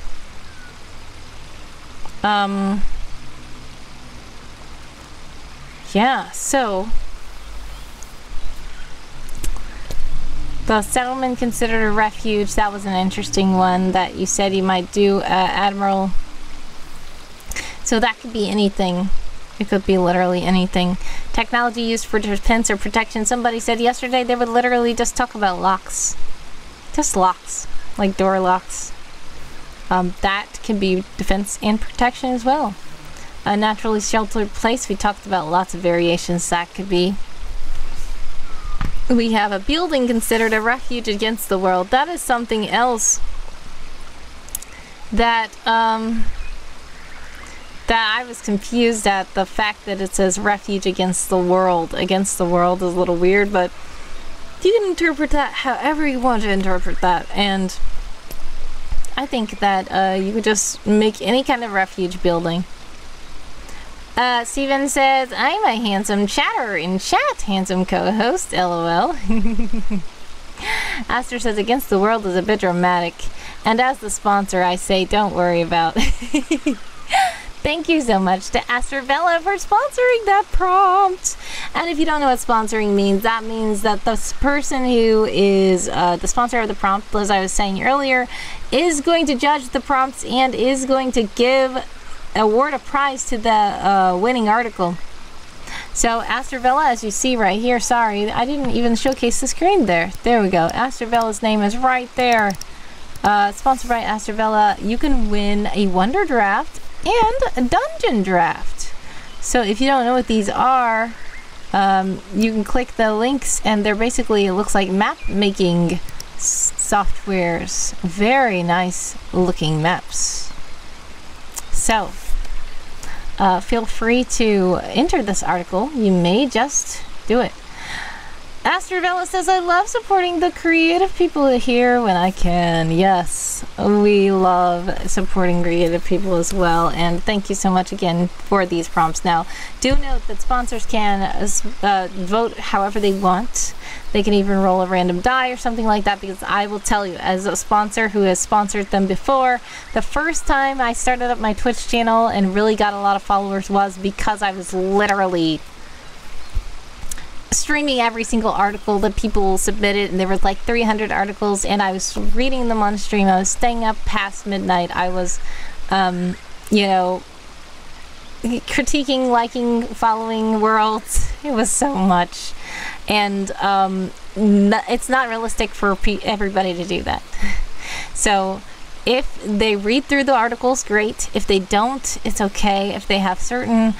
Yeah, so the settlement considered a refuge, that was an interesting one that you said you might do, Admiral. So that could be anything. It could be literally anything. Technology used for defense or protection. Somebody said yesterday they would literally just talk about locks. Just locks. Like door locks. That can be defense and protection as well. A naturally sheltered place. We talked about lots of variations that could be. We have a building considered a refuge against the world. That is something else that that I was confused at. The fact that it says refuge against the world. Against the world is a little weird, but you can interpret that however you want to interpret that. And I think that you could just make any kind of refuge building. Steven says, I'm a handsome chatter in chat, handsome co-host, LOL. Aster says, against the world is a bit dramatic. And as the sponsor, I say, don't worry about. Thank you so much to Astervella for sponsoring that prompt. And if you don't know what sponsoring means, that means that the person who is the sponsor of the prompt, as I was saying earlier, is going to judge the prompts and is going to award a prize to the winning article. So Astervella, as you see right here, sorry, I didn't even showcase the screen there. There we go. Astervella's name is right there. Sponsored by Astervella. You can win a Wonder Draft and a Dungeon Draft. So if you don't know what these are, you can click the links and they're basically, it looks like map making softwares. Very nice looking maps. So feel free to enter this article. You may just do it. Astervella says, I love supporting the creative people here when I can. Yes, we love supporting creative people as well. And thank you so much again for these prompts. Now, do note that sponsors can vote however they want. They can even roll a random die or something like that, because I will tell you, as a sponsor who has sponsored them before, the first time I started up my Twitch channel and really got a lot of followers was because I was literally streaming every single article that people submitted, and there were like 300 articles, and I was reading them on stream. I was staying up past midnight. I was, you know, critiquing, liking, following worlds. It was so much. And it's not realistic for everybody to do that. So if they read through the articles, great. If they don't, it's okay. If they have certain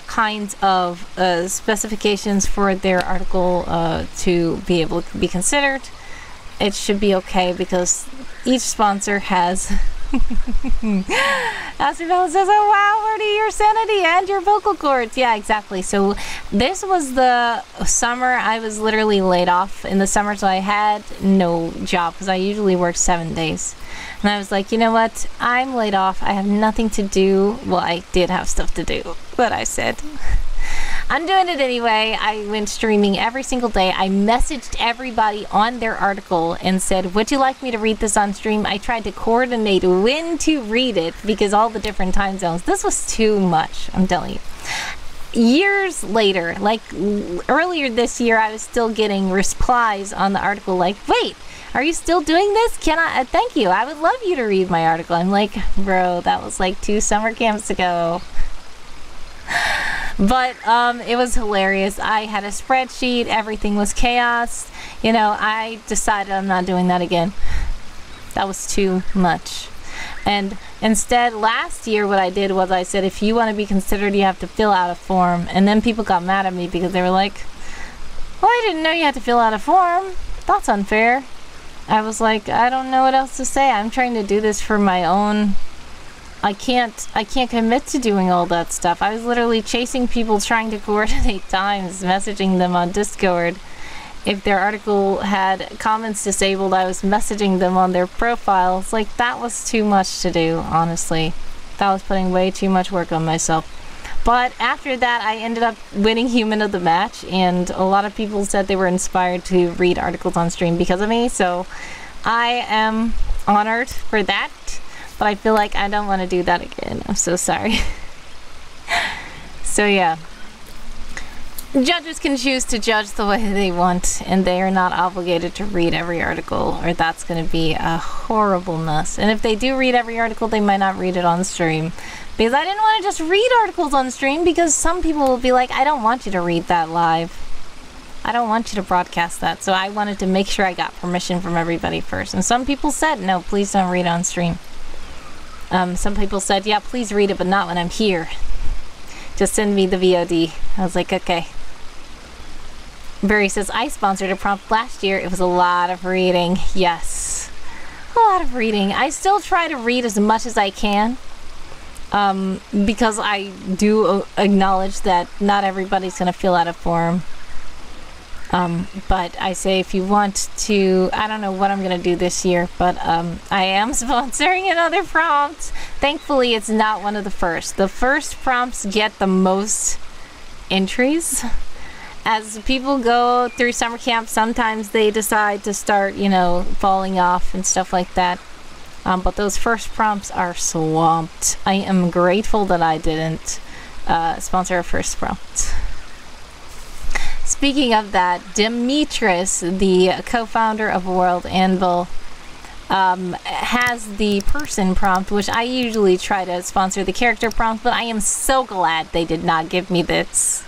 kinds of specifications for their article to be able to be considered, it should be okay, because each sponsor has Astronella says, oh wow, Marty, your sanity and your vocal cords. Yeah, exactly. So this was the summer I was literally laid off in the summer, so I had no job because I usually work 7 days. And I was like, you know what? I'm laid off. I have nothing to do. Well, I did have stuff to do, but I said, I'm doing it anyway. I went streaming every single day. I messaged everybody on their article and said, would you like me to read this on stream? I tried to coordinate when to read it because all the different time zones. This was too much, I'm telling you. Years later, like earlier this year, I was still getting replies on the article like, wait, are you still doing this? Can I? Thank you. I would love you to read my article. I'm like, bro, that was like 2 summer camps ago. But it was hilarious. I had a spreadsheet. Everything was chaos. You know, I decided I'm not doing that again. That was too much. And instead, last year, what I did was I said, if you want to be considered, you have to fill out a form. And then people got mad at me because they were like, well, I didn't know you had to fill out a form. That's unfair. I was like, I don't know what else to say. I'm trying to do this for my own... I can't commit to doing all that stuff. I was literally chasing people, trying to coordinate times, messaging them on Discord. If their article had comments disabled, I was messaging them on their profiles. Like, that was too much to do, honestly. That was putting way too much work on myself. But after that, I ended up winning Human of the Match, and a lot of people said they were inspired to read articles on stream because of me, so I am honored for that. But I feel like I don't want to do that again. I'm so sorry. So yeah. Judges can choose to judge the way they want, and they are not obligated to read every article, or that's going to be a horrible mess. And if they do read every article, they might not read it on stream. Because I didn't want to just read articles on stream, because some people will be like, I don't want you to read that live. I don't want you to broadcast that. So I wanted to make sure I got permission from everybody first. And some people said, no, please don't read on stream. Some people said, yeah, please read it, but not when I'm here. Just send me the VOD. I was like, okay. Barry says, I sponsored a prompt last year. It was a lot of reading. Yes. A lot of reading. I still try to read as much as I can. Because I do acknowledge that not everybody's going to fill out a form. But I say if you want to, I don't know what I'm going to do this year, but I am sponsoring another prompt. Thankfully, it's not one of the first. The first prompts get the most entries. As people go through summer camp, sometimes they decide to start, you know, falling off and stuff like that. But those first prompts are swamped. I am grateful that I didn't sponsor a first prompt. Speaking of that, Demetrius, the co-founder of World Anvil, has the person prompt, which I usually try to sponsor the character prompt, but I am so glad they did not give me this.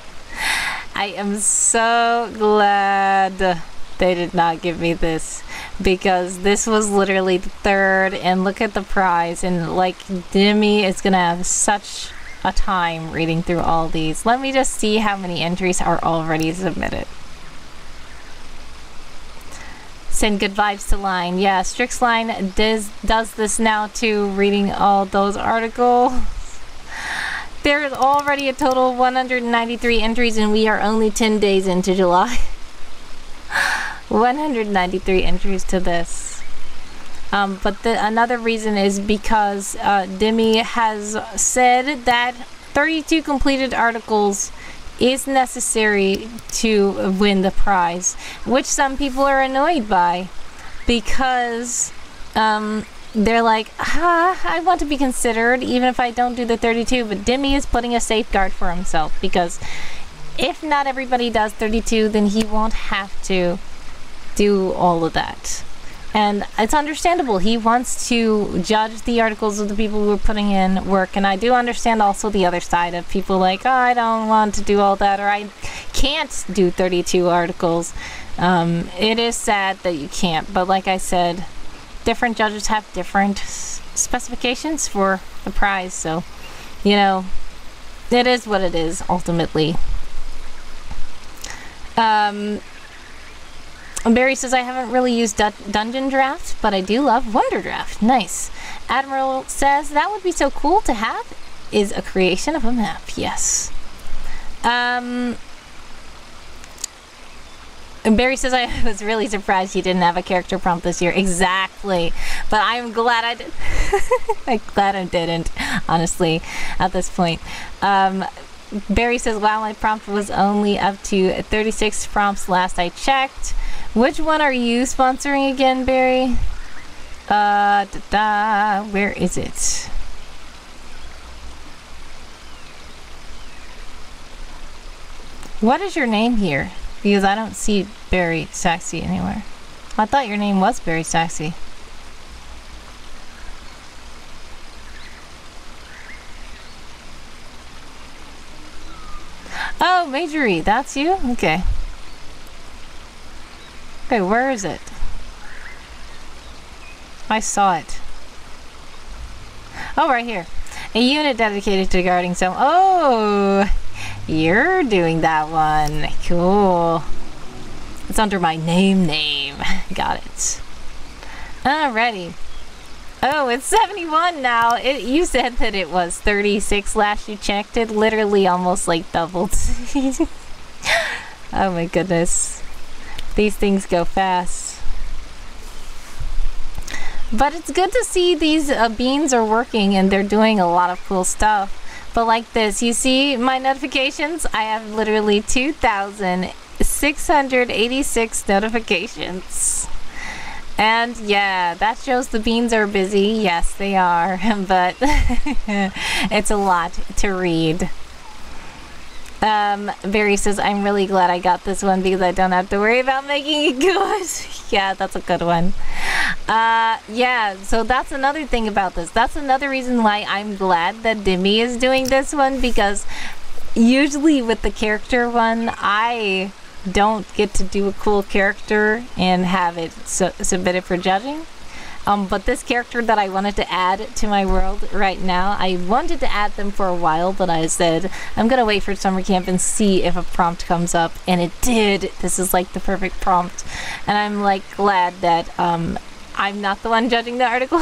I am so glad they did not give me this, because this was literally the third, and look at the prize, and like Demi is gonna have such a time reading through all these. Let me just see how many entries are already submitted. Send good vibes to Line. Yeah, Strixline does this now too, reading all those articles. There's already a total of 193 entries, and we are only 10 days into July. 193 entries to this. But another reason is because Demi has said that 32 completed articles is necessary to win the prize, which some people are annoyed by, because they're like, I want to be considered even if I don't do the 32, but Demi is putting a safeguard for himself, because if not everybody does 32, then he won't have to do all of that. And it's understandable. He wants to judge the articles of the people who are putting in work. And I do understand also the other side of people like, oh, I don't want to do all that, or I can't do 32 articles. It is sad that you can't. But like I said, different judges have different specifications for the prize. So, you know, it is what it is, ultimately. Barry says, I haven't really used Dungeon Draft, but I do love Wonder Draft. Nice. Admiral says, that would be so cool to have is a creation of a map. Yes. And Barry says, I was really surprised you didn't have a character prompt this year. Exactly. But I'm glad I did. I'm glad I didn't, honestly, at this point. Barry says, wow, my prompt was only up to 36 prompts last I checked. Which one are you sponsoring again, Barry? Where is it? What is your name here? Because I don't see Barry Saxy anywhere. I thought your name was Barry Saxy. Oh, Majorie, that's you? Okay. Okay, where is it? I saw it. Oh, right here. A unit dedicated to guarding some... Oh! You're doing that one. Cool. It's under my name. Got it. Alrighty. Oh, it's 71 now. You said that it was 36 last you checked. It literally almost like doubled. Oh my goodness. These things go fast. But it's good to see these beans are working and they're doing a lot of cool stuff. But like this, you see my notifications? I have literally 2,686 notifications. And yeah, that shows the beans are busy. Yes, they are. But it's a lot to read. Barry says, I'm really glad I got this one because I don't have to worry about making it good. Yeah, that's a good one. Yeah, so that's another thing about this. That's another reason why I'm glad that Dimmy is doing this one, because usually with the character one, I don't get to do a cool character and have it submitted for judging. But this character that I wanted to add to my world right now, I wanted to add them for a while, but I said, I'm gonna wait for summer camp and see if a prompt comes up, and it did. This is like the perfect prompt. And I'm like glad that I'm not the one judging the article.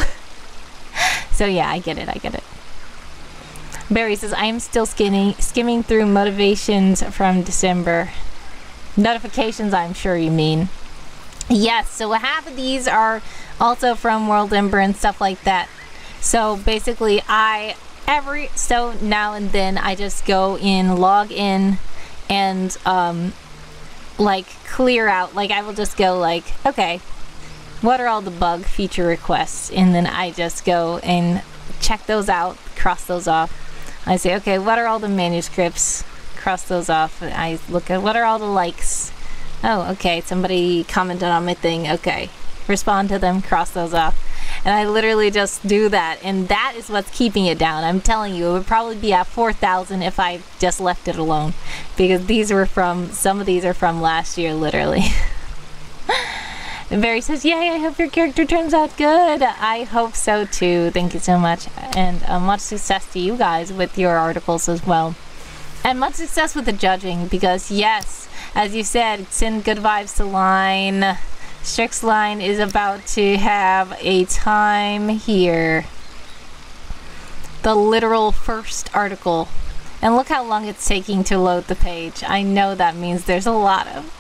So yeah, I get it. Barry says, I am still skimming through motivations from December. Notifications, I'm sure you mean. Yes, so half of these are also from World Ember and stuff like that. So basically every so now and then I just go in, log in, and like clear out, like I will just go like, okay, what are all the bug feature requests? And then I just go and check those out, cross those off. I say, okay, what are all the manuscripts? Cross those off. I look at what are all the likes. Oh, okay, somebody commented on my thing. Okay, respond to them, cross those off. And I literally just do that, and that is what's keeping it down. I'm telling you, it would probably be at 4,000 if I just left it alone, because these were from, some of these are from last year, literally. And Barry says, yay, I hope your character turns out good. I hope so too. Thank you so much, and much success to you guys with your articles as well. And much success with the judging, because yes, as you said, send good vibes to Line. Strix Line is about to have a time here. The literal first article. And look how long it's taking to load the page. I know that means there's a lot of...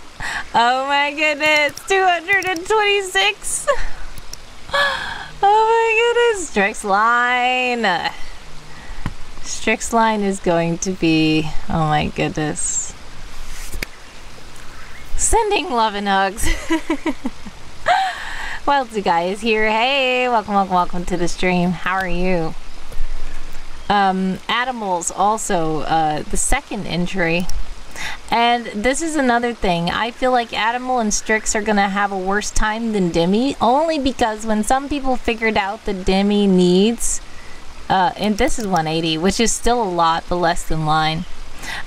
Oh my goodness, 226! Oh my goodness, Strix Line! Strix Line is going to be... Oh my goodness. Sending love and hugs. Wildsy Guy is here. Hey, welcome to the stream. How are you? Animals also, the second entry. And this is another thing. I feel like Animal and Strix are gonna have a worse time than Demi, only because when some people figured out that Demi needs, and this is 180, which is still a lot, but less than Line.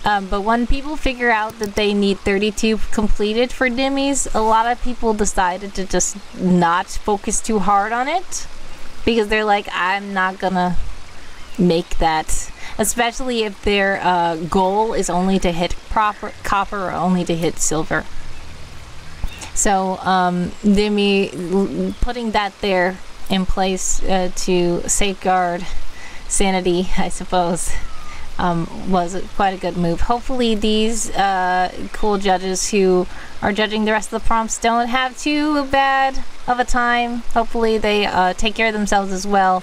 But when people figure out that they need 32 completed for Demis, a lot of people decided to just not focus too hard on it, because they're like, I'm not gonna make that, especially if their goal is only to hit copper or only to hit silver. So Demi putting that there in place to safeguard sanity, I suppose, was quite a good move. Hopefully these cool judges who are judging the rest of the prompts don't have too bad of a time. Hopefully they take care of themselves as well,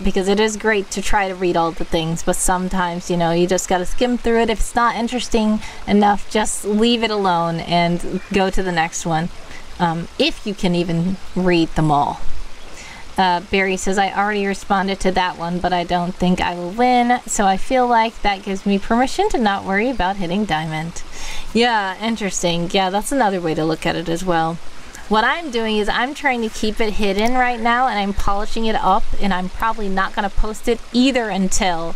because it is great to try to read all the things, but sometimes, you know, you just gotta skim through it. If it's not interesting enough, just leave it alone and go to the next one, if you can even read them all. Barry says, I already responded to that one, but I don't think I will win, so I feel like that gives me permission to not worry about hitting diamond. Yeah, interesting. Yeah, that's another way to look at it as well. What I'm doing is I'm trying to keep it hidden right now, and I'm polishing it up, and I'm probably not going to post it either until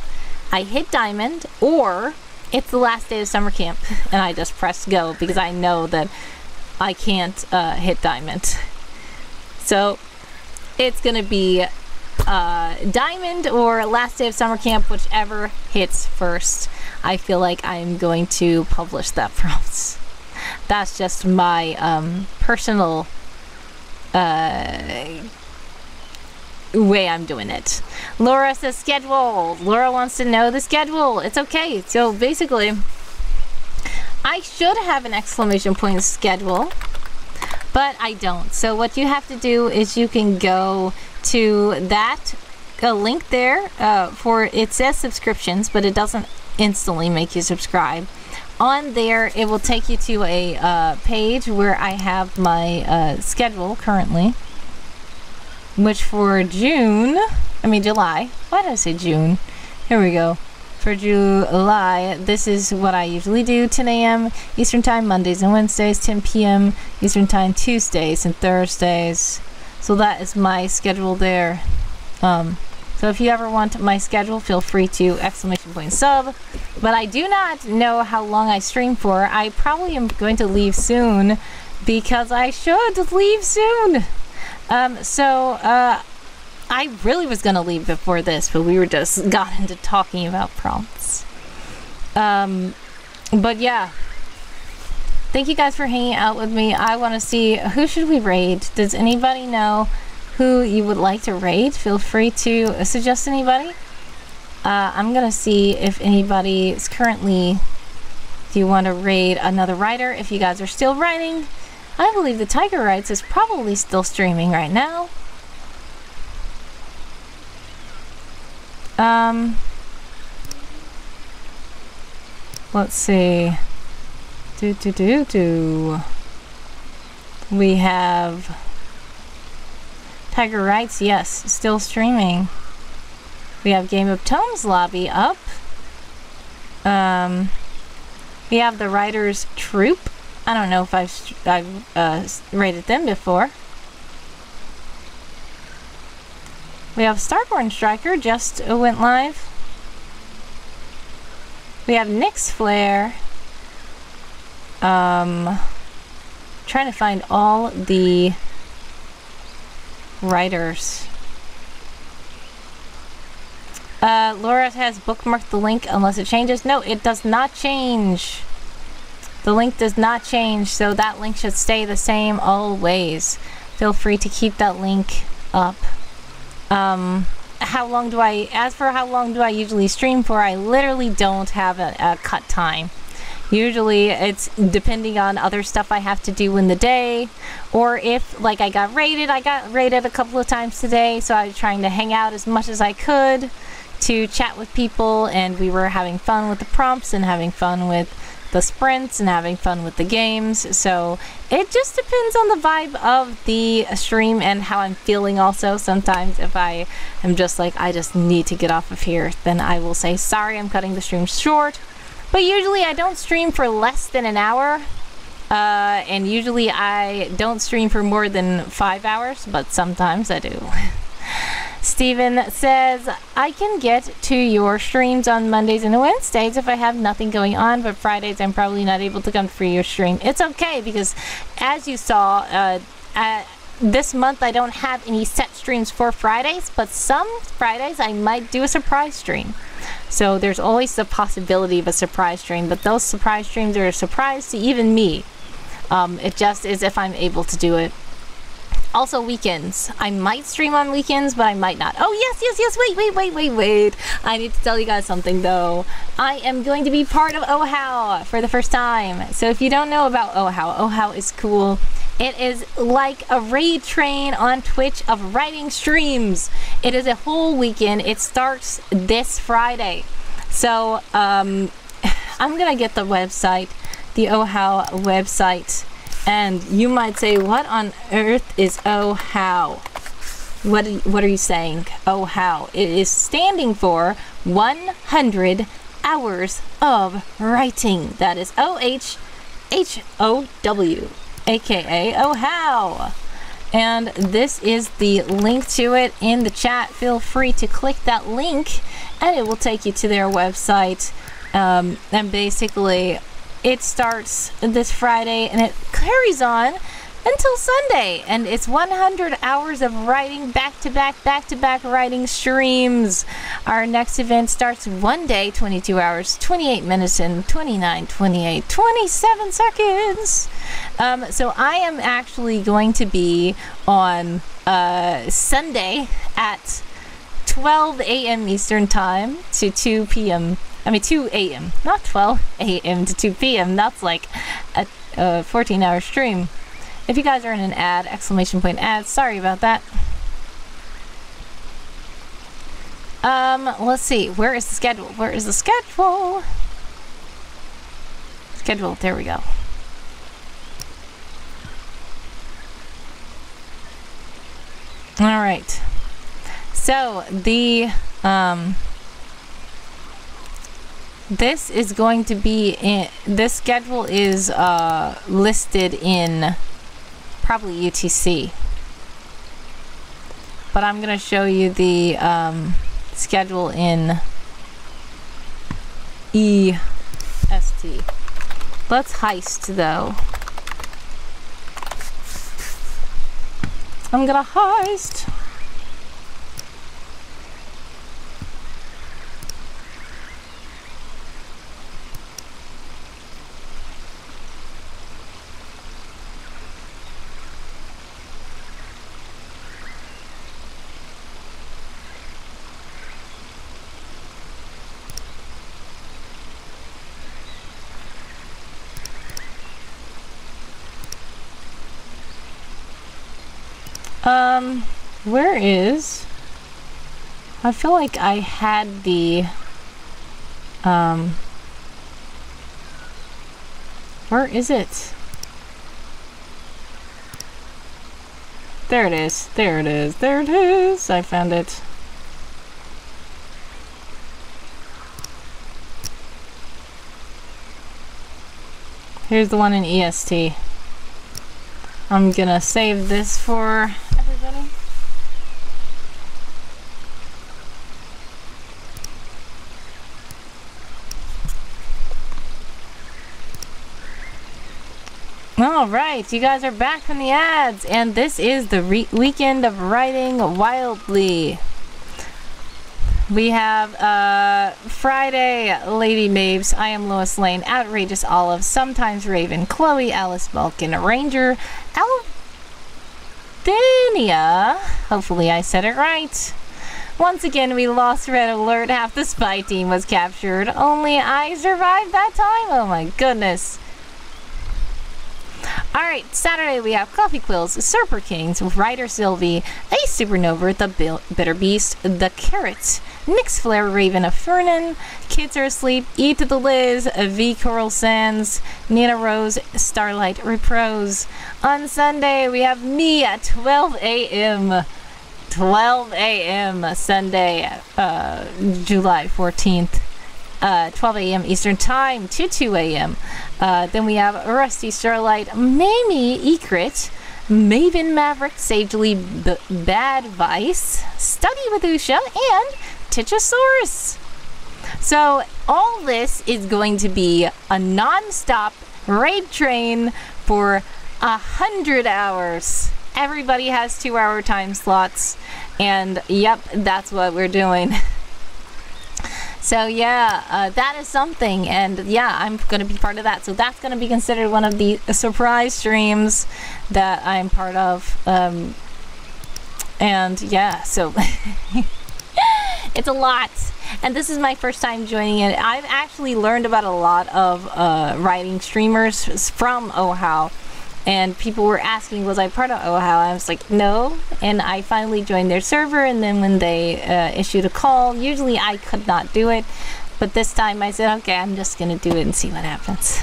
I hit diamond, or it's the last day of summer camp, and I just press go, because I know that I can't hit diamond. So it's gonna be diamond or last day of summer camp, whichever hits first. I feel like I'm going to publish that prompt. That's just my personal way I'm doing it. Laura says schedule. Laura wants to know the schedule. It's okay. So basically, I should have an exclamation point schedule, but I don't. So what you have to do is you can go to that link there for, it says subscriptions, but it doesn't instantly make you subscribe. On there, it will take you to a page where I have my schedule currently, which for July, why did I say June? Here we go. For July, this is what I usually do: 10 a.m. Eastern Time, Mondays and Wednesdays, 10 p.m. Eastern Time, Tuesdays and Thursdays. So that is my schedule there. So if you ever want my schedule, feel free to !sub. But I do not know how long I stream for. I probably am going to leave soon, because I should leave soon. I really was gonna leave before this, but we were just got into talking about prompts. But yeah, thank you guys for hanging out with me. I want to see, who should we raid? Does anybody know who you would like to raid? Feel free to suggest anybody. I'm gonna see if anybody is currently, do you want to raid another writer? If you guys are still writing, I believe the Tiger Writes is probably still streaming right now. Let's see. We have Tiger Writes, yes, still streaming. We have Game of Tomes lobby up. We have the Writers Troop. I don't know if I've rated them before. We have Starborn Striker just went live. We have Nyx Flare. Trying to find all the writers. Laura has bookmarked the link unless it changes. No, it does not change. The link does not change, so that link should stay the same always. Feel free to keep that link up. How long do I usually stream for? I literally don't have a cut time. Usually it's depending on other stuff I have to do in the day, or if, like, I got raided a couple of times today, so I was trying to hang out as much as I could to chat with people, and we were having fun with the prompts and having fun with the sprints and having fun with the games. So it just depends on the vibe of the stream and how I'm feeling also. Sometimes if I am just like, I just need to get off of here, then I will say, sorry, I'm cutting the stream short. But usually I don't stream for less than an hour, and usually I don't stream for more than 5 hours, but sometimes I do. Steven says, I can get to your streams on Mondays and Wednesdays if I have nothing going on, but Fridays I'm probably not able to come for your stream. It's okay, because as you saw, this month I don't have any set streams for Fridays, but some Fridays I might do a surprise stream. So there's always the possibility of a surprise stream, but those surprise streams are a surprise to even me. It just is if I'm able to do it. Also weekends. I might stream on weekends, but I might not. Oh, yes. Wait. I need to tell you guys something, though. I am going to be part of OHOW for the first time. So if you don't know about OHOW is cool. It is like a raid train on Twitch of writing streams. It is a whole weekend. It starts this Friday. So I'm going to get the website, the OHOW website. And you might say, what on earth is OHOW? What are you saying? OHOW. It is standing for 100 hours of writing. That is OHHOW, aka OHOW. And this is the link to it in the chat. Feel free to click that link and it will take you to their website. And basically, it starts this Friday and it carries on until Sunday, and it's 100 hours of writing, back-to-back writing streams. Our next event starts one day, 22 hours, 28 minutes, and 27 seconds. So I am actually going to be on Sunday at 12 a.m. Eastern Time to 2 p.m. 2 a.m. Not 12 a.m. to 2 p.m. That's like a 14-hour stream. If you guys are in an ad, exclamation point ad, sorry about that. Let's see. Where is the schedule? Where is the schedule? Schedule. There we go. All right. So the this is going to be in, this schedule is listed in probably UTC, but I'm gonna show you the schedule in EST. Let's heist though. I'm gonna heist. Where is... I feel like I had the... Where is it? There it is. There it is. There it is. I found it. Here's the one in EST. I'm gonna save this for everybody. Alright, you guys are back from the ads, and this is the weekend of writing wildly. We have Friday, Lady Mabes, I Am Lois Lane, Outrageous Olive, Sometimes Raven, Chloe, Alice Balkan, Ranger, Alvania, hopefully I said it right. Once again, we lost Red Alert, half the spy team was captured, only I survived that time, oh my goodness. Alright, Saturday we have Coffee Quills, Serper Kings, Ryder Sylvie, A Supernova, The Bitter Beast, The Carrots, Nyx Flare, Raven of Fernan, Kids Are Asleep, E to the Liz, V Coral Sands, Nina Rose, Starlight Reprose. On Sunday we have me at 12 a.m. 12 a.m. Sunday, July 14th. 12 a.m. Eastern Time to 2 a.m. Then we have Rusty Starlight, Mamie Ekrit, Maven Maverick, Sagely Bad Vice, Study with Usha, and Tichosaurus. So all this is going to be a non-stop raid train for 100 hours. Everybody has 2-hour time slots, and yep, that's what we're doing. So yeah, that is something, and yeah, I'm gonna be part of that. So that's gonna be considered one of the surprise streams that I'm part of. And yeah, so it's a lot. And this is my first time joining it. I've actually learned about a lot of writing streamers from OHOW. And people were asking, was I part of OHOW? I was like, no. And I finally joined their server, and then when they issued a call, usually I could not do it. But this time I said, okay, I'm just going to do it and see what happens.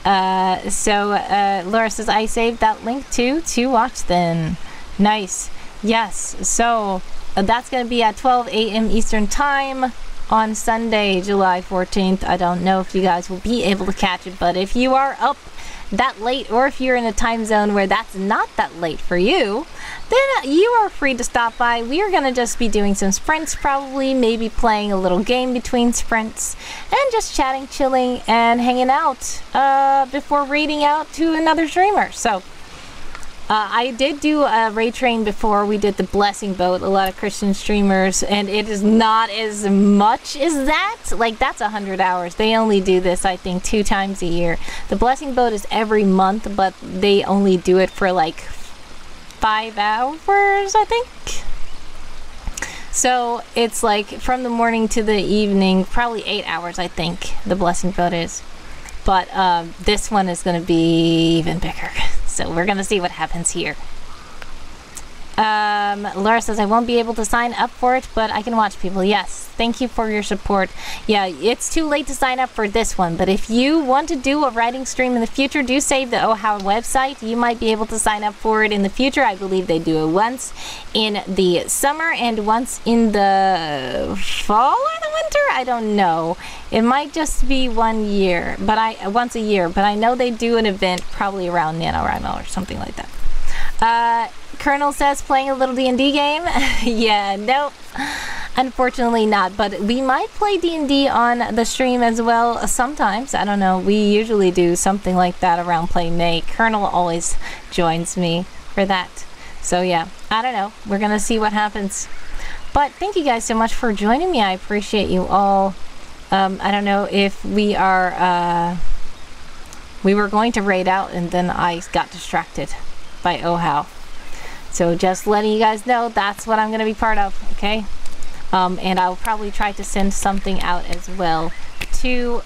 Laura says, I saved that link too to watch then. Nice. Yes. So that's going to be at 12 a.m. Eastern Time on Sunday, July 14th. I don't know if you guys will be able to catch it, but if you are up that late, or if you're in a time zone where that's not that late for you, then you are free to stop by. We are going to just be doing some sprints, probably, maybe playing a little game between sprints, and just chatting, chilling, and hanging out before raiding out to another streamer. So I did do a raid train before. We did the blessing boat, a lot of Christian streamers, and it is not as much as that. Like, that's 100 hours. They only do this, I think, 2 times a year. The blessing boat is every month, but they only do it for like 5 hours, I think. So it's like from the morning to the evening, probably 8 hours, I think the blessing boat is. But this one is going to be even bigger. So we're going to see what happens here. Laura says, I won't be able to sign up for it, but I can watch people. Yes, thank you for your support. Yeah, it's too late to sign up for this one, but if you want to do a writing stream in the future, do save the OHOW website. You might be able to sign up for it in the future. I believe they do it once in the summer and once in the fall or the winter. I don't know. It might just be once a year, but I know they do an event probably around NaNoWriMo or something like that. Colonel says, playing a little D&D game. Yeah, nope. Unfortunately not, but we might play D&D on the stream as well sometimes. I don't know. We usually do something like that around Play May. Colonel always joins me for that. So yeah, I don't know. We're going to see what happens. But thank you guys so much for joining me. I appreciate you all. I don't know if we are... we were going to raid out, and then I got distracted by OHOW. So just letting you guys know, that's what I'm going to be part of, okay? And I'll probably try to send something out as well to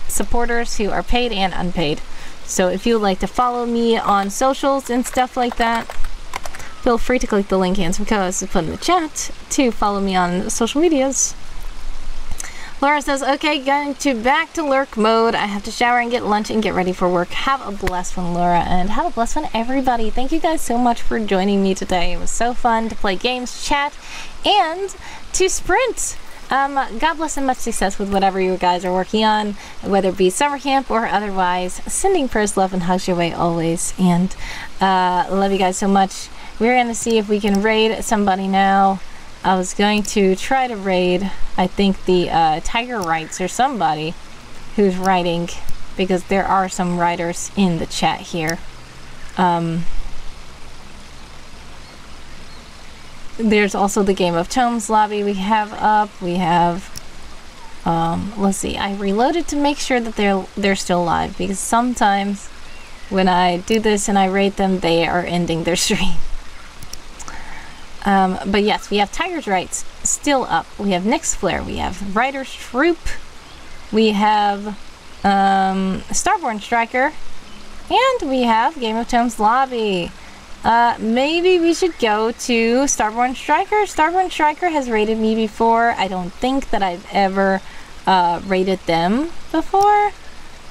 supporters who are paid and unpaid. So if you would like to follow me on socials and stuff like that, feel free to click the link Handsome Co-host to put in the chat to follow me on social medias. Laura says, okay, going back to lurk mode. I have to shower and get lunch and get ready for work. Have a blessed one, Laura, and have a blessed one, everybody. Thank you guys so much for joining me today. It was so fun to play games, chat, and to sprint. God bless and much success with whatever you guys are working on, whether it be summer camp or otherwise. Sending prayers, love, and hugs your way always. And love you guys so much. We're going to see if we can raid somebody now. I was going to try to raid, I think, the Tiger Writes or somebody who's writing, because there are some writers in the chat here. There's also the Game of Tomes lobby we have up. We have, let's see, I reloaded to make sure that they're still live, because sometimes when I do this and I rate them, they are ending their stream. But yes, we have Tiger's Rights still up. We have Nyx Flare. We have Writer's Troop. We have Starborn Striker. And we have Game of Tomes Lobby. Maybe we should go to Starborn Striker. Starborn Striker has rated me before. I don't think that I've ever rated them before.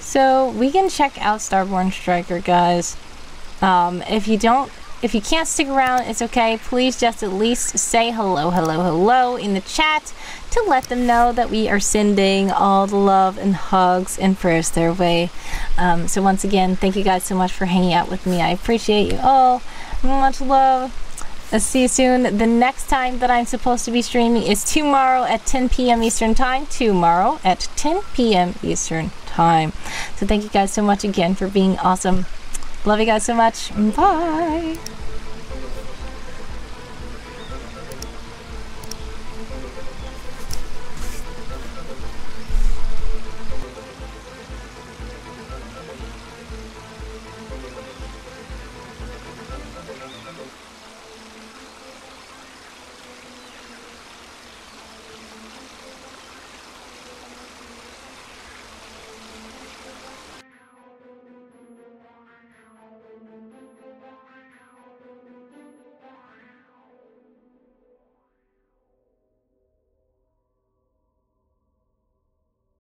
So we can check out Starborn Striker, guys. If you can't stick around, it's okay. Please just at least say hello in the chat to let them know that we are sending all the love and hugs and prayers their way. So once again, thank you guys so much for hanging out with me. I appreciate you all. Much love. I'll see you soon. The next time that I'm supposed to be streaming is tomorrow at 10 p.m. Eastern Time. Tomorrow at 10 p.m. Eastern Time. So thank you guys so much again for being awesome. Love you guys so much. Bye.